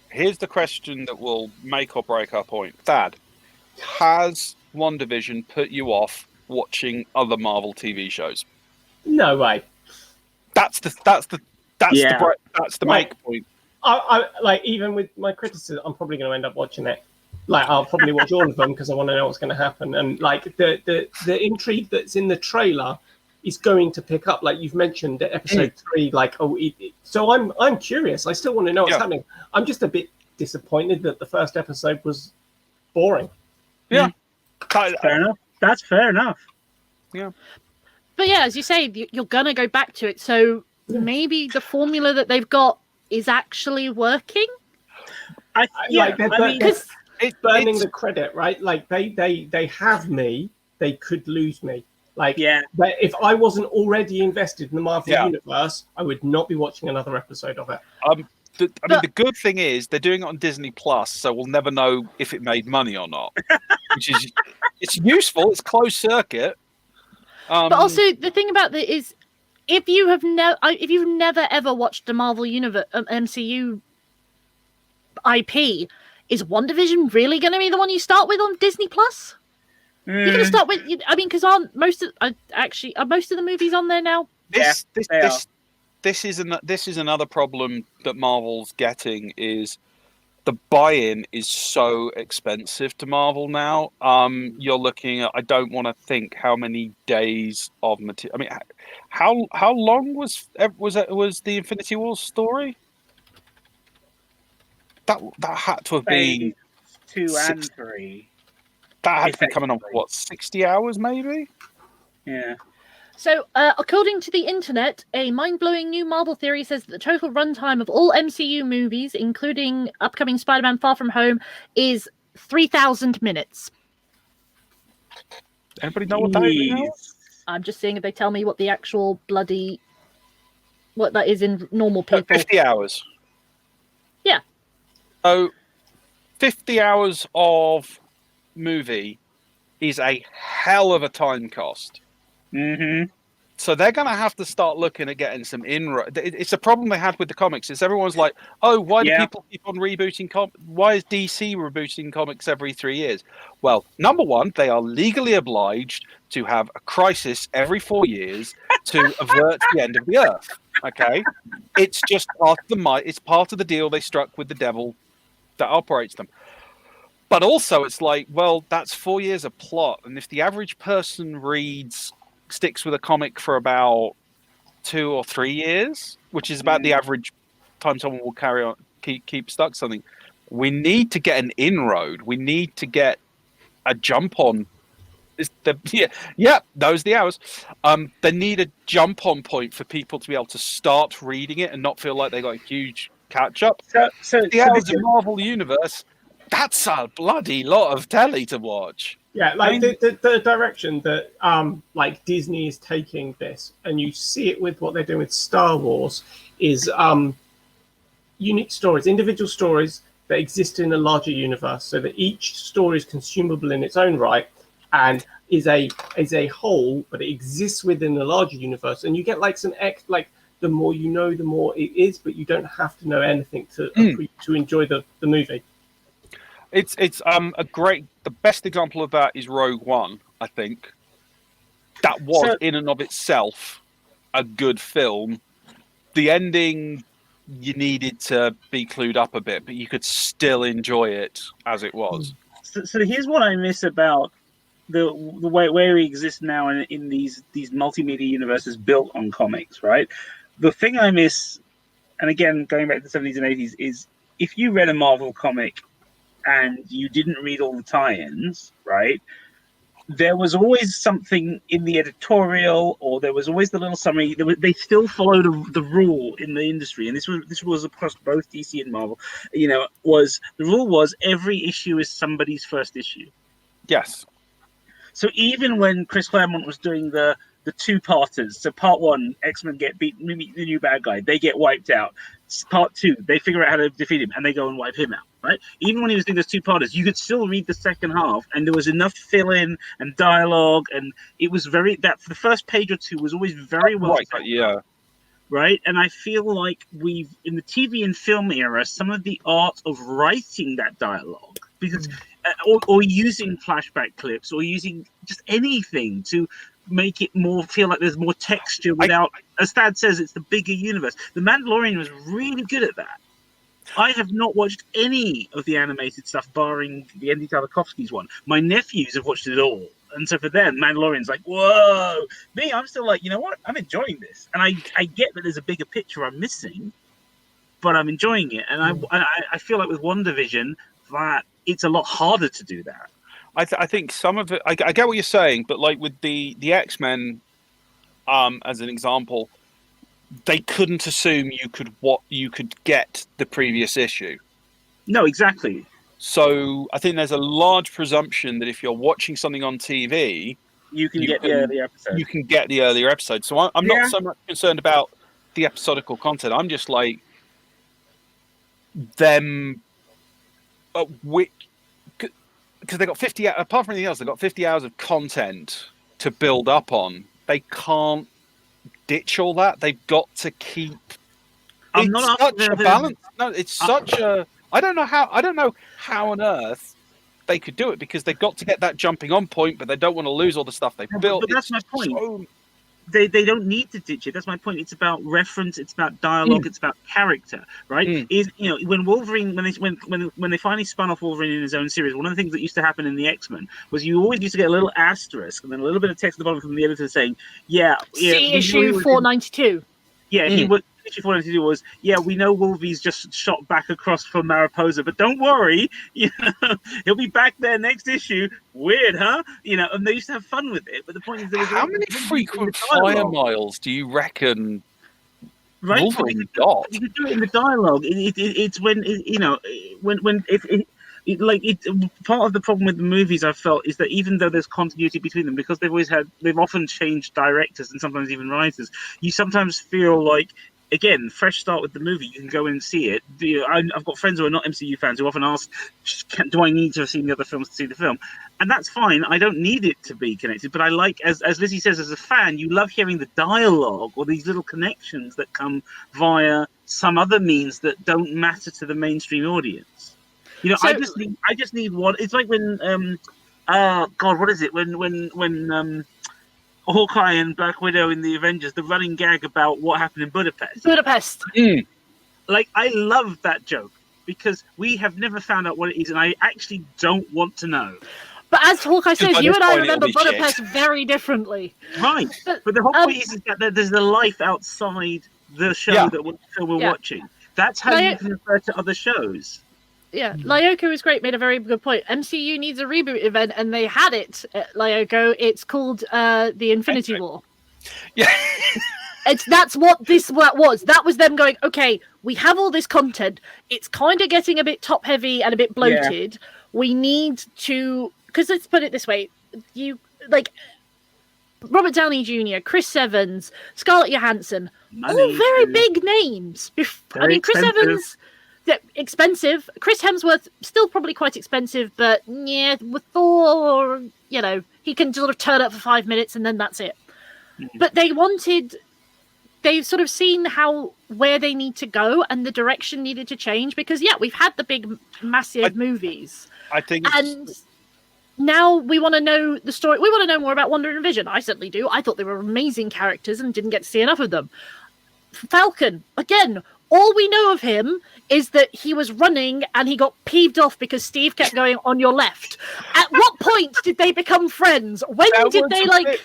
Here's the question that will make or break our point. Thad, has WandaVision put you off watching other Marvel TV shows? No way. That's the make point. I like, even with my criticism, I'm probably going to end up watching it. Like, I'll probably watch all of them because I want to know what's going to happen. And like the intrigue that's in the trailer is going to pick up. Like you've mentioned, episode 3. Like, so I'm curious. I still want to know what's happening. I'm just a bit disappointed that the first episode was boring. Yeah, fair enough. That's fair enough. Yeah. But yeah, as you say, you're going to go back to it. So maybe the formula that they've got is actually working. It's burning the credit, right? Like they have me, they could lose me. Like, but if I wasn't already invested in the Marvel universe, I would not be watching another episode of it. The good thing is they're doing it on Disney Plus, so we'll never know if it made money or not. Which is, it's useful. It's closed circuit. But also the thing about that is, if you've never ever watched the Marvel Universe MCU IP, is WandaVision really going to be the one you start with on Disney Plus? You're going to start with, because aren't most of the movies on there now? This is another problem that Marvel's getting, is the buy-in is so expensive to Marvel now. You're looking at, I don't want to think how many days of material. I mean, how long was the Infinity War story? That had to have been 2 and 3. That had to be coming on for, what, 60 hours maybe? Yeah. So, according to the internet, a mind-blowing new Marvel theory says that the total runtime of all MCU movies, including upcoming Spider-Man Far From Home, is 3,000 minutes. Anybody know what that is? I'm just seeing if they tell me what the actual what that is in normal people. 50 hours. Yeah. So, 50 hours of movie is a hell of a time cost. So they're going to have to start looking at getting some inroad. It's a problem they had with the comics. Is everyone's like, oh, why do people keep on rebooting why is DC rebooting comics every 3 years? Well, number one, they are legally obliged to have a crisis every 4 years to avert the end of the earth. Okay, it's just part of it's part of the deal they struck with the devil that operates them. But also, it's like, well, that's 4 years of plot, and if the average person sticks with a comic for about 2 or 3 years, which is about the average time someone will carry on keep stuck something. We need to get an inroad. We need to get a jump on. Those are the hours. They need a jump on point for people to be able to start reading it and not feel like they got a huge catch up. So The hours of Marvel Universe, that's a bloody lot of telly to watch. Yeah, like the direction that like Disney is taking this, and you see it with what they're doing with Star Wars, is unique stories, individual stories that exist in a larger universe, so that each story is consumable in its own right and is a whole, but it exists within the larger universe. And you get like like the more you know, the more it is, but you don't have to know anything to enjoy the movie. It's the best example of that is Rogue One, I think. That was in and of itself a good film. The ending, you needed to be clued up a bit, but you could still enjoy it as it was. So here's what I miss about the way where we exist now in these multimedia universes built on comics, right? The thing I miss, and again going back to the 70s and 80s, is if you read a Marvel comic and you didn't read all the tie-ins, right? There was always something in the editorial, or there was always the little summary. They still followed the rule in the industry, and this was across both DC and Marvel. You know, the rule was every issue is somebody's first issue. Yes. So even when Chris Claremont was doing the two-parters, so part 1, X-Men get beaten, meet the new bad guy, they get wiped out. Part 2, they figure out how to defeat him, and they go and wipe him out, right? Even when he was doing those two-parters, you could still read the second half, and there was enough fill-in and dialogue, and it was for the first page or two was always very well right, yeah. Right? And I feel like in the TV and film era, some of the art of writing that dialogue, because or using flashback clips, or using just anything to make it more feel like there's more texture without, as Thad says, it's the bigger universe. The Mandalorian was really good at that. I have not watched any of the animated stuff, barring the Andy Tartakovsky's one. My nephews have watched it all. And so for them, Mandalorian's like, whoa. Me, I'm still like, you know what? I'm enjoying this. And I get that there's a bigger picture I'm missing, but I'm enjoying it. And I feel like with WandaVision, that it's a lot harder to do that. I think some of it, I get what you're saying, but like with the X-Men, as an example, they couldn't assume you could get the previous issue. No, exactly. So I think there's a large presumption that if you're watching something on TV, you can get the earlier episode. You can get the earlier episode. So I'm not so much concerned about the episodical content. I'm just like them, because they got 50. Apart from anything else, they got 50 hours of content to build up on. They can't ditch all that. They've got to keep. It's such a balance. No, it's such a. I don't know how on earth they could do it, because they've got to get that jumping on point, but they don't want to lose all the stuff they've built. But that's my point. They don't need to ditch it. That's my point. It's about reference. It's about dialogue. It's about character, right? When Wolverine, when they finally spun off Wolverine in his own series, one of the things that used to happen in the X-Men was you always used to get a little asterisk and then a little bit of text at the bottom from the editor saying, see issue 492. He would. Issue 492 was, we know Wolvie's just shot back across from Mariposa, but don't worry, he'll be back there next issue. Weird, huh? And they used to have fun with it. But the point is, there was how many frequent flyer miles do you reckon Wolverine got? You could do it in the dialogue. It's when part of the problem with the movies, I've felt, is that even though there's continuity between them, because they've often changed directors and sometimes even writers, you sometimes feel like, again, fresh start with the movie, you can go and see it. I've got friends who are not MCU fans who often ask, do I need to have seen the other films to see the film? And that's fine. I don't need it to be connected. But I like, as Lizzie says, as a fan, you love hearing the dialogue or these little connections that come via some other means that don't matter to the mainstream audience. I just need one. It's like when, what is it? When Hawkeye and Black Widow in the Avengers, the running gag about what happened in Budapest. Like, I love that joke because we have never found out what it is, and I actually don't want to know. But as Hawkeye says, by you this and I point, remember it'll be Budapest very differently. Right. But the whole point is that there's the life outside the show that we're watching. That's how you can refer to other shows. Yeah, Lyoko is great, made a very good point. MCU needs a reboot event, and they had it at Lyoko. It's called the Infinity War. Yeah. That's what this was. That was them going, okay, we have all this content. It's kind of getting a bit top heavy and a bit bloated. Yeah. We need to, because let's put it this way, you like Robert Downey Jr., Chris Evans, Scarlett Johansson, all very big names. I mean, Chris Evans, expensive. Chris Hemsworth, still probably quite expensive, but yeah, with Thor, you know, he can sort of turn up for 5 minutes and then that's it. But they've sort of seen where they need to go and the direction needed to change because, yeah, we've had the big, massive movies. I think and now we want to know the story. We want to know more about Wanda and Vision. I certainly do. I thought they were amazing characters and didn't get to see enough of them. Falcon, again, all we know of him is that he was running and he got peeved off because Steve kept going on your left. At what point did they become friends? When did they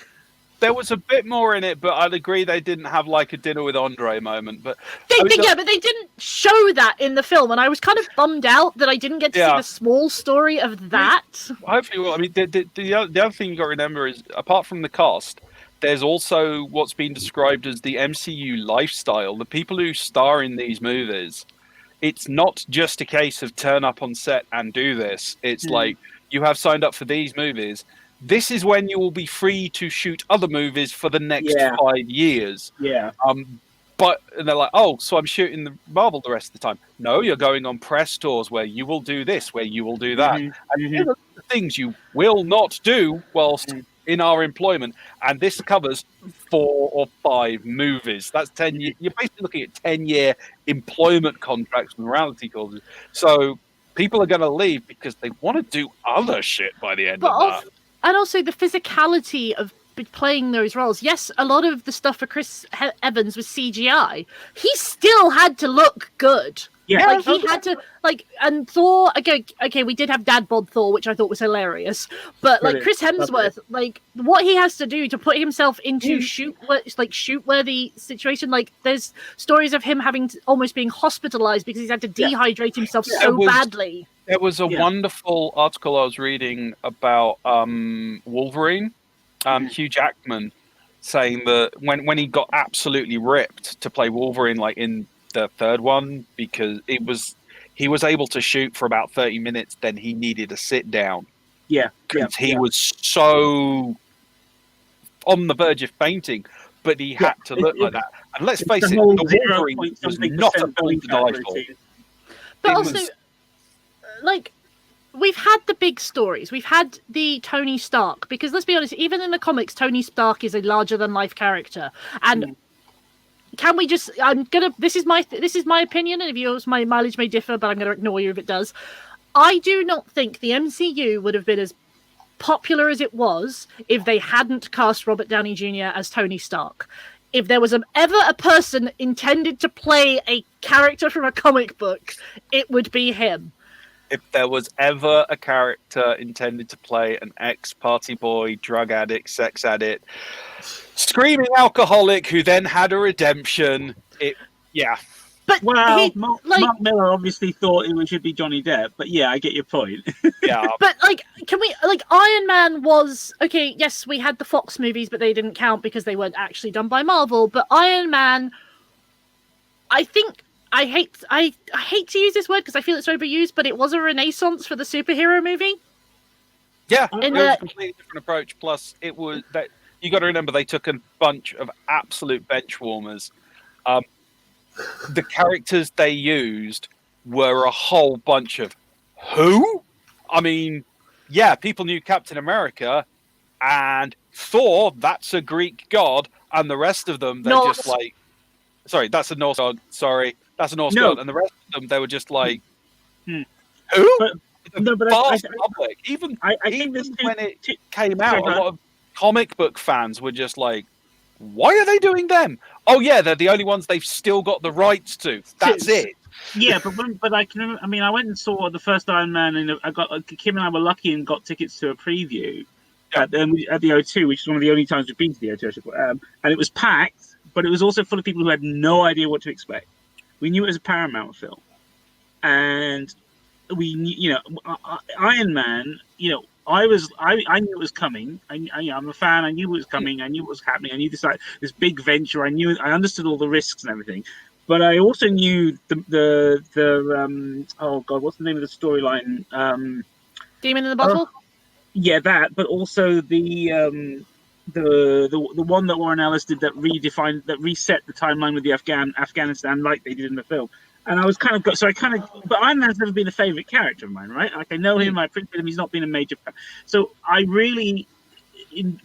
There was a bit more in it, but I'd agree they didn't have like a dinner with Andre moment. But but they didn't show that in the film, and I was kind of bummed out that I didn't get to see the small story of that. Hopefully, well, I mean, the other thing you got to remember is, apart from the cast, there's also what's been described as the MCU lifestyle. The people who star in these movies, it's not just a case of turn up on set and do this. It's like you have signed up for these movies. This is when you will be free to shoot other movies for the next 5 years. Yeah. But they're like, oh, so I'm shooting the Marvel the rest of the time. No, you're going on press tours where you will do this, where you will do that. And these are the things you will not do whilst in our employment. And this covers 4 or 5 movies. That's 10 years. You're basically looking at 10-year employment contracts with morality clauses. So people are going to leave because they want to do other shit by the end of that. And also the physicality of playing those roles. Yes, a lot of the stuff for Chris Evans was CGI. He still had to look good. Yeah, like he had to and Thor. Okay, we did have Dad Bod Thor, which I thought was hilarious. But like Chris Hemsworth, like what he has to do to put himself into shoot-worthy situation. Like there's stories of him having almost being hospitalized because he's had to dehydrate himself so badly. There was a wonderful article I was reading about Wolverine, Hugh Jackman, saying that when he got absolutely ripped to play Wolverine, like in the third one, because he was able to shoot for about 30 minutes, then he needed to sit down. Yeah. Because he was so on the verge of fainting, but he had to look like that. And let's face it, the Wolverine was not a film to die for. But also, like, we've had the big stories. We've had the Tony Stark, because let's be honest, even in the comics, Tony Stark is a larger-than-life character. And can we just? This is my opinion, and if yours, my mileage may differ, but I'm gonna ignore you if it does. I do not think the MCU would have been as popular as it was if they hadn't cast Robert Downey Jr. as Tony Stark. If there was ever a person intended to play a character from a comic book, it would be him. If there was ever a character intended to play an ex-party boy, drug addict, sex addict, screaming alcoholic who then had a redemption, But Mark Miller obviously thought it should be Johnny Depp, but yeah, I get your point. Yeah. But Iron Man was okay. Yes, we had the Fox movies, but they didn't count because they weren't actually done by Marvel. But Iron Man, I think. I hate to use this word because I feel it's overused, but it was a renaissance for the superhero movie. Yeah, it was a completely different approach. Plus, it was that you got to remember they took a bunch of absolute bench warmers. The characters they used were a whole bunch of who? I mean, yeah, people knew Captain America and Thor. That's a Greek god, and the rest of them they're just like, sorry, that's a Norse god. Sorry. That's a Norse god, and the rest of them, they were just like, who? But public. Even when it came out, a lot of comic book fans were just like, why are they doing them? Oh, yeah, they're the only ones they've still got the rights to. That's it. Yeah, but I can remember, I mean, I went and saw the first Iron Man, and Kim and I were lucky and got tickets to a preview at the O2, which is one of the only times we've been to the O2, and it was packed, but it was also full of people who had no idea what to expect. We knew it was a Paramount film, and we knew, Iron Man, I knew it was coming. I'm a fan. I knew it was coming. I knew what was happening. I knew this big venture. I understood all the risks and everything. But I also knew the oh god, what's the name of the storyline? Demon in the Bottle. Yeah, that. But also the one that Warren Ellis did that reset the timeline with the Afghanistan like they did in the film. And I was but Iron Man's never been a favorite character of mine, right? Like, I know him, I appreciate him, he's not been a major fan. So I really,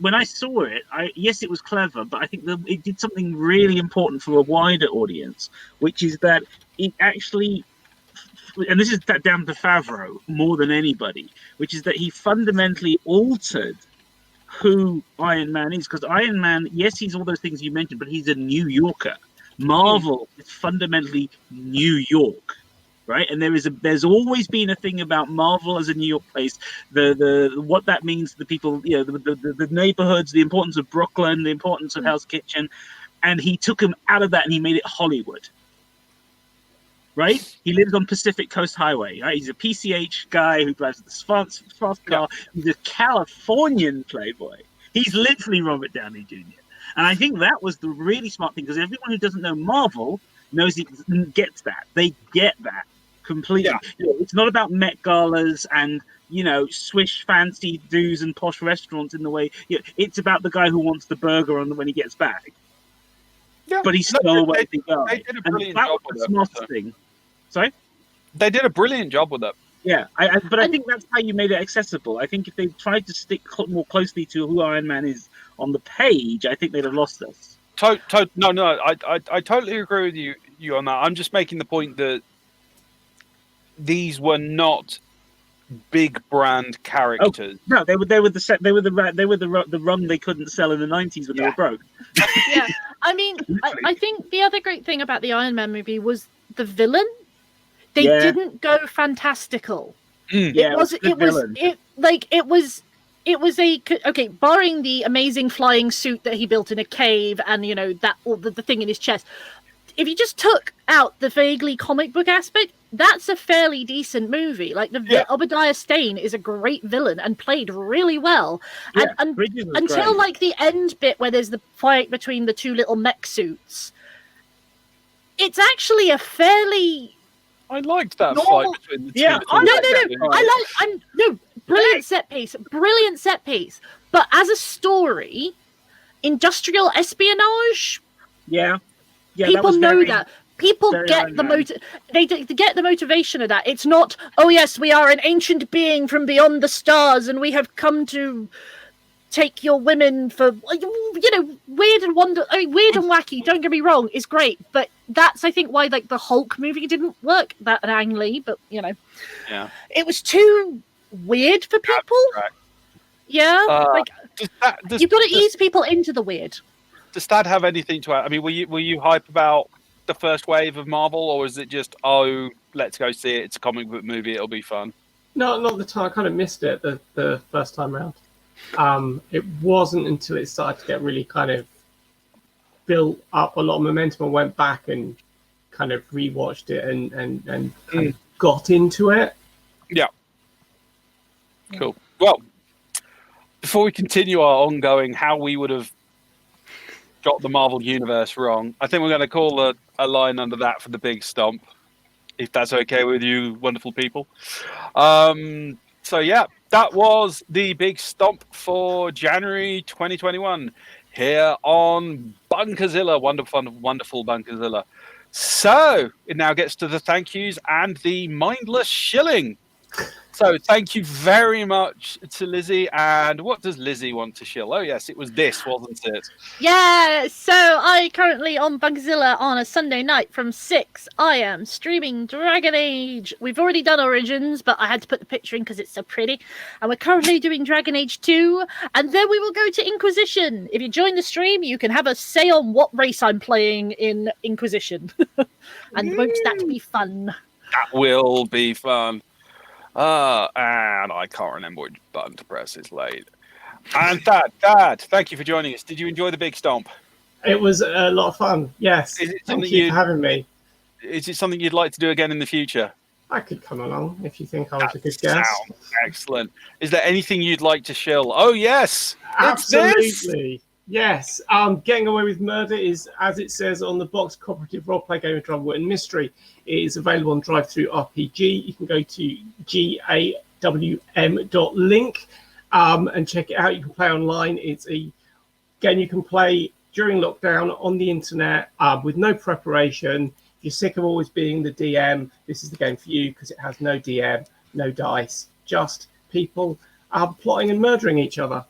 when I saw it, yes, it was clever, but I think it did something really important for a wider audience, which is that it actually, and this is down to Favreau more than anybody, which is that he fundamentally altered who Iron Man is. Because Iron Man, yes, he's all those things you mentioned, but he's a New Yorker. Marvel is fundamentally New York, right? And there's always been a thing about Marvel as a New York place, the what that means to the people, the neighborhoods, the importance of Brooklyn, the importance of Hell's Kitchen, and he took him out of that and he made it Hollywood, right? He lives on Pacific Coast Highway, right? He's a PCH guy who drives the fast car. He's a Californian playboy. He's literally Robert Downey Jr. And I think that was the really smart thing, because everyone who doesn't know Marvel gets that. They get that completely. Yeah. It's not about Met Galas and, swish fancy do's and posh restaurants in the way. It's about the guy who wants the burger when he gets back. Yeah. But he's still a wealthy guy. They did a brilliant job with the smartest thing. Sorry? They did a brilliant job with it. Yeah, but I think that's how you made it accessible. I think if they tried to stick more closely to who Iron Man is on the page, I think they'd have lost us. No, I totally agree with you on that. I'm just making the point that these were not big brand characters. No, they were the rum they couldn't sell in the 90s when they were broke. Yeah, I mean, I think the other great thing about the Iron Man movie was the villain. They didn't go fantastical. It was barring the amazing flying suit that he built in a cave and the thing in his chest. If you just took out the vaguely comic book aspect, that's a fairly decent movie. Like Obadiah Stane is a great villain and played really well. Yeah, and until like the end bit where there's the fight between the two little mech suits, it's actually a fairly. I liked that fight between the two. Yeah, brilliant set piece. But as a story, industrial espionage. Yeah, people know that. People get they get the motivation of that. It's not, oh yes, we are an ancient being from beyond the stars, and we have come to take your women for weird and wacky. Don't get me wrong, is great, but that's I think why like the Hulk movie didn't work that angrily. But it was too weird for people. You've got to ease people into the weird. Does that have anything to add? I mean, were you hype about the first wave of Marvel, or is it just let's go see it? It's a comic book movie. It'll be fun. No, not the time. I kind of missed it the first time round. It wasn't until it started to get really kind of built up a lot of momentum. I went back and kind of rewatched it and kind of got into it. Yeah. Cool. Well, before we continue our ongoing how we would have got the Marvel Universe wrong, I think we're going to call a line under that for the Big Stomp, if that's okay with you, wonderful people. So yeah, that was the Big Stomp for January 2021 here on Bunkazilla, wonderful Bunkazilla. So it now gets to the thank yous and the mindless shilling. So thank you very much to Lizzie. And what does Lizzie want to shill? Oh, yes, it was this, wasn't it? Yeah, so I currently on Bunkazilla on a Sunday night from 6. I am streaming Dragon Age. We've already done Origins, but I had to put the picture in because it's so pretty. And we're currently doing Dragon Age 2, and then we will go to Inquisition. If you join the stream, you can have a say on what race I'm playing in Inquisition. And won't that be fun? That will be fun. And I can't remember which button to press. It's late. And Dad, thank you for joining us. Did you enjoy the Big Stomp? It was a lot of fun. Yes. Thank you for having me. Is it something you'd like to do again in the future? I could come along if you think I was a good guest. Excellent. Is there anything you'd like to shill? Oh, yes. Absolutely. Yes. Getting Away with Murder is, as it says on the box, cooperative roleplay game of drama and mystery. It is available on Drive-Thru RPG. You can go to gawm.link and check it out. You can play online. It's a game you can play during lockdown on the internet with no preparation. If you're sick of always being the DM, this is the game for you because it has no DM, no dice, just people plotting and murdering each other.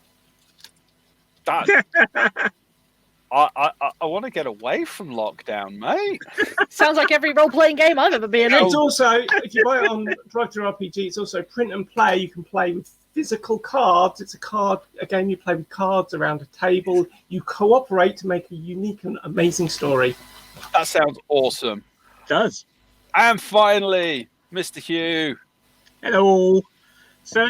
I want to get away from lockdown, mate. Sounds like every role-playing game I've ever been in. It's also, if you buy it on Drive-Thru RPG, it's also print and play. You can play with physical cards. It's a game you play with cards around a table. You cooperate to make a unique and amazing story. That sounds awesome. It does. And finally, Mr. Hugh. Hello. So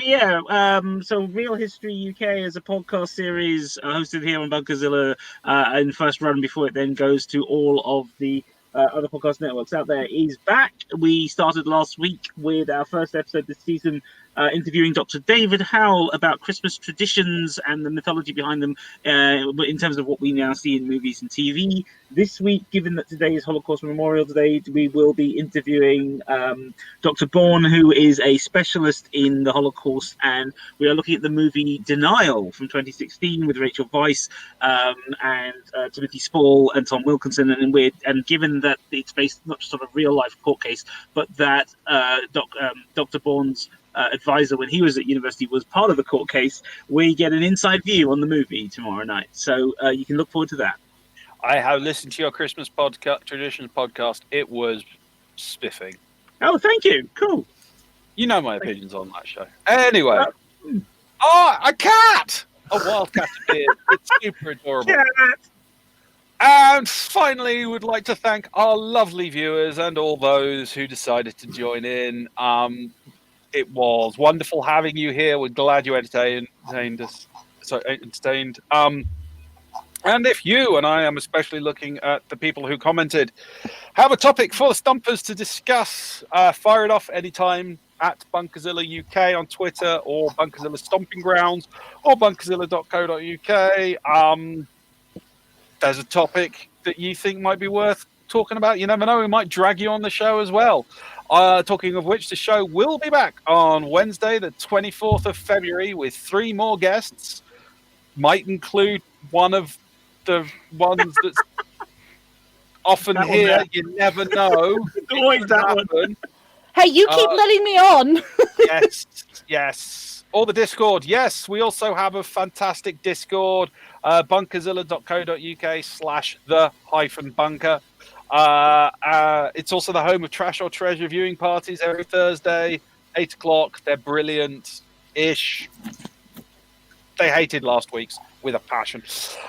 so Real History UK is a podcast series hosted here on Bunkazilla in first run before it then goes to all of the other podcast networks out there is back. We started last week with our first episode this season interviewing Dr. David Howell about Christmas traditions and the mythology behind them in terms of what we now see in movies and TV. This week, given that today is Holocaust Memorial Day, we will be interviewing Dr. Bourne, who is a specialist in the Holocaust, and we are looking at the movie Denial from 2016 with Rachel Weisz and Timothy Spall and Tom Wilkinson. And given that it's based not just on a real-life court case, but that Dr. Bourne's advisor when he was at university was part of the court case, we get an inside view on the movie tomorrow night. So you can look forward to that. I have listened to your Christmas traditions podcast. It was spiffing. Oh, thank you. Cool. You know my opinions on that show. Anyway. A cat! A wild cat appeared. It's super adorable. Cat. And finally, we'd like to thank our lovely viewers and all those who decided to join in. It was wonderful having you here. We're glad you entertained us. Entertained. And if you, and I am especially looking at the people who commented, have a topic for the Stumpers to discuss, fire it off anytime at Bunkazilla UK on Twitter or Bunkazilla Stomping Grounds or bunkazilla.co.uk. There's a topic that you think might be worth talking about. You never know, we might drag you on the show as well. Talking of which, the show will be back on Wednesday, the 24th of February, with 3 more guests. Might include one of the ones that's often that here. You never know. Always that one. Hey, you keep letting me on. Yes. Or the Discord. Yes, we also have a fantastic Discord. bunkazilla.co.uk/the-bunker. It's also the home of Trash or Treasure viewing parties every Thursday, 8 o'clock. They're brilliant-ish. They hated last week's with a passion.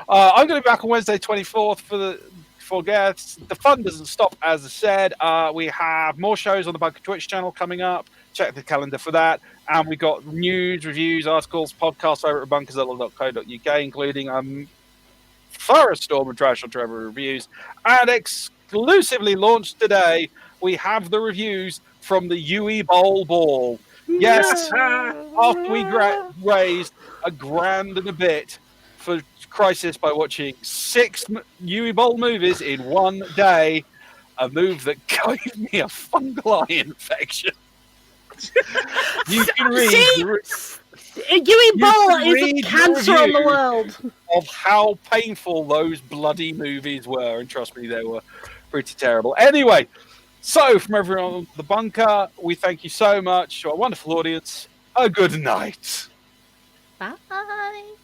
I'm going to be back on Wednesday, 24th for guests. The fun doesn't stop, as I said. We have more shows on the Bunker Twitch channel coming up. Check the calendar for that. And we got news, reviews, articles, podcasts over at bunkazilla.co.uk, including thorough storm of Trash or Trevor reviews. And exclusively launched today, we have the reviews from the UE Bowl Ball. Yes, after we raised $1,000 and a bit for Crisis by watching 6 UE Bowl movies in one day, a move that gave me a fungal eye infection. You can read. UE Bowl is a cancer on the world. Of how painful those bloody movies were, and trust me, they were pretty terrible. Anyway, So, from everyone at the bunker, we thank you so much to our wonderful audience. A good night. Bye.